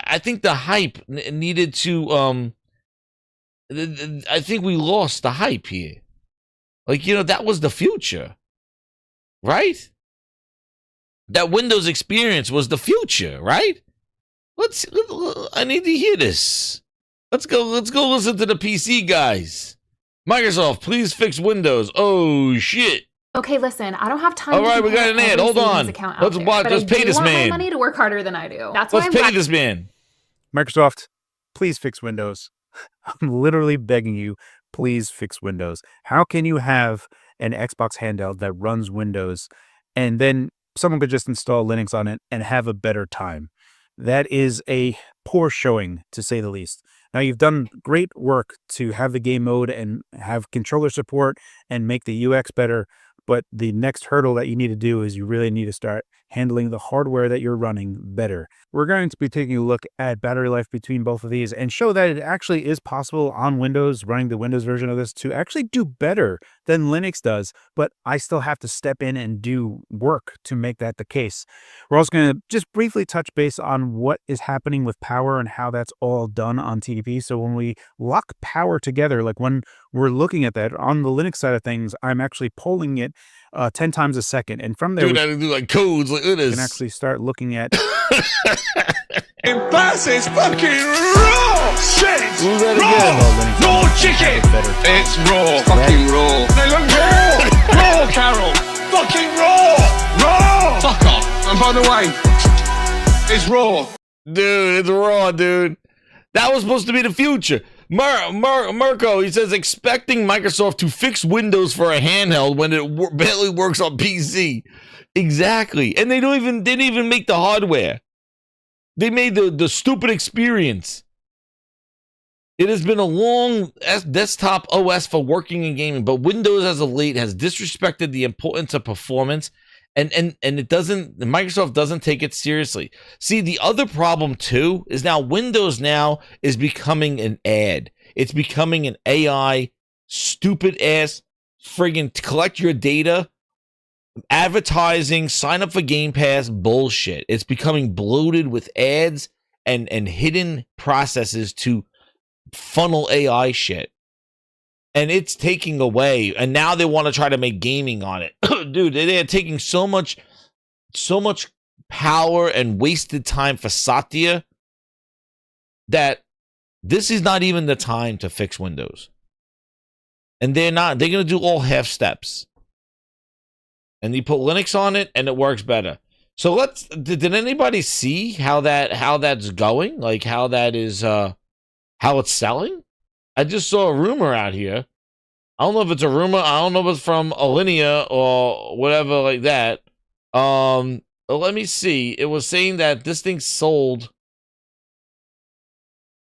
I think the hype needed to, I think we lost the hype here. Like, that was the future, right? That Windows experience was the future, right? I need to hear this. Let's go listen to the PC guys. Microsoft, please fix Windows. Oh, shit. Okay, listen, I don't have time. All right, we got an ad. Hold on. Let's pay this man. I want my money to work harder than I do. That's Let's pay this man. Microsoft, please fix Windows. I'm literally begging you, please fix Windows. How can you have an Xbox handheld that runs Windows and then someone could just install Linux on it and have a better time? That is a poor showing, to say the least. Now, you've done great work to have the game mode and have controller support and make the UX better, but the next hurdle that you need to do is you really need to start handling the hardware that you're running better. We're going to be taking a look at battery life between both of these and show that it actually is possible on Windows, running the Windows version of this, to actually do better than Linux does, but I still have to step in and do work to make that the case. We're also going to just briefly touch base on what is happening with power and how that's all done on TDP. So when we lock power together, like when we're looking at that on the Linux side of things, I'm actually polling it 10 times a second. And from there, Dude, I do like codes like this. You can actually start looking at Emphasis fucking raw shit. Raw. No chicken. It's raw. Fucking raw. They look raw. Raw, Carol. Fucking raw. Raw. Fuck off. And by the way, it's raw. Dude, it's raw, dude. That was supposed to be the future. Mirko, he says, expecting Microsoft to fix Windows for a handheld when it barely works on PC. Exactly. And they didn't even make the hardware. They made the stupid experience. It has been a long desktop OS for working and gaming, but Windows as of late has disrespected the importance of performance, and Microsoft doesn't take it seriously. See, the other problem too is now Windows now is becoming an ad. It's becoming an AI stupid ass friggin' collect your data, advertising, sign up for Game Pass bullshit. It's becoming bloated with ads and hidden processes to funnel AI shit. And it's taking away, and now they want to try to make gaming on it. Dude, they're taking so much power and wasted time for Satya that this is not even the time to fix Windows. And they're going to do all half steps. And you put Linux on it and it works better. So did anybody see how that's going? Like how that is, how it's selling? I just saw a rumor out here. I don't know if it's a rumor. I don't know if it's from Alinea or whatever like that. let me see. It was saying that this thing sold.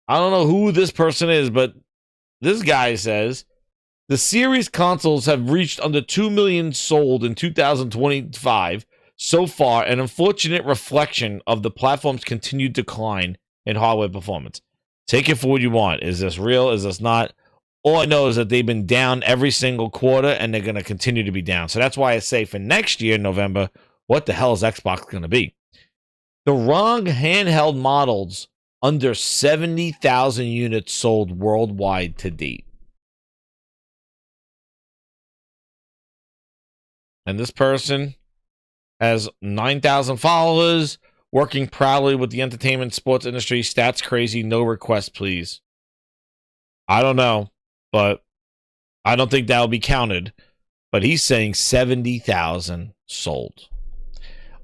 I don't know who this person is, but this guy says the series consoles have reached under 2 million sold in 2025 so far, an unfortunate reflection of the platform's continued decline in hardware performance. Take it for what you want. Is this real? Is this not? All I know is that they've been down every single quarter, and they're going to continue to be down. So that's why I say for next year, November, what the hell is Xbox going to be? The ROG handheld models under 70,000 units sold worldwide to date. And this person has 9,000 followers, working proudly with the entertainment sports industry. Stats crazy. No request, please. I don't know, but I don't think that'll be counted. But he's saying 70,000 sold.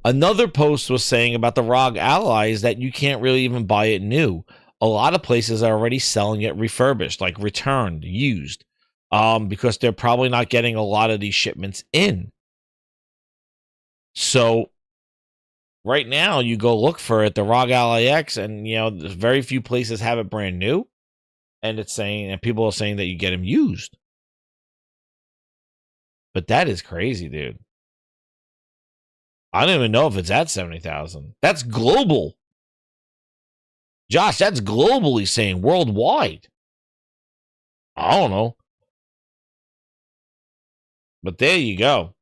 Another post was saying about the ROG Ally is that you can't really even buy it new. A lot of places are already selling it refurbished, like returned, used, because they're probably not getting a lot of these shipments in. So right now, you go look for it, the ROG Ally X, and very few places have it brand new, and it's saying, and people are saying that you get them used. But that is crazy, dude. I don't even know if it's at 70,000. That's global. Josh, that's globally saying worldwide. I don't know. But there you go.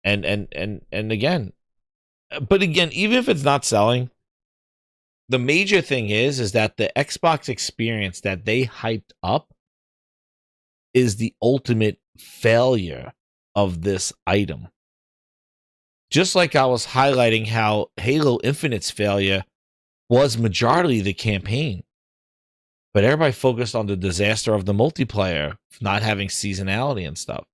And again, but again, even if it's not selling, the major thing is that the Xbox experience that they hyped up is the ultimate failure of this item. Just like I was highlighting how Halo Infinite's failure was majority of the campaign, but everybody focused on the disaster of the multiplayer, not having seasonality and stuff.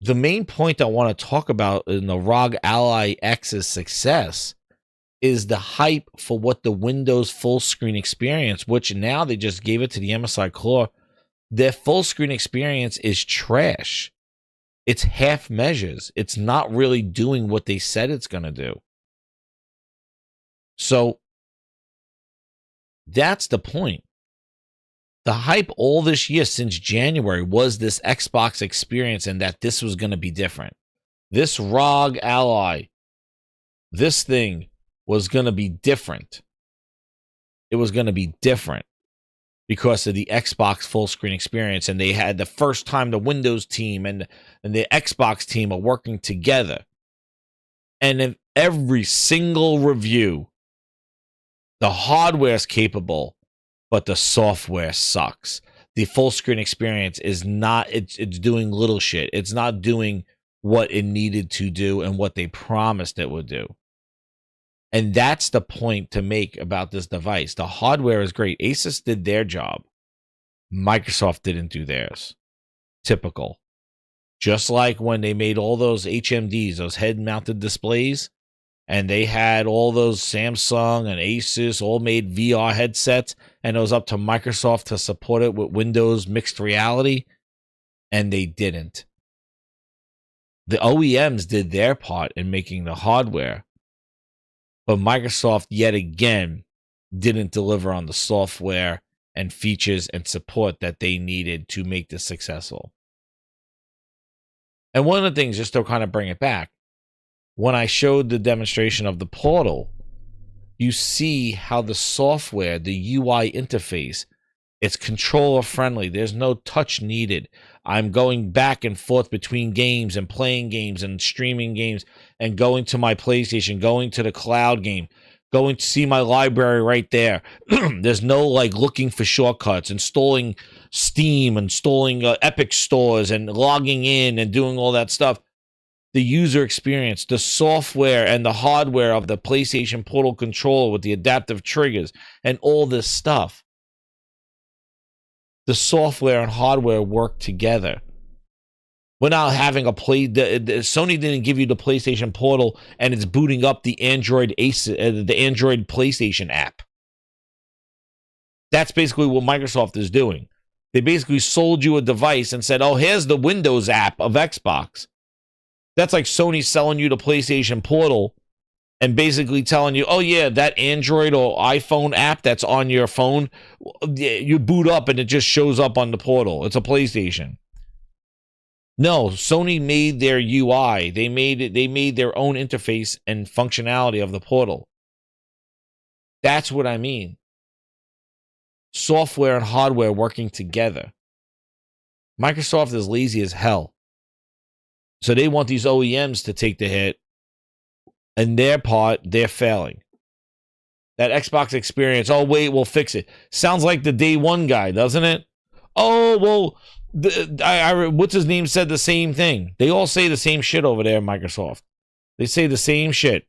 The main point I want to talk about in the ROG Ally X's success is the hype for what the Windows full screen experience, which now they just gave it to the MSI Core. Their full screen experience is trash. It's half measures. It's not really doing what they said it's going to do. So that's the point. The hype all this year since January was this Xbox experience and that this was going to be different. This ROG Ally, this thing was going to be different. It was going to be different because of the Xbox full screen experience. And they had the first time the Windows team and the Xbox team are working together. And in every single review, the hardware is capable, but the software sucks. The full screen experience is not, it's doing little shit. It's not doing what it needed to do and what they promised it would do. And that's the point to make about this device. The hardware is great. Asus did their job. Microsoft didn't do theirs. Typical. Just like when they made all those HMDs, those head-mounted displays, and they had all those Samsung and Asus all made VR headsets, and it was up to Microsoft to support it with Windows mixed reality, and they didn't. The OEMs did their part in making the hardware, but Microsoft yet again didn't deliver on the software and features and support that they needed to make this successful. And one of the things, just to kind of bring it back, when I showed the demonstration of the Portal, you see how the software, the UI interface, it's controller friendly. There's no touch needed. I'm going back and forth between games and playing games and streaming games and going to my PlayStation, going to the cloud game, going to see my library right there. There's no like looking for shortcuts, installing Steam, installing Epic stores and logging in and doing all that stuff. The user experience, the software and the hardware of the PlayStation Portal controller with the adaptive triggers and all this stuff. The software and hardware work together. We're not having a Sony didn't give you the PlayStation Portal and it's booting up the Android PlayStation app. That's basically what Microsoft is doing. They basically sold you a device and said, "Oh, here's the Windows app of Xbox." That's like Sony selling you the PlayStation Portal and basically telling you, oh yeah, that Android or iPhone app that's on your phone, you boot up and it just shows up on the Portal. It's a PlayStation. No, Sony made their UI. They made their own interface and functionality of the Portal. That's what I mean. Software and hardware working together. Microsoft is lazy as hell. So they want these OEMs to take the hit. And their part, they're failing. That Xbox experience, oh wait, we'll fix it. Sounds like the day one guy, doesn't it? Oh, well, what's his name said the same thing. They all say the same shit over there at Microsoft. They say the same shit.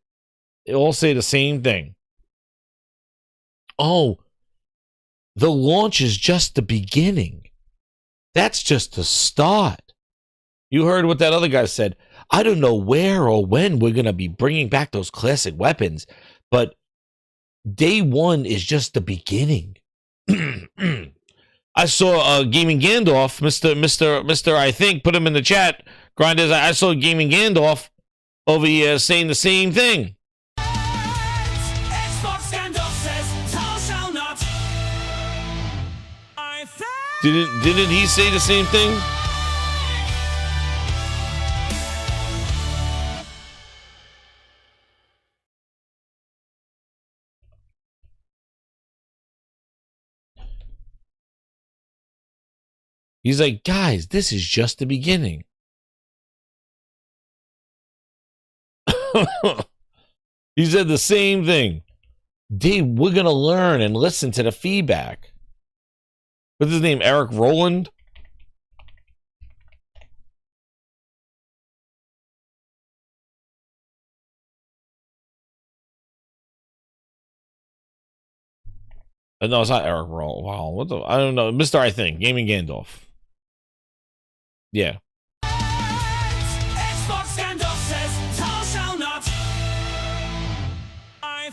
They all say the same thing. Oh, the launch is just the beginning. That's just the start. You heard what that other guy said. I don't know where or when we're going to be bringing back those classic weapons, but day one is just the beginning. I saw Gaming Gandalf, Mr. I think, put him in the chat. Grinders, I saw Gaming Gandalf over here saying the same thing. Didn't he say the same thing? He's like, guys, this is just the beginning. He said the same thing. Dave, we're going to learn and listen to the feedback. What's his name? Eric Rowland? No, it's not Eric Rowland. Wow, what the? I don't know. Mr. I think. Gaming Gandalf. Yeah. Xbox Gandalf says, thou shalt not. I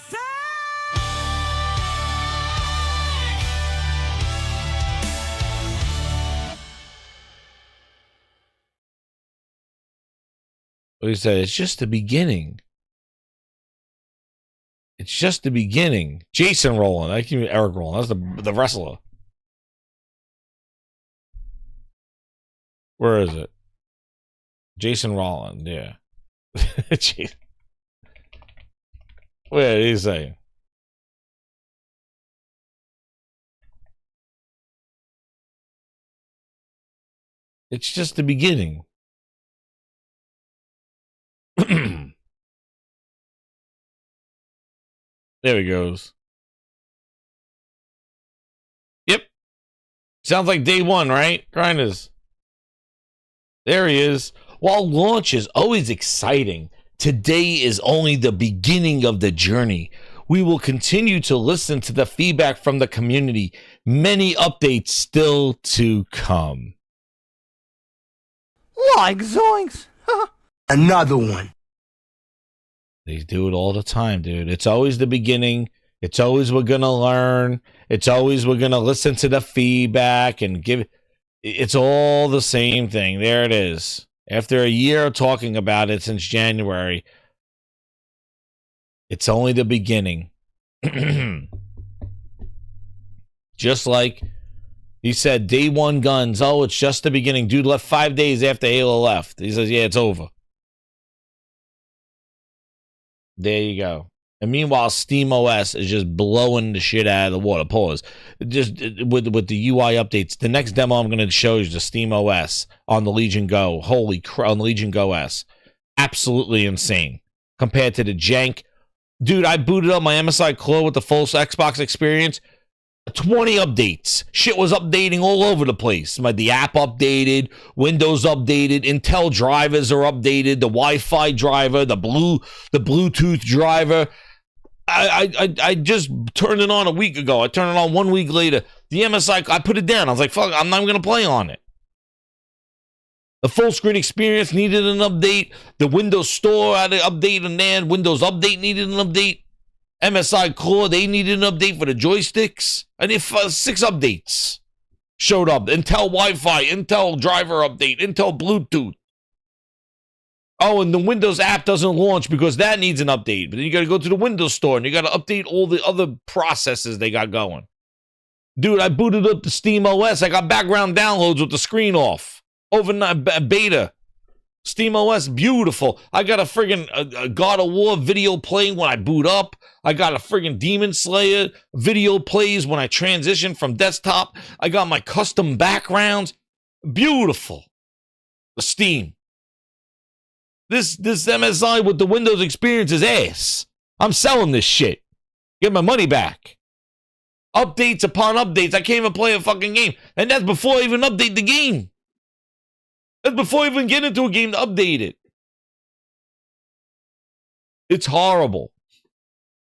What he said, it's just the beginning. It's just the beginning. Jason Rowland. I keep Eric Rowland. That's the wrestler. Where is it? Jason Rowland, yeah. What did he say? It's just the beginning. There he goes. Yep. Sounds like day one, right? Grinders. There he is. While launch is always exciting, today is only the beginning of the journey. We will continue to listen to the feedback from the community. Many updates still to come. Like zoinks. Another one. They do it all the time, dude. It's always the beginning. It's always we're going to learn. It's always we're going to listen to the feedback and give it. It's all the same thing. There it is. After a year of talking about it since January, it's only the beginning. Just like he said, day one guns. Oh, it's just the beginning. Dude left 5 days after Halo left. He says, yeah, it's over. There you go. And meanwhile, SteamOS is just blowing the shit out of the water. Pause. Just with the UI updates. The next demo I'm going to show you is the SteamOS on the Legion Go. Holy crap, on the Legion Go S. Absolutely insane. Compared to the jank. Dude, I booted up my MSI Claw with the full Xbox experience. 20 updates. Shit was updating all over the place. The app updated, Windows updated, Intel drivers are updated, the Wi-Fi driver, the Bluetooth driver. I just turned it on a week ago. I turned it on 1 week later. The MSI, I put it down. I was like, fuck, I'm not even going to play on it. The full screen experience needed an update. The Windows Store had an update, and then Windows Update needed an update. MSI Core, they needed an update for the joysticks. And if 6 updates showed up. Intel Wi-Fi, Intel driver update, Intel Bluetooth. Oh, and the Windows app doesn't launch because that needs an update. But then you got to go to the Windows Store and you got to update all the other processes they got going. Dude, I booted up the Steam OS. I got background downloads with the screen off. Overnight beta. Steam OS, beautiful. I got a friggin' God of War video playing when I boot up. I got a friggin' Demon Slayer video plays when I transition from desktop. I got my custom backgrounds. Beautiful. The Steam. This MSI with the Windows experience is ass. I'm selling this shit. Get my money back. Updates upon updates. I can't even play a fucking game. And that's before I even update the game. That's before I even get into a game to update it. It's horrible.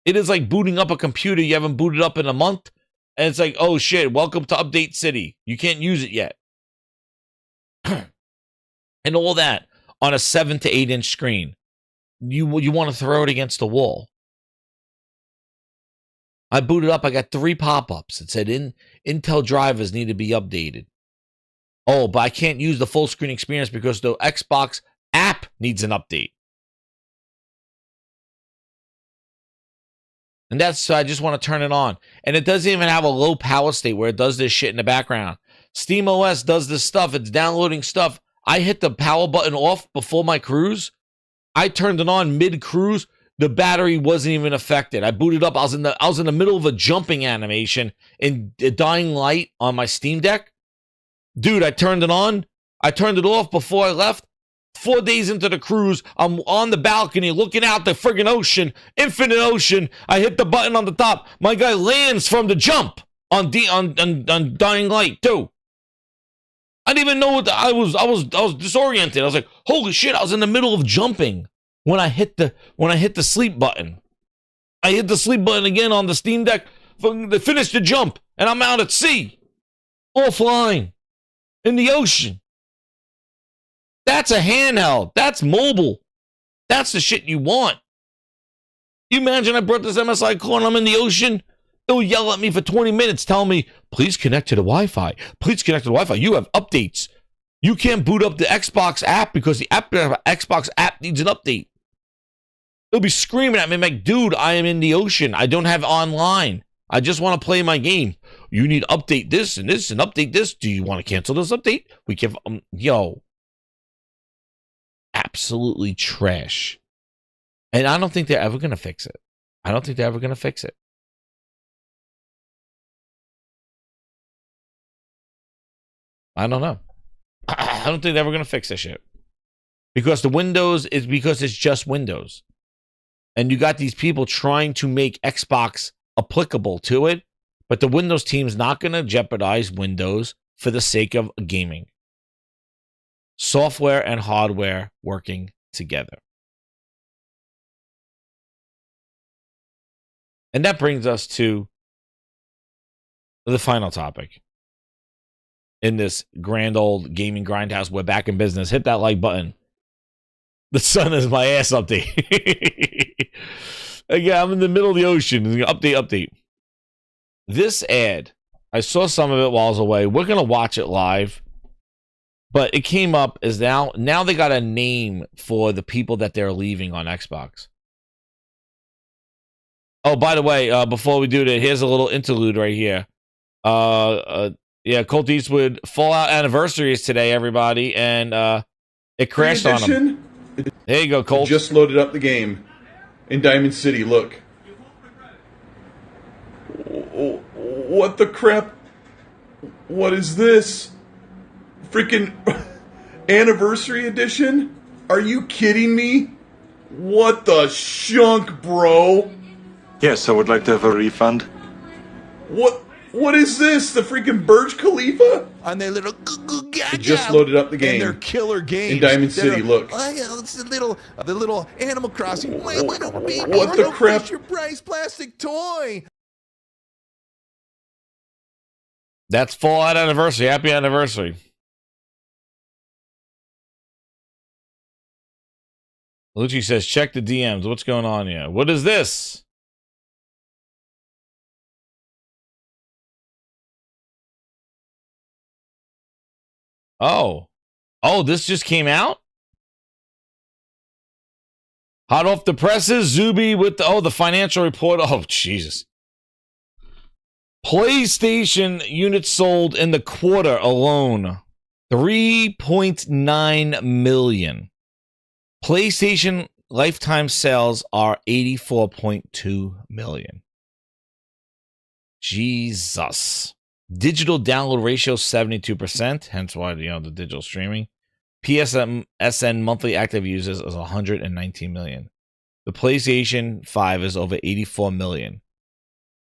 It is like booting up a computer you haven't booted up in a month. And it's like, oh shit, welcome to Update City. You can't use it yet. And all that on a 7 to 8 inch screen. You want to throw it against the wall. I booted up. I got 3 pop-ups. It said Intel drivers need to be updated. Oh, but I can't use the full screen experience because the Xbox app needs an update. And that's, so I just want to turn it on. And it doesn't even have a low power state where it does this shit in the background. Steam OS does this stuff. It's downloading stuff. I hit the power button off before my cruise. I turned it on mid-cruise. The battery wasn't even affected. I booted up. I was in the middle of a jumping animation in Dying Light on my Steam Deck. Dude, I turned it on. I turned it off before I left. 4 days into the cruise, I'm on the balcony looking out the friggin' ocean, infinite ocean. I hit the button on the top. My guy lands from the jump on Dying Light too. I didn't even know what I was disoriented. I was like, holy shit! I was in the middle of jumping when I hit the sleep button. I hit the sleep button again on the Steam Deck. Finish the jump, and I'm out at sea, offline, in the ocean. That's a handheld. That's mobile. That's the shit you want. You imagine I brought this MSI core and I'm in the ocean? They'll yell at me for 20 minutes telling me, please connect to the Wi-Fi. Please connect to the Wi-Fi. You have updates. You can't boot up the Xbox app because the Xbox app needs an update. They'll be screaming at me like, dude, I am in the ocean. I don't have online. I just want to play my game. You need to update this and this and update this. Do you want to cancel this update? We can, yo. Absolutely trash. And I don't think they're ever going to fix it. I don't think they're ever going to fix it. I don't know. I don't think they're ever going to fix this shit. Because the Windows is because it's just Windows. And you got these people trying to make Xbox applicable to it. But the Windows team's not going to jeopardize Windows for the sake of gaming. Software and hardware working together. And that brings us to the final topic in this grand old gaming grindhouse. We're back in business. Hit that like button. The sun is my ass update. Again, I'm in the middle of the ocean. Update. This ad, I saw some of it while I was away. We're going to watch it live. But it came up as now they got a name for the people that they're leaving on Xbox. Oh, by the way, before we do that, here's a little interlude right here. Yeah, Colt Eastwood Fallout anniversary is today, everybody, and it crashed on him. There you go, Colt. Just loaded up the game in Diamond City. Look. What the crap? What is this? Freaking anniversary edition? Are you kidding me? What the shunk, bro? Yes, I would like to have a refund. What is this? The freaking Burj Khalifa? On their little Just loaded up the game. And their killer games in Diamond City. Look. Oh, yeah, it's the little Animal Crossing. Wait, what the crap? Fisher Price plastic toy. That's Fallout anniversary. Happy anniversary. Lucci says, check the DMs. What's going on here? What is this? Oh, this just came out? Hot off the presses, Zuby with the financial report. Oh, Jesus. PlayStation units sold in the quarter alone, 3.9 million. PlayStation lifetime sales are 84.2 million. Jesus. Digital download ratio 72%, hence why the digital streaming. PSN monthly active users is 119 million. The PlayStation 5 is over 84 million.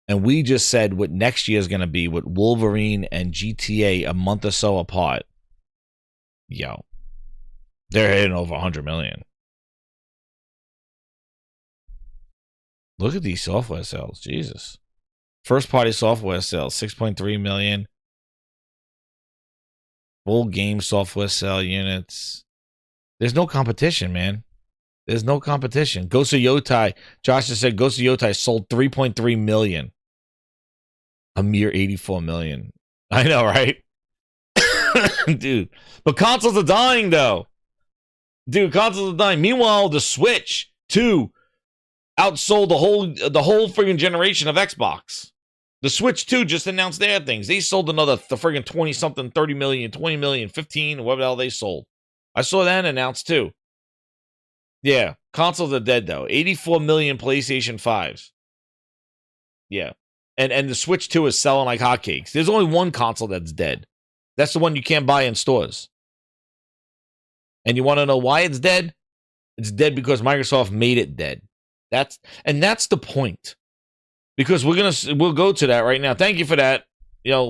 And we just said what next year is going to be with Wolverine and GTA a month or so apart. Yo, they're hitting over 100 million. Look at these software sales. Jesus. First party software sales, 6.3 million. Full game software sale units. There's no competition, man. There's no competition. Ghost of Yotai, Josh just said Ghost of Yotai sold 3.3 million. A mere 84 million. I know, right? Dude. But consoles are dying, though. Dude, consoles are dying. Meanwhile, the Switch 2 outsold the whole friggin' generation of Xbox. The Switch 2 just announced their things. They sold another friggin' 20-something, 30 million, 20 million, 15, whatever the hell they sold. I saw that announced, too. Yeah, consoles are dead, though. 84 million PlayStation 5s. Yeah. And the Switch 2 is selling like hotcakes. There's only one console that's dead. That's the one you can't buy in stores. And you want to know why it's dead? It's dead because Microsoft made it dead. That's the point. Because we'll go to that right now. Thank you for that.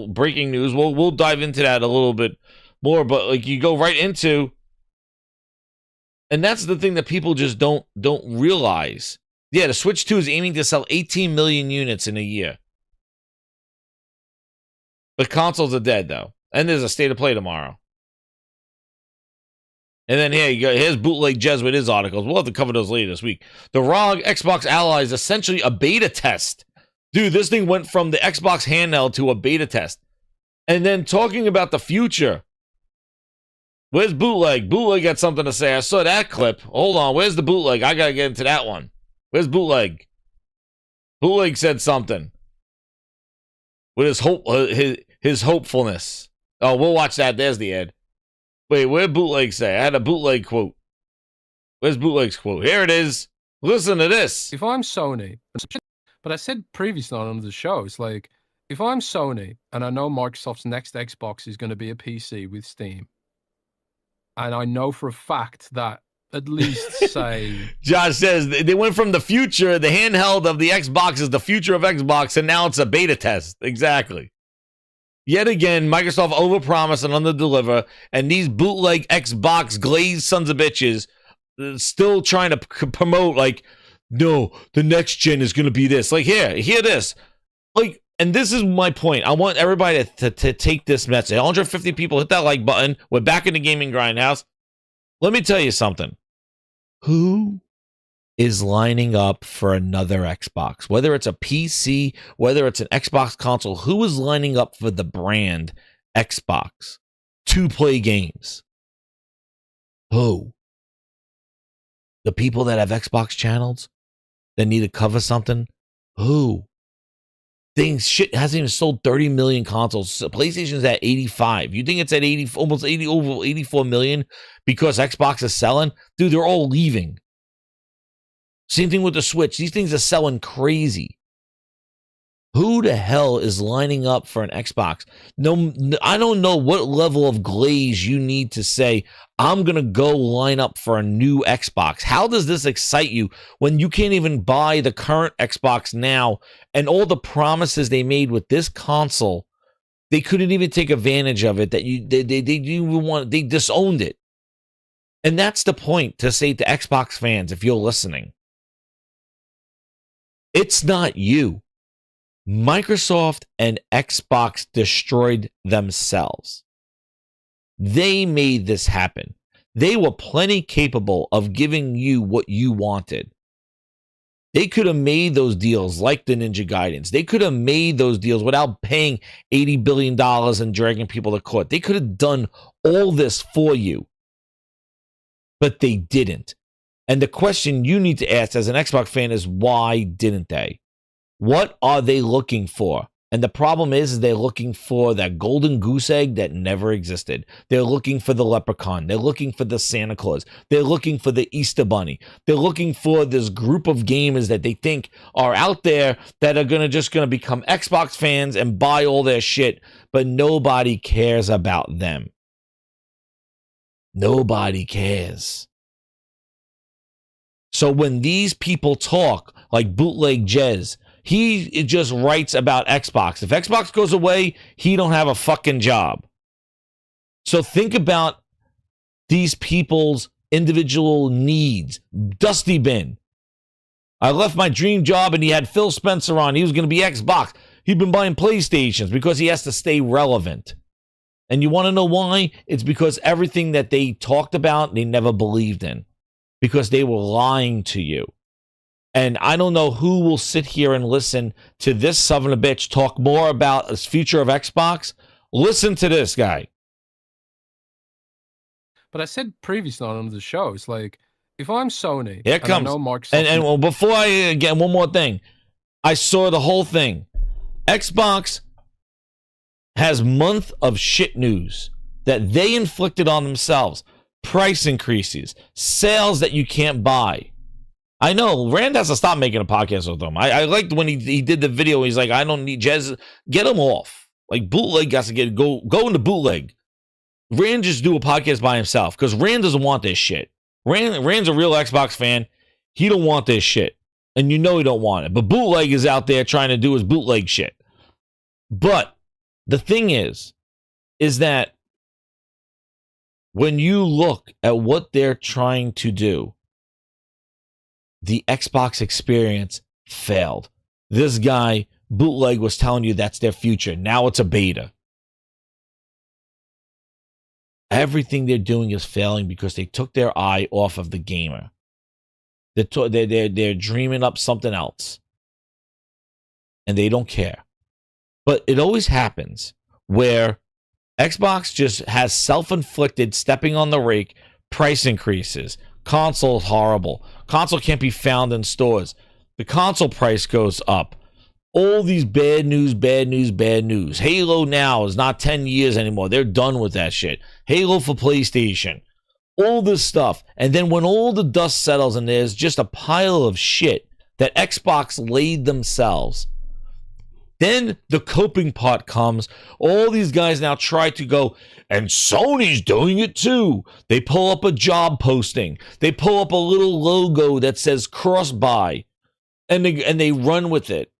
Breaking news. We'll dive into that a little bit more, but like you go right into, and that's the thing that people just don't realize. Yeah, the Switch 2 is aiming to sell 18 million units in a year. But consoles are dead, though. And there's a state of play tomorrow. And then here you go. Here's Bootleg Jez with his articles. We'll have to cover those later this week. The ROG Xbox Ally is essentially a beta test. Dude, this thing went from the Xbox handheld to a beta test. And then talking about the future. Where's Bootleg? Bootleg got something to say. I saw that clip. Hold on. Where's the Bootleg? I got to get into that one. Where's Bootleg? Bootleg said something. With his hopefulness. Oh, we'll watch that. There's the ad. Wait, where did Bootleg say? I had a Bootleg quote. Where's Bootleg's quote? Here it is. Listen to this. If I'm Sony, but I said previously on the show, it's like, if I'm Sony and I know Microsoft's next Xbox is going to be a PC with Steam, and I know for a fact that at least say... Josh says they went from the future, the handheld of the Xbox is the future of Xbox, and now it's a beta test. Exactly. Yet again, Microsoft overpromise and underdeliver, and these bootleg Xbox glazed sons of bitches still trying to promote, like, no, the next gen is going to be this. Like, hear this. Like, and this is my point. I want everybody to take this message. 150 people, hit that like button. We're back in the gaming grindhouse. Let me tell you something. Who is lining up for another Xbox? Whether it's a PC, whether it's an Xbox console, who is lining up for the brand Xbox to play games? Who? The people that have Xbox channels that need to cover something? Who? Shit hasn't even sold 30 million consoles. PlayStation's at 85. You think it's at 80, almost 80, over 84 million because Xbox is selling? Dude, they're all leaving. Same thing with the Switch. These things are selling crazy. Who the hell is lining up for an Xbox? No, I don't know what level of glaze you need to say, I'm going to go line up for a new Xbox. How does this excite you when you can't even buy the current Xbox now and all the promises they made with this console, they couldn't even take advantage of it, that they disowned it. And that's the point to say to Xbox fans, if you're listening. It's not you. Microsoft and Xbox destroyed themselves. They made this happen. They were plenty capable of giving you what you wanted. They could have made those deals like the Ninja Gaidens. They could have made those deals without paying $80 billion and dragging people to court. They could have done all this for you. But they didn't. And the question you need to ask as an Xbox fan is, why didn't they? What are they looking for? And the problem is they're looking for that golden goose egg that never existed. They're looking for the leprechaun. They're looking for the Santa Claus. They're looking for the Easter Bunny. They're looking for this group of gamers that they think are out there that are just gonna become Xbox fans and buy all their shit, but nobody cares about them. Nobody cares. So when these people talk like Bootleg Jez, he just writes about Xbox. If Xbox goes away, he don't have a fucking job. So think about these people's individual needs. Dusty Bin. I left my dream job and he had Phil Spencer on. He was going to be Xbox. He'd been buying PlayStations because he has to stay relevant. And you want to know why? It's because everything that they talked about, they never believed in. Because they were lying to you. And I don't know who will sit here and listen to this son of a bitch talk more about the future of Xbox. Listen to this guy. But I said previously on the show, it's like, if I'm Sony, Here it comes. I know Microsoft... And well, before I get one more thing, I saw the whole thing. Xbox has month of shit news that they inflicted on themselves. Price increases, sales that you can't buy. I know Rand has to stop making a podcast with them. I liked when he did the video. He's like, I don't need Jez. Get him off. Like Bootleg has to go into Bootleg. Rand just do a podcast by himself because Rand doesn't want this shit. Rand's a real Xbox fan. He don't want this shit, and you know he don't want it. But Bootleg is out there trying to do his bootleg shit. But the thing is that when you look at what they're trying to do, the Xbox experience failed. This guy, Bootleg, was telling you that's their future. Now it's a beta. Everything they're doing is failing because they took their eye off of the gamer. They're dreaming up something else. And they don't care. But it always happens where Xbox just has self-inflicted stepping on the rake, price increases. Console is horrible. Console can't be found in stores. The console price goes up. All these bad news. Halo now is not 10 years anymore. They're done with that shit. Halo for PlayStation. All this stuff. And then when all the dust settles and there's just a pile of shit that Xbox laid themselves, then the coping part comes. All these guys now try to go, and Sony's doing it too. They pull up a job posting. They pull up a little logo that says cross-buy. And they run with it.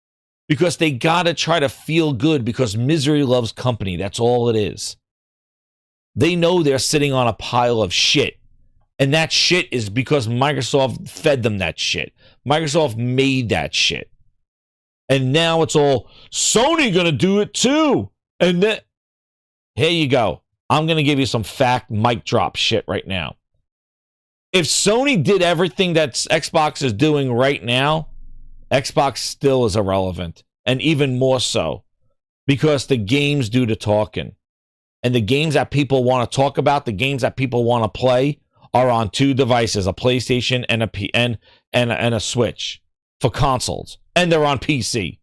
Because they got to try to feel good because misery loves company. That's all it is. They know they're sitting on a pile of shit. And that shit is because Microsoft fed them that shit. Microsoft made that shit. And now it's all, Sony gonna do it too. And then, here you go. I'm gonna give you some fact mic drop shit right now. If Sony did everything that Xbox is doing right now, Xbox still is irrelevant. And even more so. Because the games do the talking. And the games that people want to talk about, the games that people want to play, are on two devices, a PlayStation and a Switch for consoles. And they're on PC.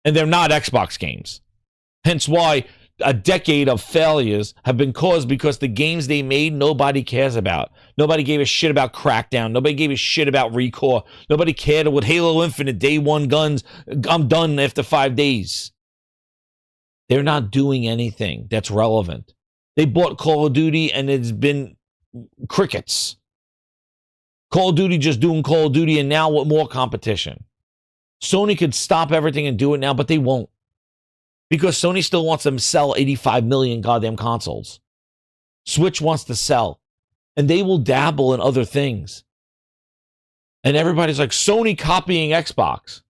And they're not Xbox games. Hence why a decade of failures have been caused because the games they made, nobody cares about. Nobody gave a shit about Crackdown. Nobody gave a shit about Recore. Nobody cared with Halo Infinite, day one guns. I'm done after 5 days. They're not doing anything that's relevant. They bought Call of Duty and it's been crickets. Call of Duty just doing Call of Duty and now with more competition. Sony could stop everything and do it now, but they won't. Because Sony still wants them to sell 85 million goddamn consoles. Switch wants to sell. And they will dabble in other things. And everybody's like, Sony copying Xbox.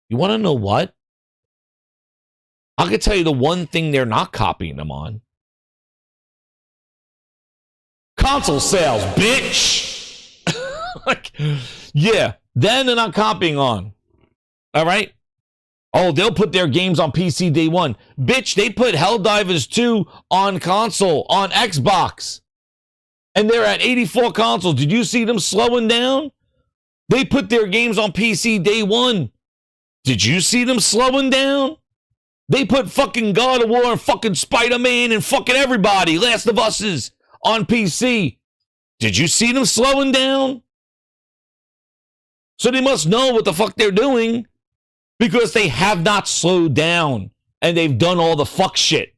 You want to know what? I can tell you the one thing they're not copying them on. Console sales, bitch! Like, yeah, then they're not copying on. All right? Oh, they'll put their games on PC day one. Bitch, they put Helldivers 2 on console, on Xbox. And they're at 84 consoles. Did you see them slowing down? They put their games on PC day one. Did you see them slowing down? They put fucking God of War and fucking Spider-Man and fucking everybody, Last of Us's, on PC. Did you see them slowing down? So they must know what the fuck they're doing, because they have not slowed down and they've done all the fuck shit.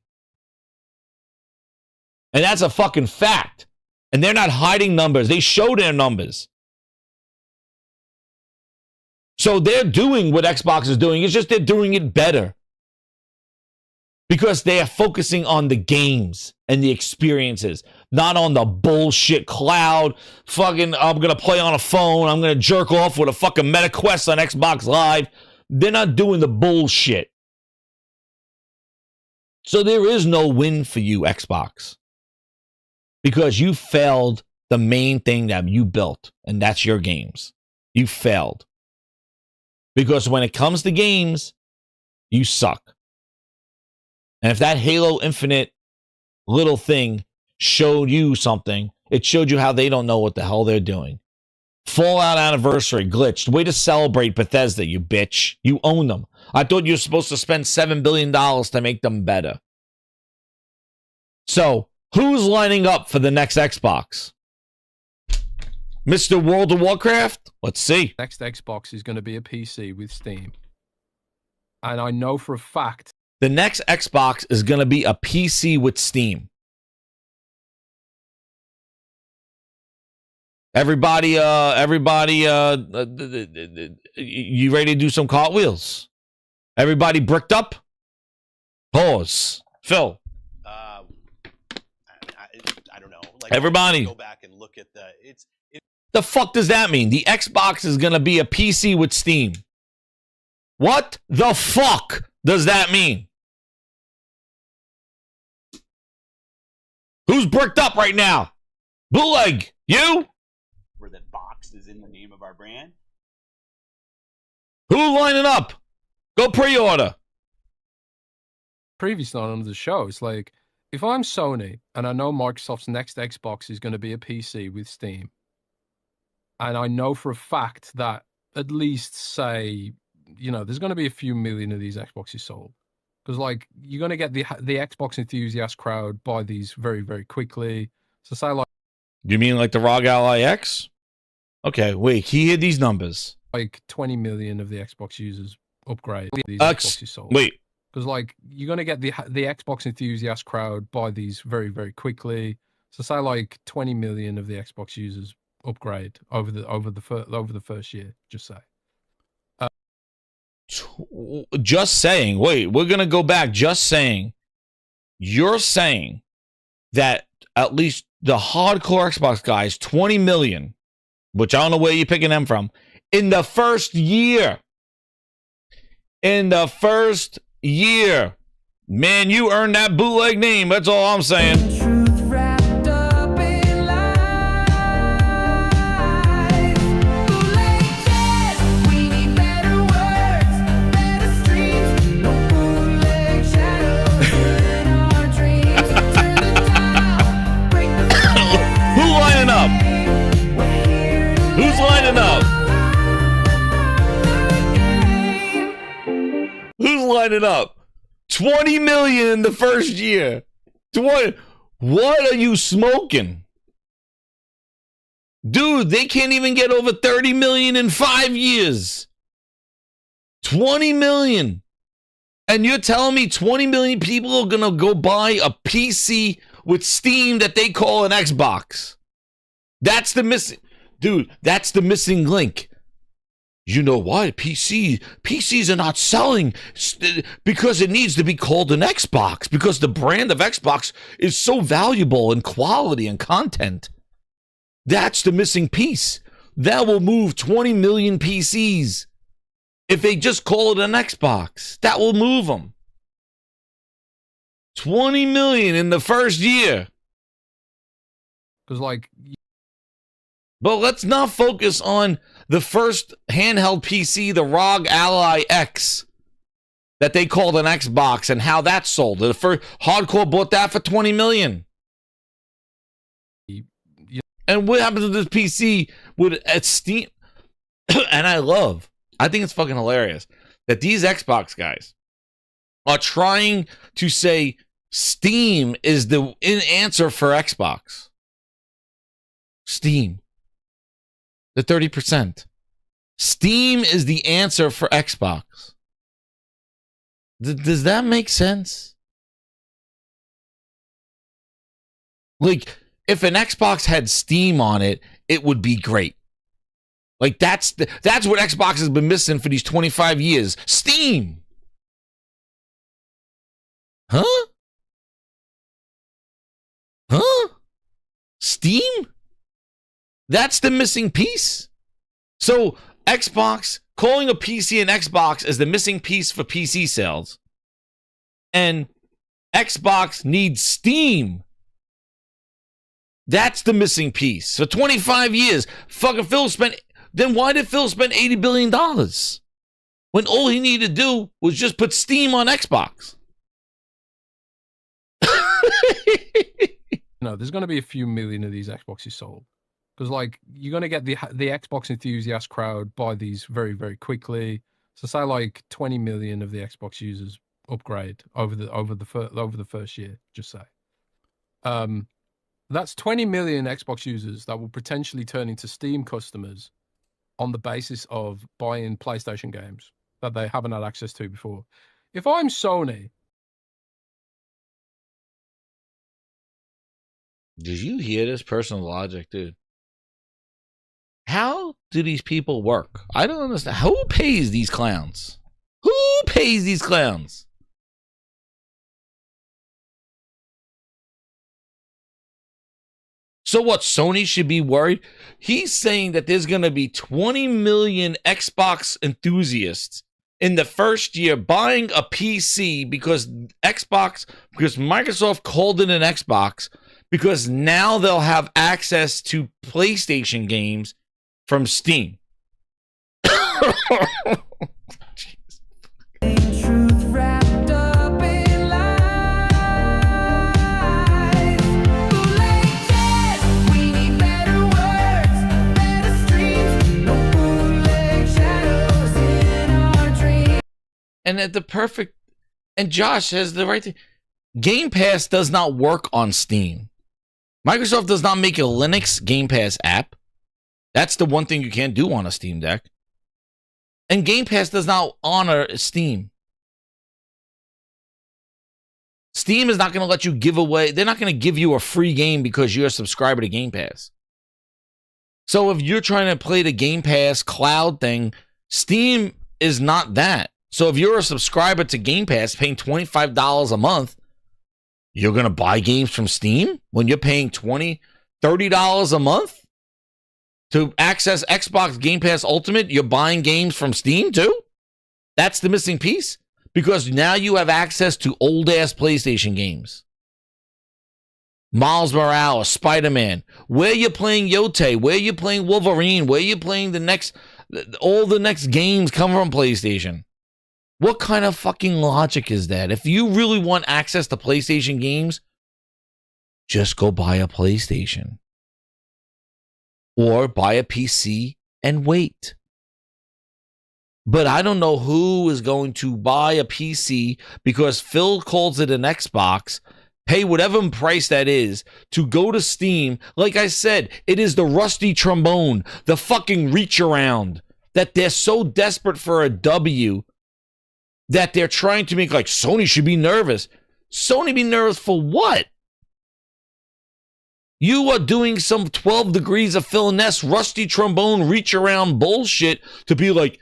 And that's a fucking fact. And they're not hiding numbers. They show their numbers. So they're doing what Xbox is doing. It's just they're doing it better. Because they are focusing on the games and the experiences, not on the bullshit cloud. Fucking, I'm going to play on a phone. I'm going to jerk off with a fucking Meta Quest on Xbox Live. They're not doing the bullshit. So there is no win for you, Xbox. Because you failed the main thing that you built, and that's your games. You failed. Because when it comes to games, you suck. And if that Halo Infinite little thing showed you something, it showed you how they don't know what the hell they're doing. Fallout Anniversary glitched. Way to celebrate Bethesda, you bitch. You own them. I thought you were supposed to spend $7 billion to make them better. So, who's lining up for the next Xbox? Mr. World of Warcraft? Let's see. Next Xbox is going to be a PC with Steam. And I know for a fact the next Xbox is going to be a PC with Steam. Everybody, you ready to do some cartwheels? Everybody bricked up? Pause. Phil. I don't know. Like, everybody. Go back and look at the fuck does that mean? The Xbox is going to be a PC with Steam. What the fuck does that mean? Who's bricked up right now? Bootleg, you? Where that box is in the name of our brand. Who lining up? Go pre-order. Previously on the show, it's like, if I'm Sony and I know Microsoft's next Xbox is going to be a PC with Steam, and I know for a fact that at least, say, you know, there's going to be a few million of these Xboxes sold. Because, like, you're going to get the Xbox enthusiast crowd buy these very, very quickly. So say, like... You mean like the ROG Ally X? Okay, wait, can you hear these numbers? Like 20 million of the Xbox users upgrade these Xboxes sold. Wait. Because, like, you're going to get the Xbox enthusiast crowd buy these very, very quickly. So say, like, 20 million of the Xbox users upgrade over the first year, just say. Just saying. Wait, we're going to go back. Just saying. You're saying that at least the hardcore Xbox guys, 20 million, which I don't know where you're picking them from, in the first year. In the first year. Man, you earned that bootleg name. That's all I'm saying. Who's lining up? Who's lining up? 20 million in the first year. What are you smoking? Dude, they can't even get over 30 million in 5 years. 20 million. And you're telling me 20 million people are going to go buy a PC with Steam that they call an Xbox? That's the missing... Dude, that's the missing link. You know why? PCs are not selling because it needs to be called an Xbox, because the brand of Xbox is so valuable in quality and content. That's the missing piece. That will move 20 million PCs. If they just call it an Xbox, that will move them. 20 million in the first year. Because, like... But let's not focus on the first handheld PC, the ROG Ally X, that they called an Xbox, and how that sold. The first hardcore bought that for 20 million. You And what happens with this PC at Steam? And I think it's fucking hilarious that these Xbox guys are trying to say Steam is the answer for Xbox. Steam. The 30%. Steam is the answer for Xbox. Does that make sense? Like, if an Xbox had Steam on it, it would be great. Like, that's what Xbox has been missing for these 25 years. Steam. Huh? Steam? That's the missing piece. So Xbox, calling a PC an Xbox is the missing piece for PC sales. And Xbox needs Steam. That's the missing piece. For 25 years, fucking Phil spent... Then why did Phil spend $80 billion? When all he needed to do was just put Steam on Xbox. No, there's going to be a few million of these Xboxes sold. Because, like, you're going to get the Xbox enthusiast crowd buy these very, very quickly. So say, like, 20 million of the Xbox users upgrade over the first year, just say. That's 20 million Xbox users that will potentially turn into Steam customers on the basis of buying PlayStation games that they haven't had access to before. If I'm Sony... Did you hear this personal logic, dude? How do these people work? I don't understand. Who pays these clowns? Who pays these clowns? So what, Sony should be worried? He's saying that there's going to be 20 million Xbox enthusiasts in the first year buying a PC because Microsoft called it an Xbox, because now they'll have access to PlayStation games from Steam. And at the perfect, and Josh has the right thing. Game Pass does not work on Steam. Microsoft does not make a Linux Game Pass app. That's the one thing you can't do on a Steam Deck. And Game Pass does not honor Steam. Steam is not going to let you give away. They're not going to give you a free game because you're a subscriber to Game Pass. So if you're trying to play the Game Pass cloud thing, Steam is not that. So if you're a subscriber to Game Pass paying $25 a month, you're going to buy games from Steam when you're paying $20, $30 a month to access Xbox Game Pass Ultimate. You're buying games from Steam too. That's the missing piece, because now you have access to old ass PlayStation games. Miles Morales, Spider-Man, where you playing Yote, where you playing Wolverine, where you playing all the next games come from PlayStation. What kind of fucking logic is that? If you really want access to PlayStation games, just go buy a PlayStation. Or buy a PC and wait. But I don't know who is going to buy a PC because Phil calls it an Xbox, pay whatever price that is, to go to Steam. Like I said, it is the rusty trombone, the fucking reach around, that they're so desperate for a W that they're trying to make like Sony should be nervous. Sony be nervous for what? You are doing some 12 degrees of Phil Ness rusty trombone reach around bullshit to be like,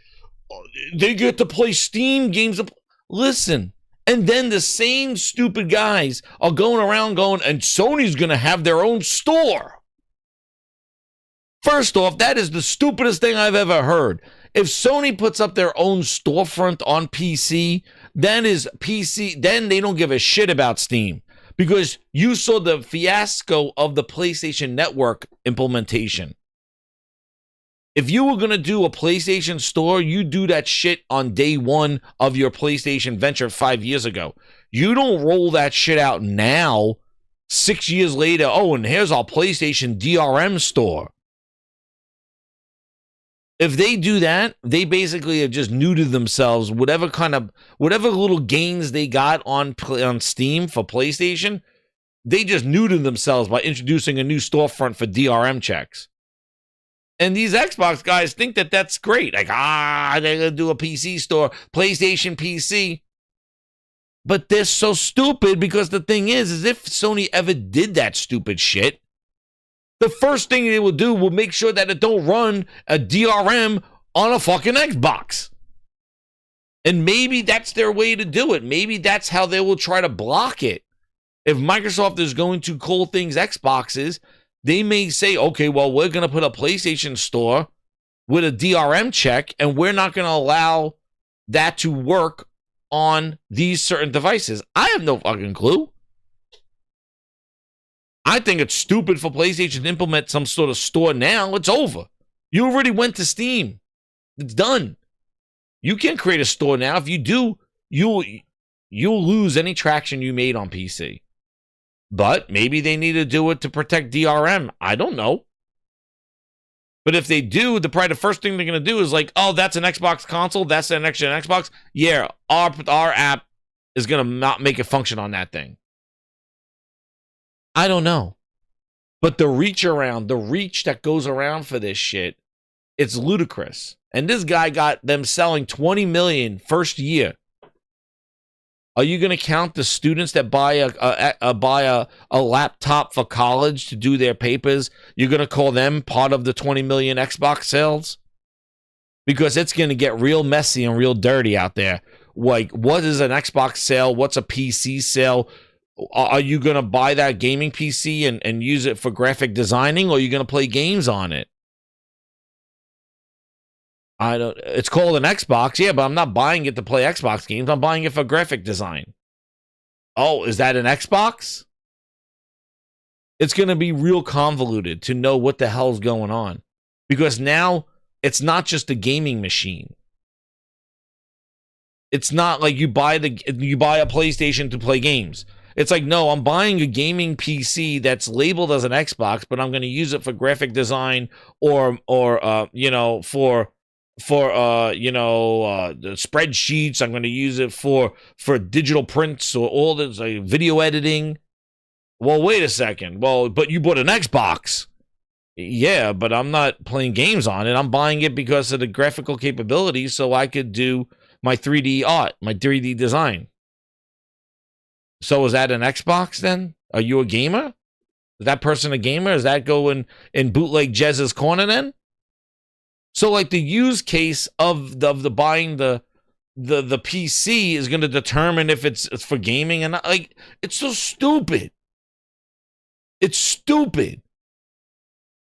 they get to play Steam games. Listen, and then the same stupid guys are going around going, and Sony's going to have their own store. First off, that is the stupidest thing I've ever heard. If Sony puts up their own storefront on PC, then they don't give a shit about Steam. Because you saw the fiasco of the PlayStation Network implementation. If you were going to do a PlayStation store, you do that shit on day one of your PlayStation venture 5 years ago. You don't roll that shit out now 6 years later, oh, and here's our PlayStation DRM store. If they do that, they basically have just neutered themselves. Whatever little gains they got on Steam for PlayStation, they just neutered themselves by introducing a new storefront for DRM checks. And these Xbox guys think that that's great. Like, they're going to do a PC store, PlayStation PC. But they're so stupid because the thing is if Sony ever did that stupid shit, the first thing they will do will make sure that it don't run a DRM on a fucking Xbox. And maybe that's their way to do it. Maybe that's how they will try to block it. If Microsoft is going to call things Xboxes, they may say, okay, well, we're going to put a PlayStation store with a DRM check, and we're not going to allow that to work on these certain devices. I have no fucking clue. I think it's stupid for PlayStation to implement some sort of store now. It's over. You already went to Steam. It's done. You can't create a store now. If you do, you'll lose any traction you made on PC. But maybe they need to do it to protect DRM. I don't know. But if they do, probably the first thing they're going to do is like, oh, that's an Xbox console. That's an next gen Xbox. Yeah, our app is going to not make it function on that thing. I don't know. But the reach that goes around for this shit, it's ludicrous. And this guy got them selling 20 million first year. Are you going to count the students that buy a laptop for college to do their papers? You're going to call them part of the 20 million Xbox sales? Because it's going to get real messy and real dirty out there. Like, what is an Xbox sale? What's a PC sale? Are you going to buy that gaming PC and use it for graphic designing, or are you going to play games on it? It's called an Xbox, yeah, but I'm not buying it to play Xbox games. I'm buying it for graphic design. Oh, is that an Xbox? It's going to be real convoluted to know what the hell's going on. Because now it's not just a gaming machine. It's not like you buy a PlayStation to play games. It's like, no, I'm buying a gaming PC that's labeled as an Xbox, but I'm going to use it for graphic design or for the spreadsheets. I'm going to use it for digital prints or all this video editing. Well, wait a second. Well, but you bought an Xbox. Yeah, but I'm not playing games on it. I'm buying it because of the graphical capabilities so I could do my 3D art, my 3D design. So is that an Xbox then? Are you a gamer? Is that person a gamer? Is that going in bootleg Jez's corner then? So like the use case of the buying the PC is going to determine if it's for gaming and not, like, it's so stupid. It's stupid.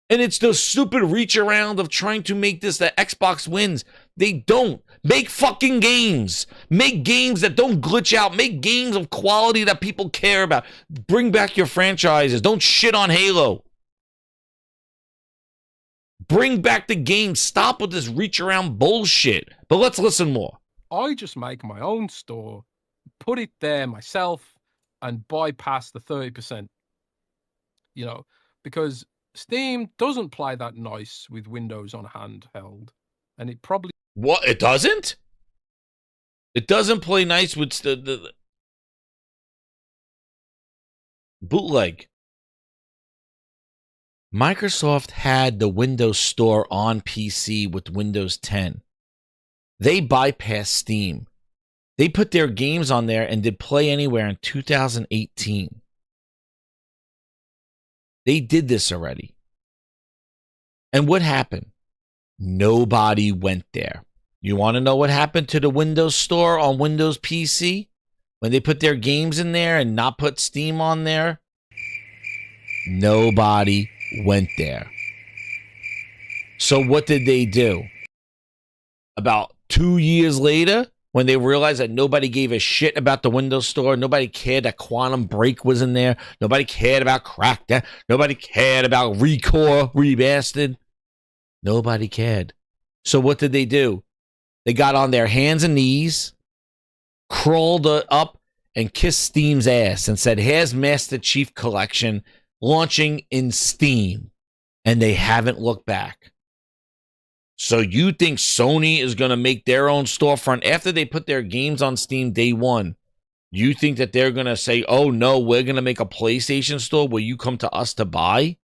And it's the stupid reach around of trying to make this that Xbox wins. They don't. Make fucking games. Make games that don't glitch out. Make games of quality that people care about. Bring back your franchises. Don't shit on Halo. Bring back the game. Stop with this reach around bullshit. But let's listen more. I just make my own store, put it there myself, and bypass the 30%. Because Steam doesn't play that nice with Windows on handheld. And it probably... What? It doesn't? It doesn't play nice with the bootleg. Microsoft had the Windows Store on PC with Windows 10. They bypassed Steam. They put their games on there and did Play Anywhere in 2018. They did this already. And what happened? Nobody went there. You want to know what happened to the Windows Store on Windows PC? When they put their games in there and not put Steam on there? Nobody went there. So what did they do? About 2 years later, when they realized that nobody gave a shit about the Windows Store, nobody cared that Quantum Break was in there, nobody cared about Crackdown, nobody cared about Recore Remastered, nobody cared. So what did they do? They got on their hands and knees, crawled up, and kissed Steam's ass and said, here's Master Chief Collection launching in Steam. And they haven't looked back. So you think Sony is going to make their own storefront after they put their games on Steam day one? You think that they're going to say, oh, no, we're going to make a PlayStation store where you come to us to buy?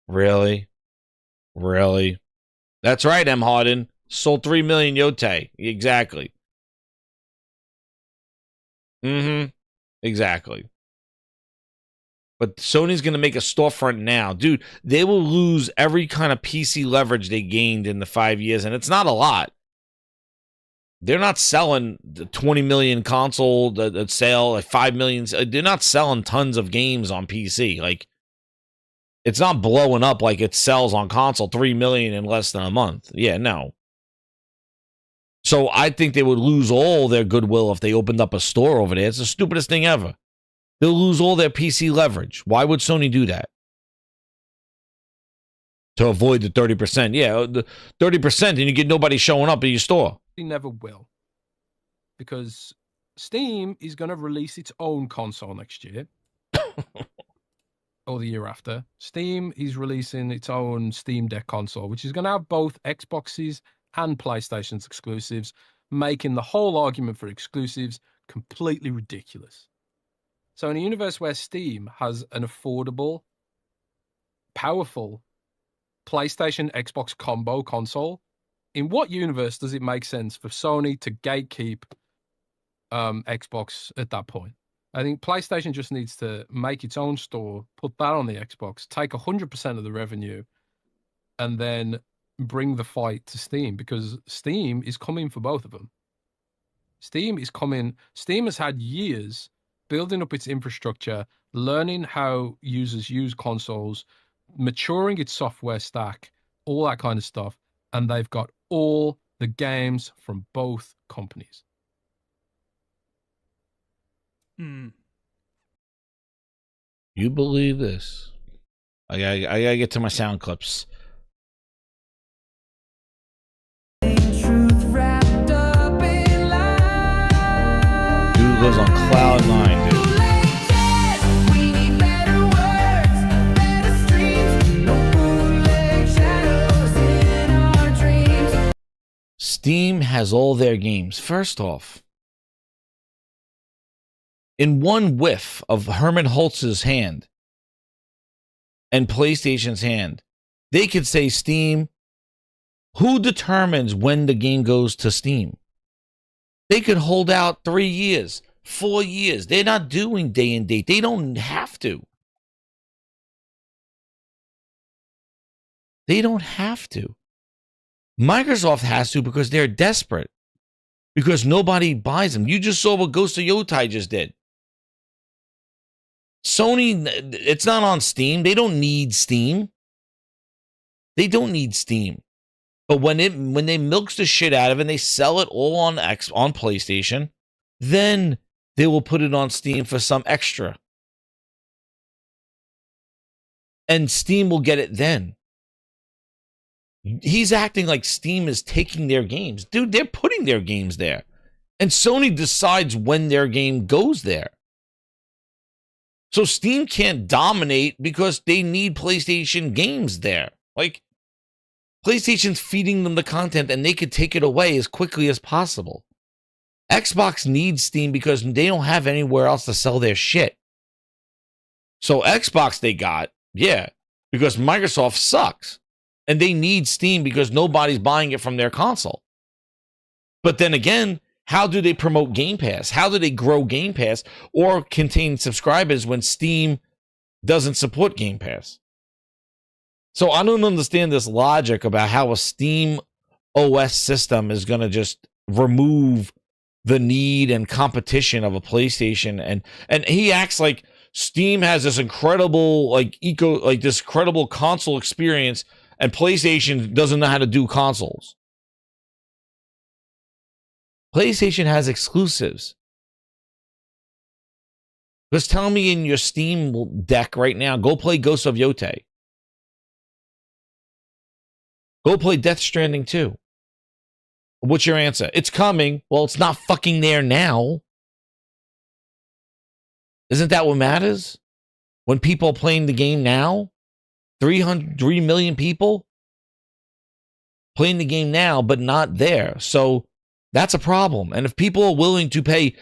Really? Really? That's right, M. Harden. Sold 3 million Yote. Exactly. Exactly. But Sony's going to make a storefront now. Dude, they will lose every kind of PC leverage they gained in the 5 years, and it's not a lot. They're not selling the 20 million console that sale, like 5 million. They're not selling tons of games on PC. Like, it's not blowing up like it sells on console, 3 million in less than a month. Yeah, no. So I think they would lose all their goodwill if they opened up a store over there. It's the stupidest thing ever. They'll lose all their PC leverage. Why would Sony do that? To avoid the 30%. Yeah, the 30%, and you get nobody showing up at your store. They never will. Because Steam is going to release its own console next year. Or the year after. Steam is releasing its own Steam Deck console, which is going to have both Xboxes and PlayStation's exclusives, making the whole argument for exclusives completely ridiculous. So in a universe where Steam has an affordable, powerful PlayStation Xbox combo console, in what universe does it make sense for Sony to gatekeep Xbox at that point? I think PlayStation just needs to make its own store, put that on the Xbox, take 100% of the revenue, and then bring the fight to Steam, because Steam is coming for both of them. Steam is coming. Steam has had years building up its infrastructure, learning how users use consoles, maturing its software stack, all that kind of stuff. And they've got all the games from both companies. You believe this? I gotta get to my sound clips. Dude goes on cloud 9, dude. Steam has all their games. First off, in one whiff of Herman Holtz's hand and PlayStation's hand, they could say Steam. Who determines when the game goes to Steam? They could hold out 3 years, 4 years. They're not doing day and date. They don't have to. They don't have to. Microsoft has to because they're desperate. Because nobody buys them. You just saw what Ghost of Yotai just did. Sony, it's not on Steam. They don't need Steam. They don't need Steam. But when they milks the shit out of it and they sell it all on PlayStation, then they will put it on Steam for some extra. And Steam will get it then. He's acting like Steam is taking their games. Dude, they're putting their games there. And Sony decides when their game goes there. So Steam can't dominate because they need PlayStation games there. Like, PlayStation's feeding them the content and they could take it away as quickly as possible. Xbox needs Steam because they don't have anywhere else to sell their shit. So Xbox they got, yeah, because Microsoft sucks. And they need Steam because nobody's buying it from their console. But then again, how do they promote Game Pass? How do they grow Game Pass or contain subscribers when Steam doesn't support Game Pass? So I don't understand this logic about how a Steam OS system is going to just remove the need and competition of a PlayStation. And he acts like Steam has this incredible this incredible console experience and PlayStation doesn't know how to do consoles. PlayStation has exclusives. Just tell me in your Steam deck right now, go play Ghost of Yotai. Go play Death Stranding 2. What's your answer? It's coming. Well, it's not fucking there now. Isn't that what matters? When people are playing the game now, 3 million people playing the game now, but not there. So that's a problem. And if people are willing to pay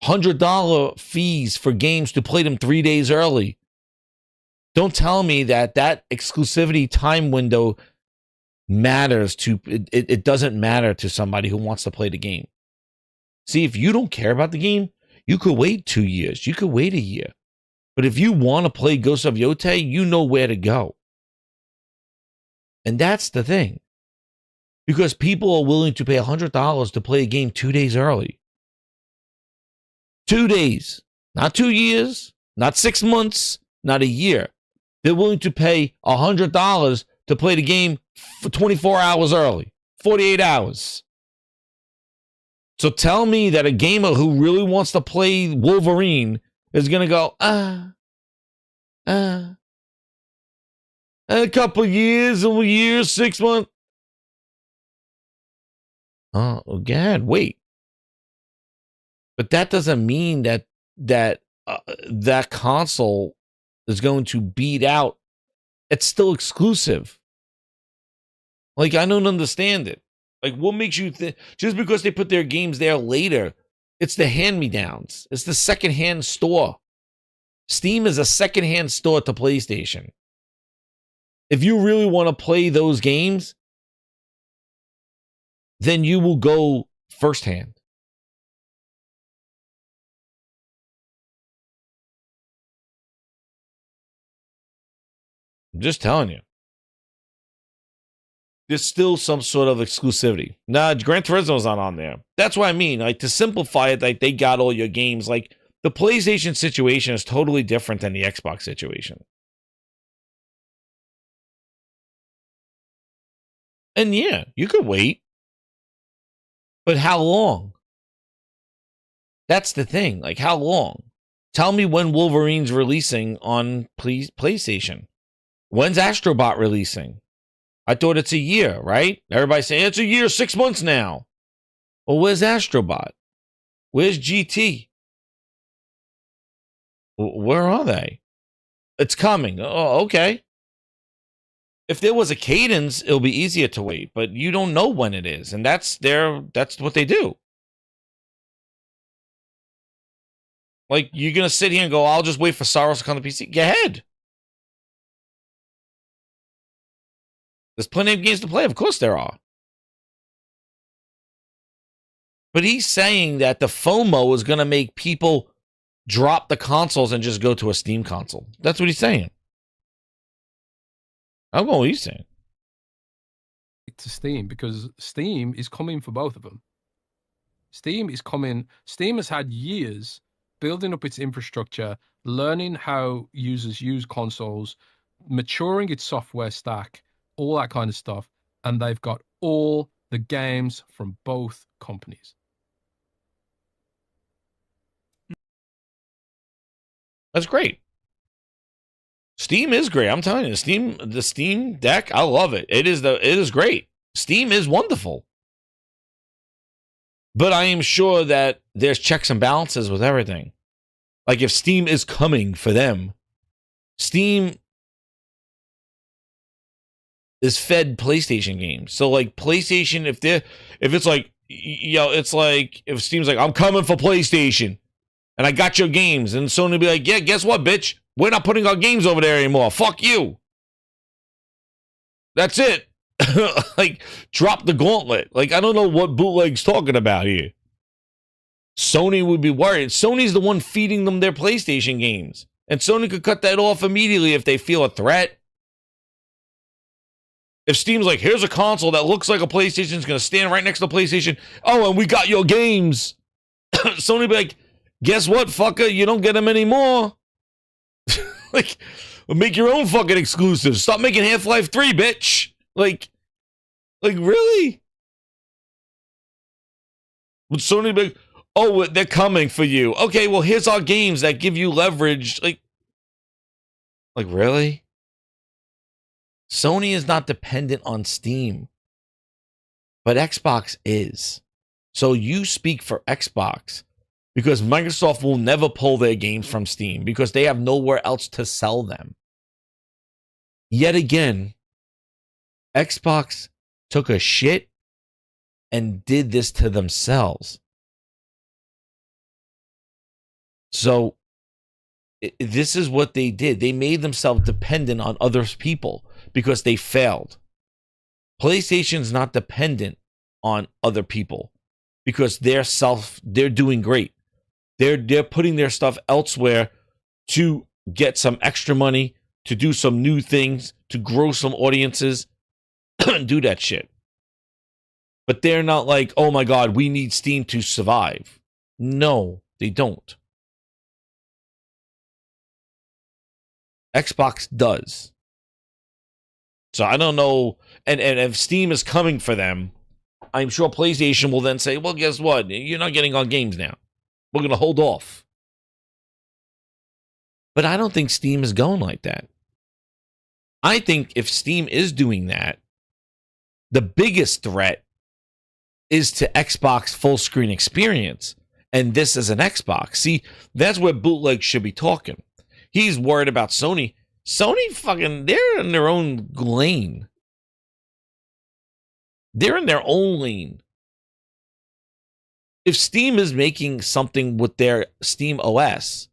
$100 fees for games to play them 3 days early, don't tell me that exclusivity time window matters to it doesn't matter to somebody who wants to play the game. See, if you don't care about the game, you could wait 2 years. You could wait a year. But if you want to play Ghost of Yotei, you know where to go. And that's the thing. Because people are willing to pay $100 to play a game 2 days early. 2 days. Not 2 years. Not 6 months. Not a year. They're willing to pay $100 to play the game for 24 hours early. 48 hours. So tell me that a gamer who really wants to play Wolverine is going to go, a couple years, 6 months. Oh, God, wait. But that doesn't mean that console is going to beat out. It's still exclusive. Like, I don't understand it. Like, what makes you think just because they put their games there later, it's the hand-me-downs. It's the second-hand store. Steam is a second-hand store to PlayStation. If you really want to play those games, then you will go firsthand. I'm just telling you. There's still some sort of exclusivity. Nah, Gran Turismo's not on there. That's what I mean. Like, to simplify it, like, they got all your games. Like, the PlayStation situation is totally different than the Xbox situation. And yeah, you could wait. But how long? That's the thing. Like, how long? Tell me when Wolverine's releasing on PlayStation. When's Astrobot releasing? I thought it's a year, right? Everybody's saying it's a year, 6 months now. Well, where's Astrobot? Where's GT? Where are they? It's coming. Oh, okay. If there was a cadence, it'll be easier to wait, but you don't know when it is, and that's what they do. Like, you're gonna sit here and go, I'll just wait for Soros to come to PC. Go ahead. There's plenty of games to play. Of course there are. But he's saying that the FOMO is going to make people drop the consoles and just go to a Steam console. That's what he's saying. I don't know what he's saying. To Steam, because Steam is coming for both of them. Steam is coming. Steam has had years building up its infrastructure, learning how users use consoles, maturing its software stack, all that kind of stuff, and they've got all the games from both companies. That's great. Steam is great. I'm telling you, the Steam Deck, I love it. It is great. Steam is wonderful. But I am sure that there's checks and balances with everything. Like, if Steam is coming for them, Steam is fed PlayStation games. So, like, PlayStation, if it's like, you know, it's like if Steam's like, I'm coming for PlayStation and I got your games, and Sony be like, yeah, guess what, bitch? We're not putting our games over there anymore. Fuck you. That's it. Like, drop the gauntlet. Like, I don't know what Bootleg's talking about here. Sony would be worried. Sony's the one feeding them their PlayStation games. And Sony could cut that off immediately if they feel a threat. If Steam's like, here's a console that looks like a PlayStation, it's going to stand right next to the PlayStation. Oh, and we got your games. Sony be like, guess what, fucker? You don't get them anymore. Like, make your own fucking exclusives. Stop making Half-Life 3, bitch. Like really? Would Sony be like, oh, they're coming for you. Okay, well, here's our games that give you leverage. Like really? Sony is not dependent on Steam, but Xbox is. So you speak for Xbox. Because Microsoft will never pull their games from Steam because they have nowhere else to sell them. Yet again, Xbox took a shit and did this to themselves. So this is what they did. They made themselves dependent on other people because they failed. PlayStation's not dependent on other people because they're doing great. They're putting their stuff elsewhere to get some extra money, to do some new things, to grow some audiences, do that shit. But they're not like, oh my God, we need Steam to survive. No, they don't. Xbox does. So I don't know. And if Steam is coming for them, I'm sure PlayStation will then say, well, guess what? You're not getting our games now. We're going to hold off. But I don't think Steam is going like that. I think if Steam is doing that, the biggest threat is to Xbox full screen experience. And this is an Xbox. See, that's where Bootleg should be talking. He's worried about Sony. Sony fucking, they're in their own lane. They're in their own lane. If Steam is making something with their Steam OS,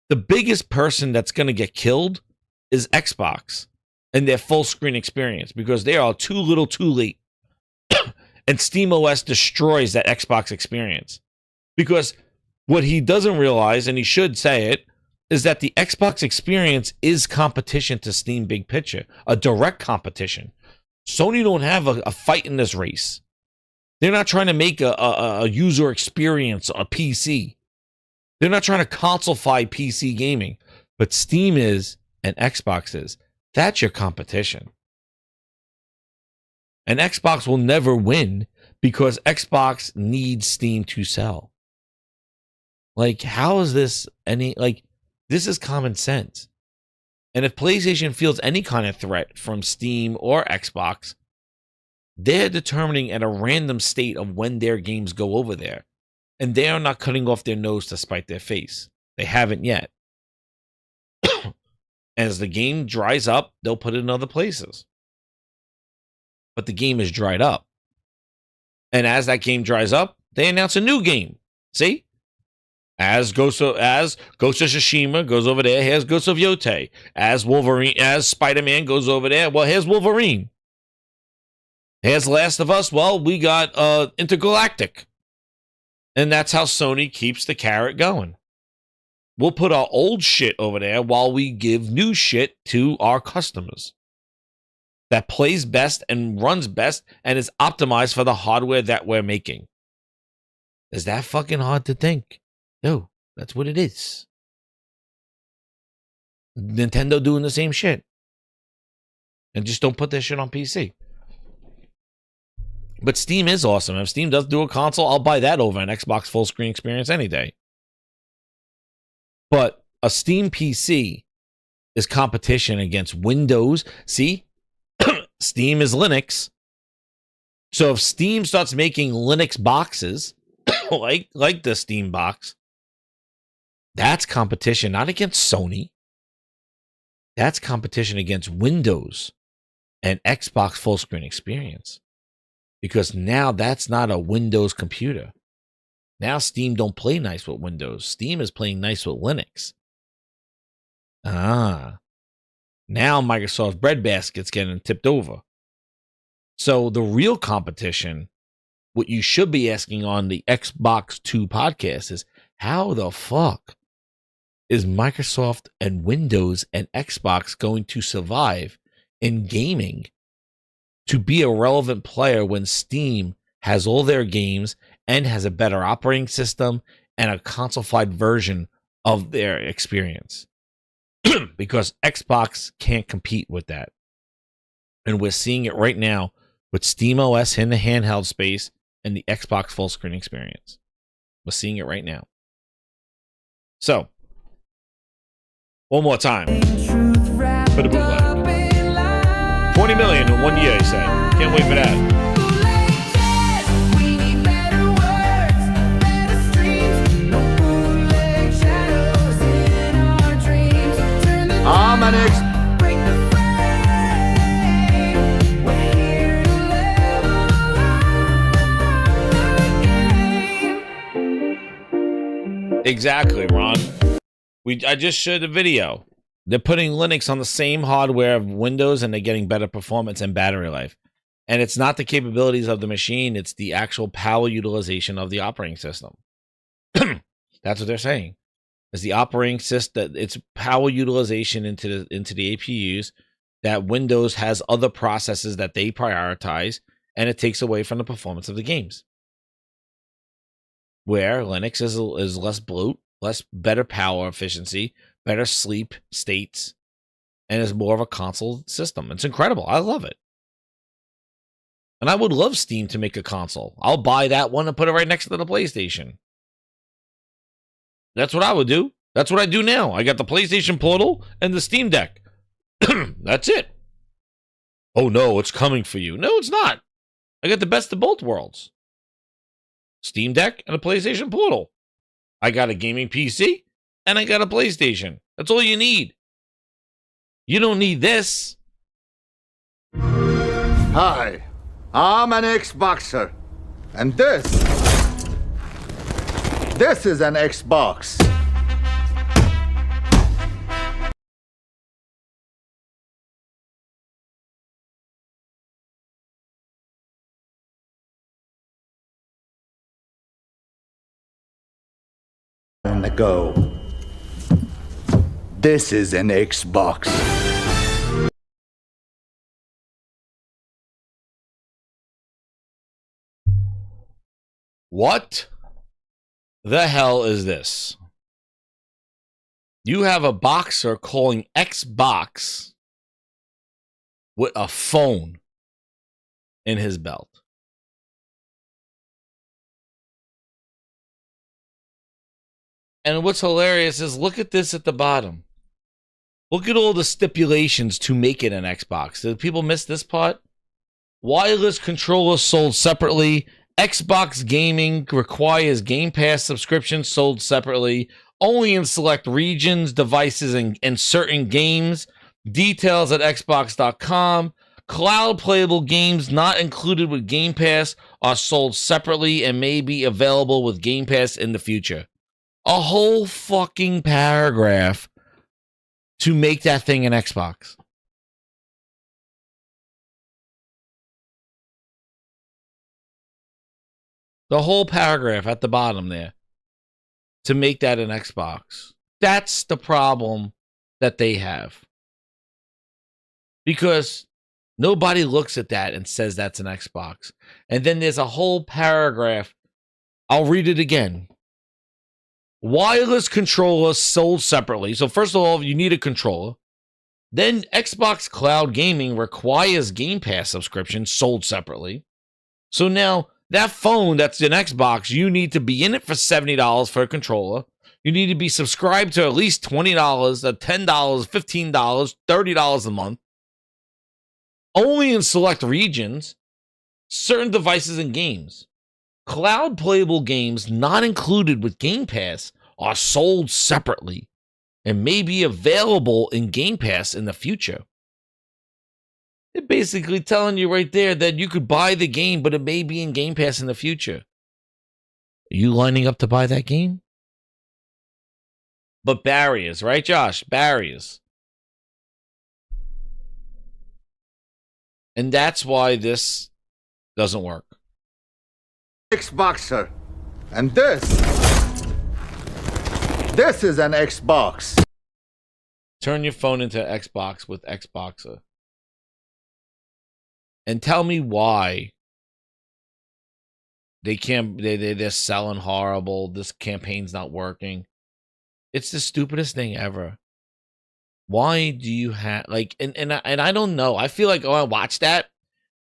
the biggest person that's going to get killed is Xbox and their full screen experience because they are too little too late. And Steam OS destroys that Xbox experience. Because what he doesn't realize, and he should say it, is that the Xbox experience is competition to Steam Big Picture, a direct competition. Sony don't have a fight in this race. They're not trying to make a user experience, a PC. They're not trying to consoleify PC gaming. But Steam is and Xbox is. That's your competition. And Xbox will never win because Xbox needs Steam to sell. Like, how is this any, like, this is common sense. And if PlayStation feels any kind of threat from Steam or Xbox, they're determining at a random state of when their games go over there. And they are not cutting off their nose to spite their face. They haven't yet. As the game dries up, they'll put it in other places. But the game is dried up. And as that game dries up, they announce a new game. See? As Ghost of Tsushima goes over there, here's Ghost of Yotei. As Spider-Man goes over there, well, here's Wolverine. Here's Last of Us, well, we got Intergalactic. And that's how Sony keeps the carrot going. We'll put our old shit over there while we give new shit to our customers. That plays best and runs best and is optimized for the hardware that we're making. Is that fucking hard to think? No, that's what it is. Nintendo doing the same shit. And just don't put their shit on PC. But Steam is awesome. If Steam does do a console, I'll buy that over an Xbox full screen experience any day. But a Steam PC is competition against Windows. See? Steam is Linux. So if Steam starts making Linux boxes, like the Steam box, that's competition, not against Sony. That's competition against Windows and Xbox full screen experience. Because now that's not a Windows computer. Now Steam don't play nice with Windows. Steam is playing nice with Linux. Now Microsoft's breadbasket's getting tipped over. So the real competition, what you should be asking on the Xbox 2 podcast is, how the fuck is Microsoft and Windows and Xbox going to survive in gaming to be a relevant player when Steam has all their games and has a better operating system and a console-fied version of their experience? Because Xbox can't compete with that. And we're seeing it right now with SteamOS in the handheld space and the Xbox full screen experience. We're seeing it right now. So, one more time for the bootleg. 20 million in 1 year, he said. Can't wait for that. Exactly, Ron. I just showed a video. They're putting Linux on the same hardware of Windows, and they're getting better performance and battery life. And it's not the capabilities of the machine; it's the actual power utilization of the operating system. That's what they're saying. It's the operating system. It's power utilization into the APUs. That Windows has other processes that they prioritize, and it takes away from the performance of the games. Where Linux is less bloat, better power efficiency, better sleep states, and is more of a console system. It's incredible. I love it. And I would love Steam to make a console. I'll buy that one and put it right next to the PlayStation. That's what I would do. That's what I do now. I got the PlayStation Portal and the Steam Deck. That's it. Oh no, it's coming for you. No, it's not. I got the best of both worlds. Steam Deck and a PlayStation Portal. I got a gaming PC and I got a PlayStation. That's all you need. You don't need this. Hi, I'm an Xboxer. And this is an Xbox. Go. This is an Xbox. What the hell is this? You have a boxer calling Xbox with a phone in his belt. And what's hilarious is look at this at the bottom. Look at all the stipulations to make it an Xbox. Did people miss this part? Wireless controller sold separately. Xbox gaming requires Game Pass subscription sold separately. Only in select regions, devices, and certain games. Details at xbox.com. Cloud playable games not included with Game Pass are sold separately and may be available with Game Pass in the future. A whole fucking paragraph to make that thing an Xbox. The whole paragraph at the bottom there to make that an Xbox. That's the problem that they have. Because nobody looks at that and says that's an Xbox. And then there's a whole paragraph. I'll read it again. Wireless controller sold separately. So first of all, you need a controller. Then Xbox Cloud Gaming requires Game Pass subscription sold separately. So now that phone that's an Xbox, you need to be in it for $70 for a controller. You need to be subscribed to at least $20, $10, $15, $30 a month. Only in select regions, certain devices and games. Cloud playable games not included with Game Pass are sold separately and may be available in Game Pass in the future. They're basically telling you right there that you could buy the game, but it may be in Game Pass in the future. Are you lining up to buy that game? But barriers, right, Josh? Barriers. And that's why this doesn't work. Xboxer. And this is an Xbox. Turn your phone into Xbox with Xboxer. And tell me why they're selling horrible. This campaign's not working. It's the stupidest thing ever. Why do you have and I don't know. I feel like I watched that.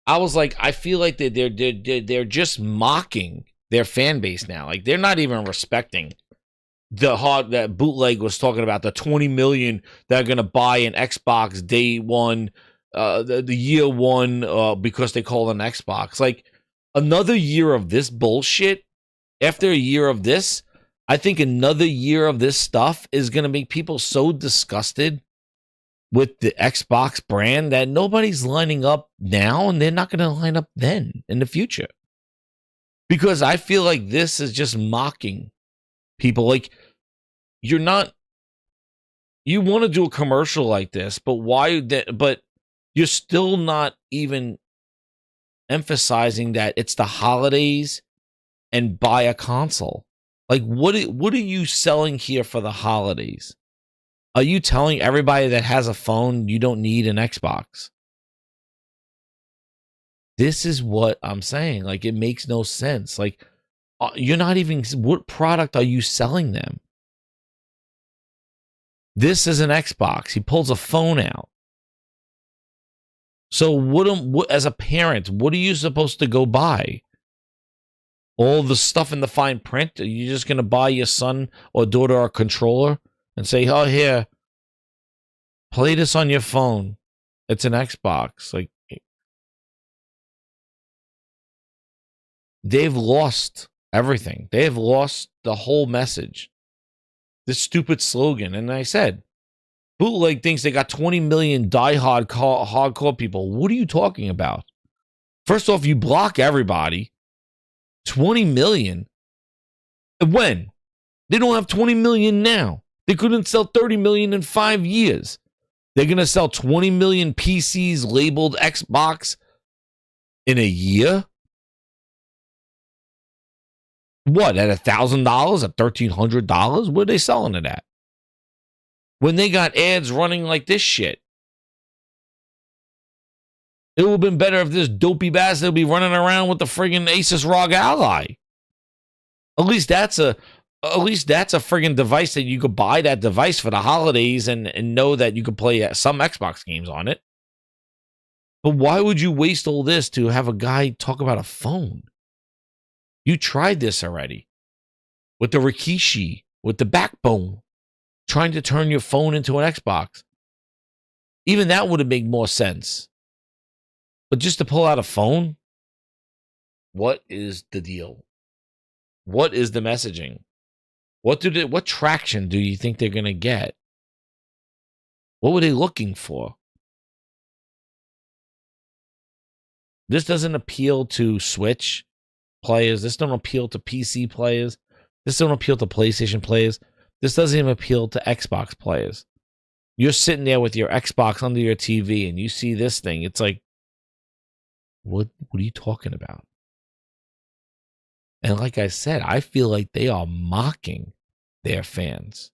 I was like, I feel like they're just mocking their fan base now. Like they're not even respecting that Bootleg was talking about, the 20 million that are gonna buy an Xbox day one, the year one, because they call it an Xbox. Like another year of this bullshit. After a year of this, I think another year of this stuff is gonna make people so disgusted with the Xbox brand that nobody's lining up now, and they're not going to line up then in the future. Because I feel like this is just mocking people. Like you're not. You want to do a commercial like this, but why? But you're still not even emphasizing that it's the holidays and buy a console. Like, what are you selling here for the holidays? Are you telling everybody that has a phone you don't need an Xbox? This is what I'm saying. Like, it makes no sense. Like, you're not even, what product are you selling them? This is an Xbox. He pulls a phone out. So what as a parent, what are you supposed to go buy? All the stuff in the fine print? Are you just going to buy your son or daughter a controller and say, oh, here, play this on your phone. It's an Xbox. Like, they've lost everything. They have lost the whole message. This stupid slogan. And I said, Bootleg thinks they got 20 million diehard hardcore people. What are you talking about? First off, you block everybody. 20 million? When? They don't have 20 million now. They couldn't sell 30 million in 5 years. They're going to sell 20 million PCs labeled Xbox in a year? What, at $1,000? At $1,300? What are they selling it at? When they got ads running like this shit. It would have been better if this dopey bastard would be running around with the friggin' Asus ROG Ally. At least that's a friggin' device that you could buy that device for the holidays and know that you could play some Xbox games on it. But why would you waste all this to have a guy talk about a phone? You tried this already. With the Rikishi, with the backbone, trying to turn your phone into an Xbox. Even that would have made more sense. But just to pull out a phone? What is the deal? What is the messaging? What traction do you think they're going to get? What were they looking for? This doesn't appeal to Switch players. This don't appeal to PC players. This don't appeal to PlayStation players. This doesn't even appeal to Xbox players. You're sitting there with your Xbox under your TV and you see this thing. It's like, what are you talking about? And like I said, I feel like they are mocking their fans.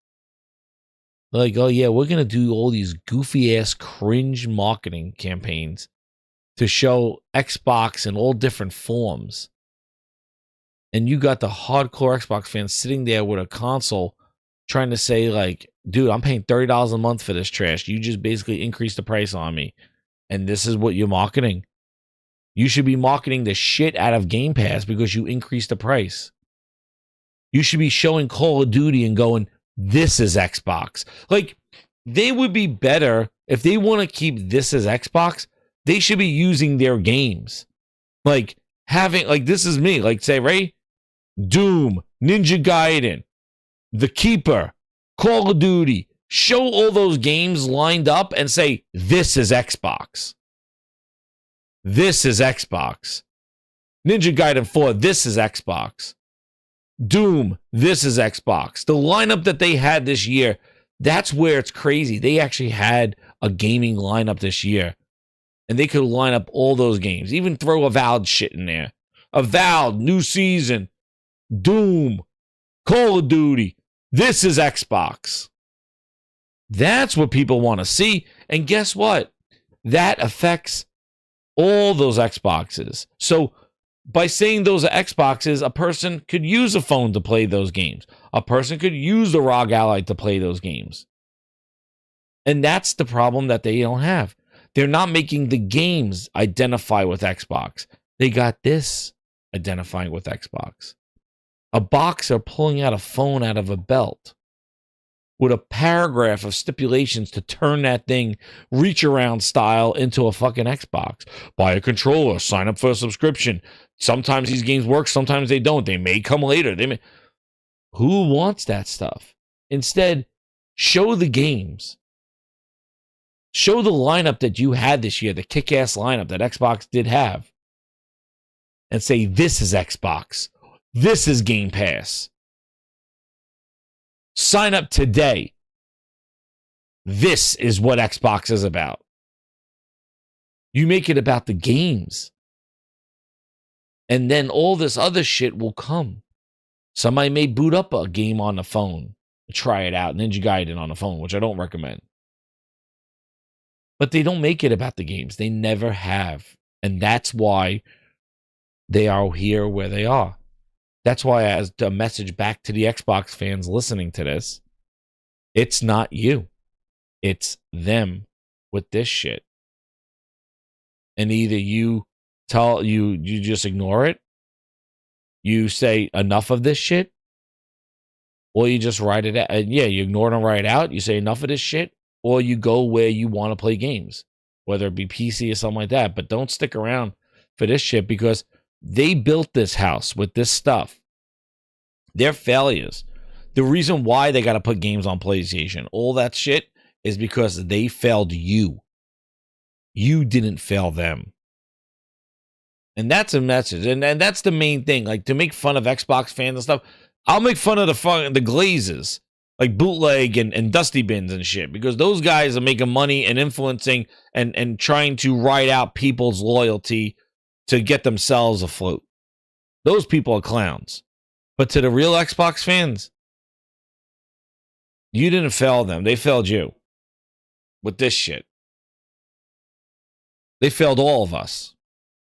They're like, oh yeah, we're going to do all these goofy ass cringe marketing campaigns to show Xbox in all different forms. And you got the hardcore Xbox fans sitting there with a console trying to say like, dude, I'm paying $30 a month for this trash. You just basically increased the price on me. And this is what you're marketing. You should be marketing the shit out of Game Pass because you increased the price. You should be showing Call of Duty and going, this is Xbox. Like, they would be better if they want to keep this as Xbox. They should be using their games. Like, having, like, this is me. Like, say, Ray, Doom, Ninja Gaiden, The Keeper, Call of Duty. Show all those games lined up and say, this is Xbox. This is Xbox. Ninja Gaiden 4, this is Xbox. Doom, this is Xbox. The lineup that they had this year, that's where it's crazy. They actually had a gaming lineup this year. And they could line up all those games. Even throw Avowed shit in there. Avowed, new season, Doom, Call of Duty. This is Xbox. That's what people want to see. And guess what? That affects all those Xboxes. So by saying those are Xboxes, a person could use a phone to play those games. A person could use the ROG Ally to play those games. And that's the problem that they don't have. They're not making the games identify with Xbox. They got this identifying with Xbox. A boxer pulling out a phone out of a belt with a paragraph of stipulations to turn that thing reach around style into a fucking Xbox. Buy a controller, sign up for a subscription. Sometimes these games work, sometimes they don't. They may come later. Who wants that stuff? Instead, show the games. Show the lineup that you had this year, the kick-ass lineup that Xbox did have. And say, this is Xbox. This is Game Pass. Sign up today. This is what Xbox is about. You make it about the games. And then all this other shit will come. Somebody may boot up a game on the phone, try it out, Ninja Gaiden on the phone, which I don't recommend. But they don't make it about the games. They never have. And that's why they are here where they are. That's why, as a message back to the Xbox fans listening to this, it's not you. It's them with this shit. And either you just ignore it, you say enough of this shit, or you just write it out. And yeah, you ignore it and write it out. You say enough of this shit, or you go where you want to play games, whether it be PC or something like that. But don't stick around for this shit because they built this house with this stuff. They're failures. The reason why they got to put games on PlayStation, all that shit, is because they failed you. You didn't fail them. And that's a message. And that's the main thing. Like, to make fun of Xbox fans and stuff, I'll make fun of the Glazers, like Bootleg and Dusty Bins and shit, because those guys are making money and influencing and trying to ride out people's loyalty to get themselves afloat. Those people are clowns. But to the real Xbox fans, you didn't fail them. They failed you with this shit. They failed all of us,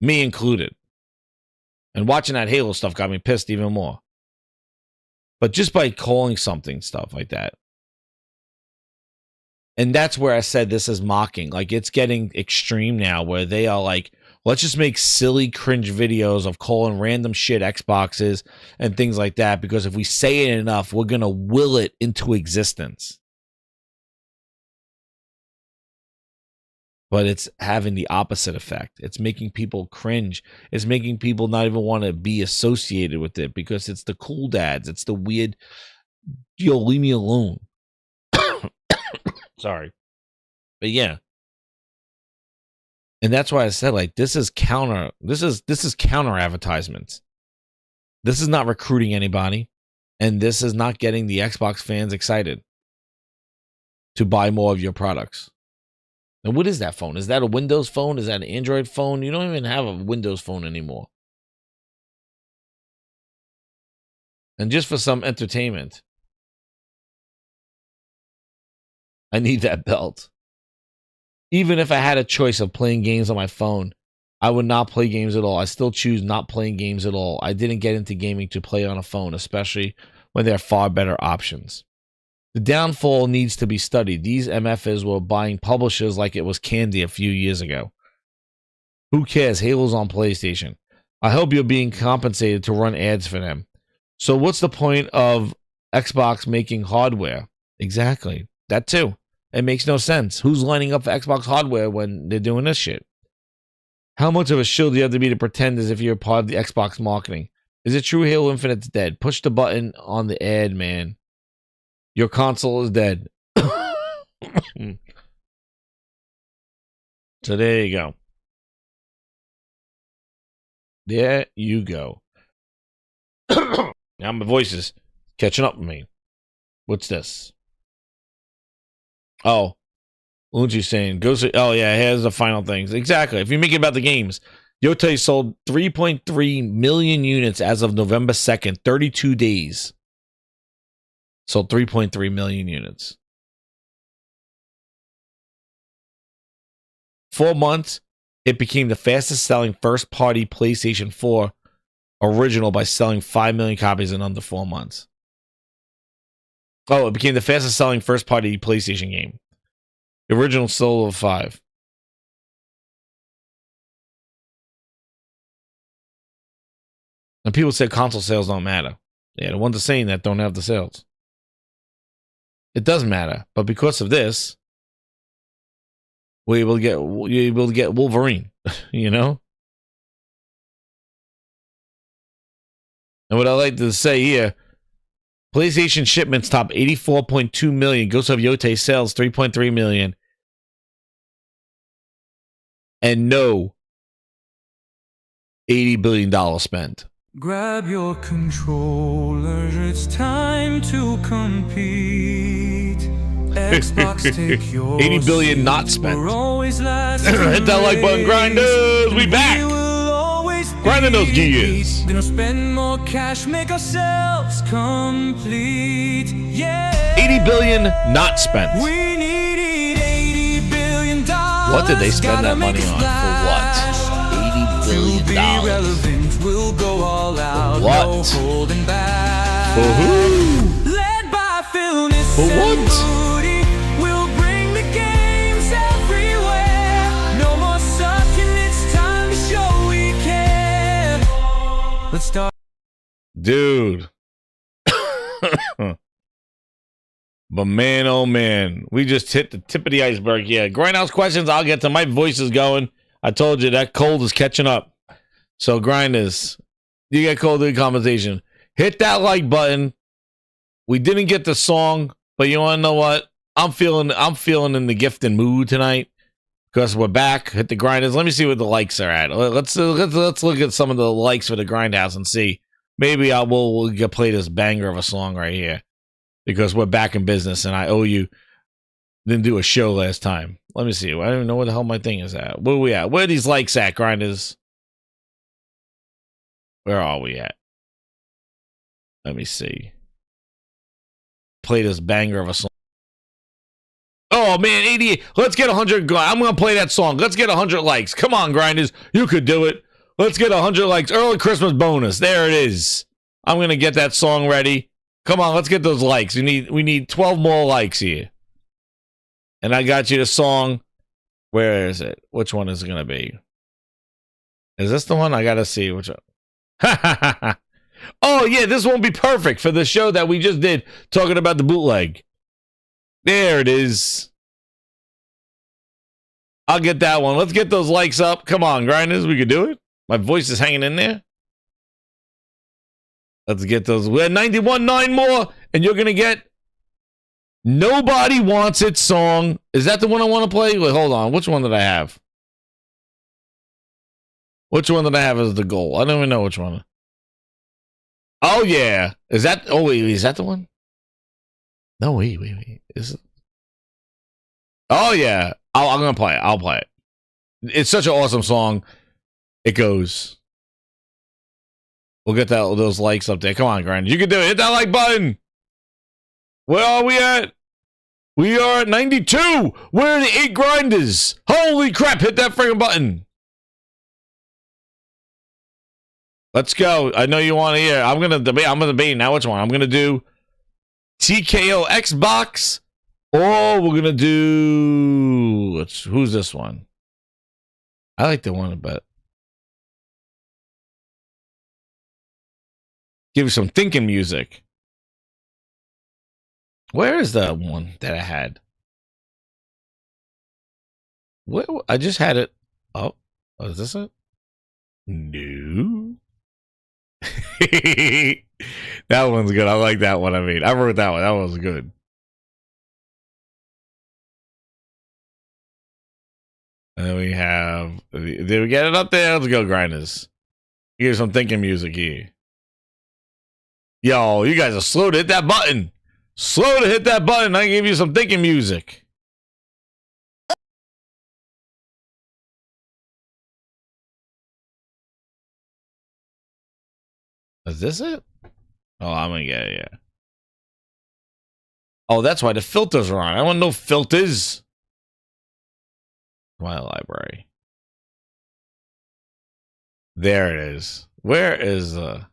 me included. And watching that Halo stuff got me pissed even more. But just by calling something stuff like that. And that's where I said this is mocking. Like, it's getting extreme now where they are like, let's just make silly, cringe videos of calling random shit Xboxes and things like that. Because if we say it enough, we're going to will it into existence. But it's having the opposite effect. It's making people cringe. It's making people not even want to be associated with it because it's the cool dads. It's the weird, yo, leave me alone. Sorry. But yeah. And that's why I said, like, this is counter advertisements. This is not recruiting anybody. And this is not getting the Xbox fans excited to buy more of your products. And what is that phone? Is that a Windows phone? Is that an Android phone? You don't even have a Windows phone anymore. And just for some entertainment, I need that belt. Even if I had a choice of playing games on my phone, I would not play games at all. I still choose not playing games at all. I didn't get into gaming to play on a phone, especially when there are far better options. The downfall needs to be studied. These MFers were buying publishers like it was candy a few years ago. Who cares? Halo's on PlayStation. I hope you're being compensated to run ads for them. So what's the point of Xbox making hardware? Exactly. That too. It makes no sense. Who's lining up for Xbox hardware when they're doing this shit? How much of a shield do you have to be to pretend as if you're part of the Xbox marketing? Is it true Halo Infinite's dead? Push the button on the ad, man. Your console is dead. So there you go. There you go. Now my voice is catching up with me. What's this? Oh, Unchi's saying, oh yeah, here's the final things. Exactly. If you make it about the games, Yotei sold 3.3 million units as of November 2nd, 32 days. Sold 3.3 million units. 4 months, it became the fastest selling first party PlayStation 4 original by selling 5 million copies in under 4 months. Oh, it became the fastest selling first party PlayStation game. The original sold of 5. And people said console sales don't matter. Yeah, the ones that are saying that don't have the sales. It does matter, but because of this, you're able to get Wolverine, you know? And what I like to say here, PlayStation shipments top 84.2 million. Ghost of Yotei sales 3.3 million. And no $80 billion spent. Grab your controller, it's time come to compete. Xbox, take your 80 billion not spent. We're always last. Hit that like button, grinders. We back. Grinding those gears. Gonna spend more cash, make ourselves complete. Yeah. 80 billion not spent. We need $80 billion. What did they spend that money on? For what? $80 billion. Relevant, we'll go all out. What? No holding back. For who? Led by Philness For what? and Moody, we'll bring the games everywhere. No more sucking, it's time to show we care. Let's start. Dude. But man, oh man, we just hit the tip of the iceberg here. Grindhouse questions, I'll get to. My voice is going. I told you that cold is catching up. So grinders, you get cold in the conversation. Hit that like button. We didn't get the song, but you want to know what? I'm feeling in the gifting mood tonight because we're back. Hit the grinders. Let me see what the likes are at. Let's look at some of the likes for the Grindhouse and see. Maybe we'll get play this banger of a song right here. Because we're back in business and I owe you. Didn't do a show last time. Let me see. I don't even know where the hell my thing is at. Where are we at? Where are these likes at, grinders? Where are we at? Let me see. Play this banger of a song. Oh man, 88. Let's get 100. I'm going to play that song. Let's get 100 likes. Come on, grinders. You could do it. Let's get 100 likes. Early Christmas bonus. There it is. I'm going to get that song ready. Come on, let's get those likes. We need 12 more likes here. And I got you the song. Where is it? Which one is it going to be? Is this the one? I got to see which one. Oh, yeah, this won't be perfect for the show that we just did talking about the bootleg. There it is. I'll get that one. Let's get those likes up. Come on, grinders. We could do it. My voice is hanging in there. Let's get those. We're 91, 9 more, and you're going to get Nobody Wants It song. Is that the one I want to play? Wait, hold on. Which one did I have? Which one did I have as the goal? I don't even know which one. Oh, yeah. Is that? Oh, wait. Is that the one? No, wait. Is it? Oh, yeah. I'm going to play it. I'll play it. It's such an awesome song. It goes. We'll get those likes up there. Come on, Grind. You can do it. Hit that like button. Where are we at? We are at 92. Where are the 8 grinders? Holy crap. Hit that freaking button. Let's go. I know you want to hear. I'm going to debate now which one. I'm going to do TKO Xbox or we're going to do... Who's this one? I like the one about... Give you some thinking music. Where is the one that I had? Where, I just had it. Oh, is this it? No. That one's good. I like that one. I mean, I wrote that one. That was good. And then we have... Did we get it up there? Let's go, grinders. Here's some thinking music here. Yo, you guys are slow to hit that button. Slow to hit that button. I gave you some thinking music. Is this it? Oh, I'm gonna get it, yeah. Oh, that's why the filters are on. I want no filters. My library. There it is. Where is the...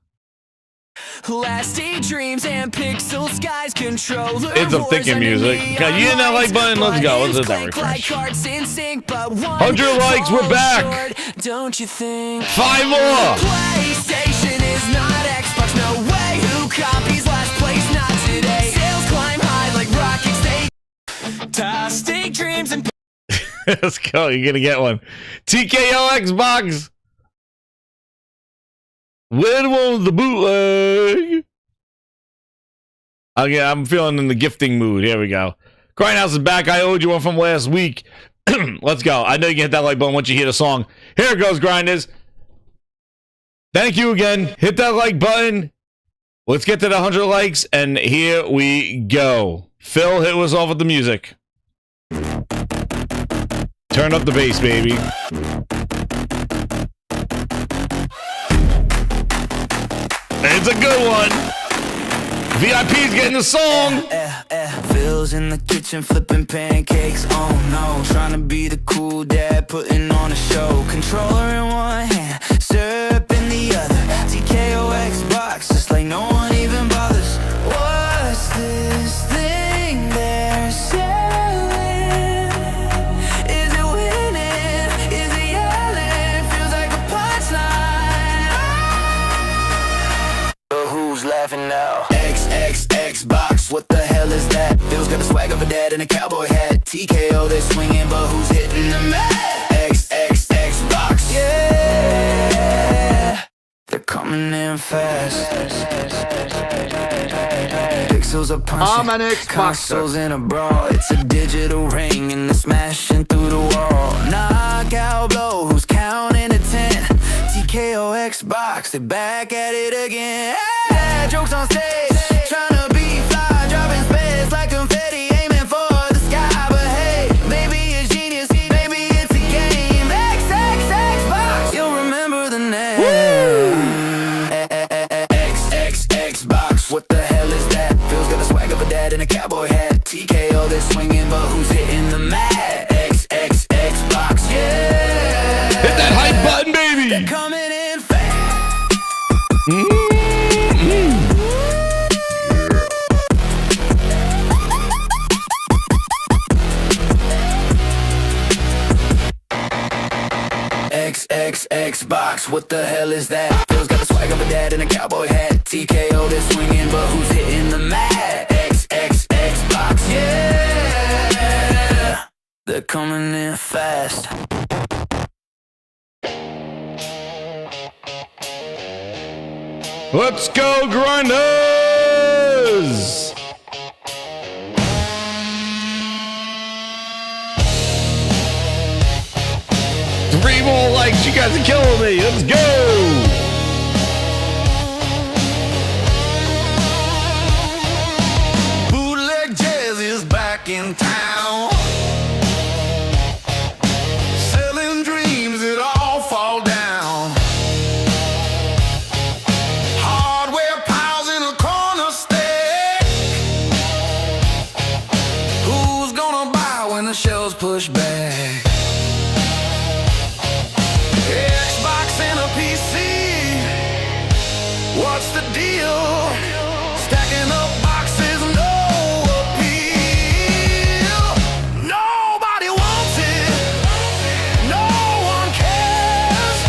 Last daydreams and pixel skies controller. It's some thinking music. God, you hit that like button. Let's go. Let's hit that refresh. 100 likes. We're back. Don't you think? 5 more. PlayStation is not Xbox. No way. Who copies last place? Not today. Sales climb high like rockets. Fantastic dreams and. Let's go. You're gonna get one. TKO Xbox. When was the bootleg? Okay, I'm feeling in the gifting mood. Here we go. Grindhouse is back. I owed you one from last week. Let's go. I know you can hit that like button once you hear the song. Here it goes, grinders. Thank you again. Hit that like button. Let's get to the 100 likes, and here we go. Phil, hit us off with the music. Turn up the bass, baby. It's a good one. VIP's getting the song. Phil's in the kitchen flipping pancakes. Oh no, trying to be the cool dad, putting on a show. Controller in one hand, syrup in the other. TKO Xbox, just like no one even bothers. What's this thing they're selling? Is it winning? Is it yelling? Feels like a punchline. But who's laughing now? Xbox, what the hell is that? Phil's got the swag of a dad in a cowboy hat. TKO, they're swinging, but who's hitting the mat? Xbox, yeah. They're coming in fast. Pixels are punching. I'm an Xboxer. Consoles in a brawl. It's a digital ring and they're smashing through the wall. Knockout blow, who's counting to 10? TKO Xbox, they back at it again. Dad jokes on stage, trying to be fly, dropping space like confetti, aiming for the sky. But hey, maybe it's genius, maybe it's a game. Xbox, you'll remember the name. Xbox, what the hell is that? Phil's got the swag of a dad in a cowboy hat. TKO, they're swinging, but who's hitting the mat? Xbox, yeah. Hit that hype button, baby. They're coming in fast. Xbox, what the hell is that? Phil's got the swag of a dad in a cowboy hat. TKO, they're swinging, but who's hitting the mat? Xbox, yeah. They're coming in fast. Let's go, Grinders! Three more likes, you guys are killing me. Let's go! Bootleg jazz is back in town. Selling dreams that all fall down. Hardware piles in a corner stay. Who's gonna buy when the shelves push back? Xbox and a PC. What's the deal? Stacking up boxes, no appeal. Nobody wants it. No one cares.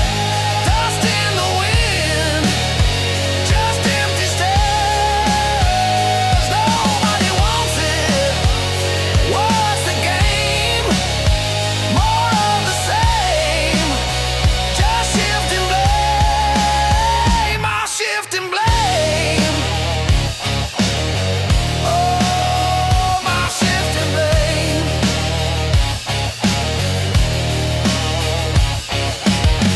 Dust in the wind. Just empty stairs. Nobody wants it. What's the game? More of the same. Just shifting blame. I'll shift and blame. Oh, my shift and blame.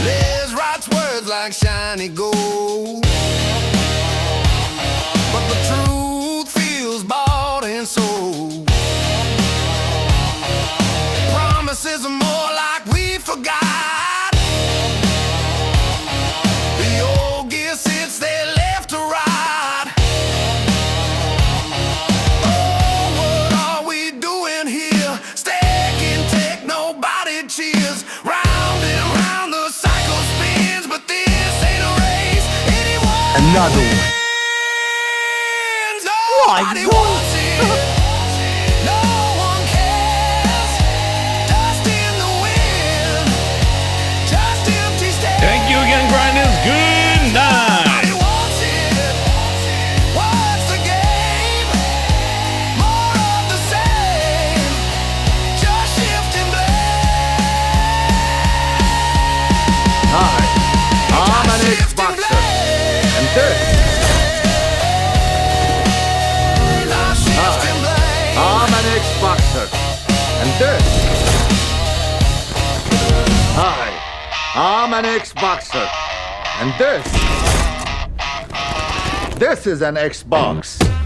Les writes words like shiny gold, but the truth feels bought and sold. Promises are more like we forgot. The old gear sits there left to rot. Oh, what are we doing here? Stacking tech, nobody cheers. Round and round the cycle spins, but this ain't a race. Anyone Another one. wins. Nobody wants it. No one cares. Dust in the wind. Just empty stairs. Thank you again, Grinders. Good night. Nobody wants it. What's the game? More of the same. Just shifting blame. Hi, I'm an Xboxer. And this. Hi, I'm an Xboxer. And this. Hi, I'm an Xboxer. And this. This is an Xbox.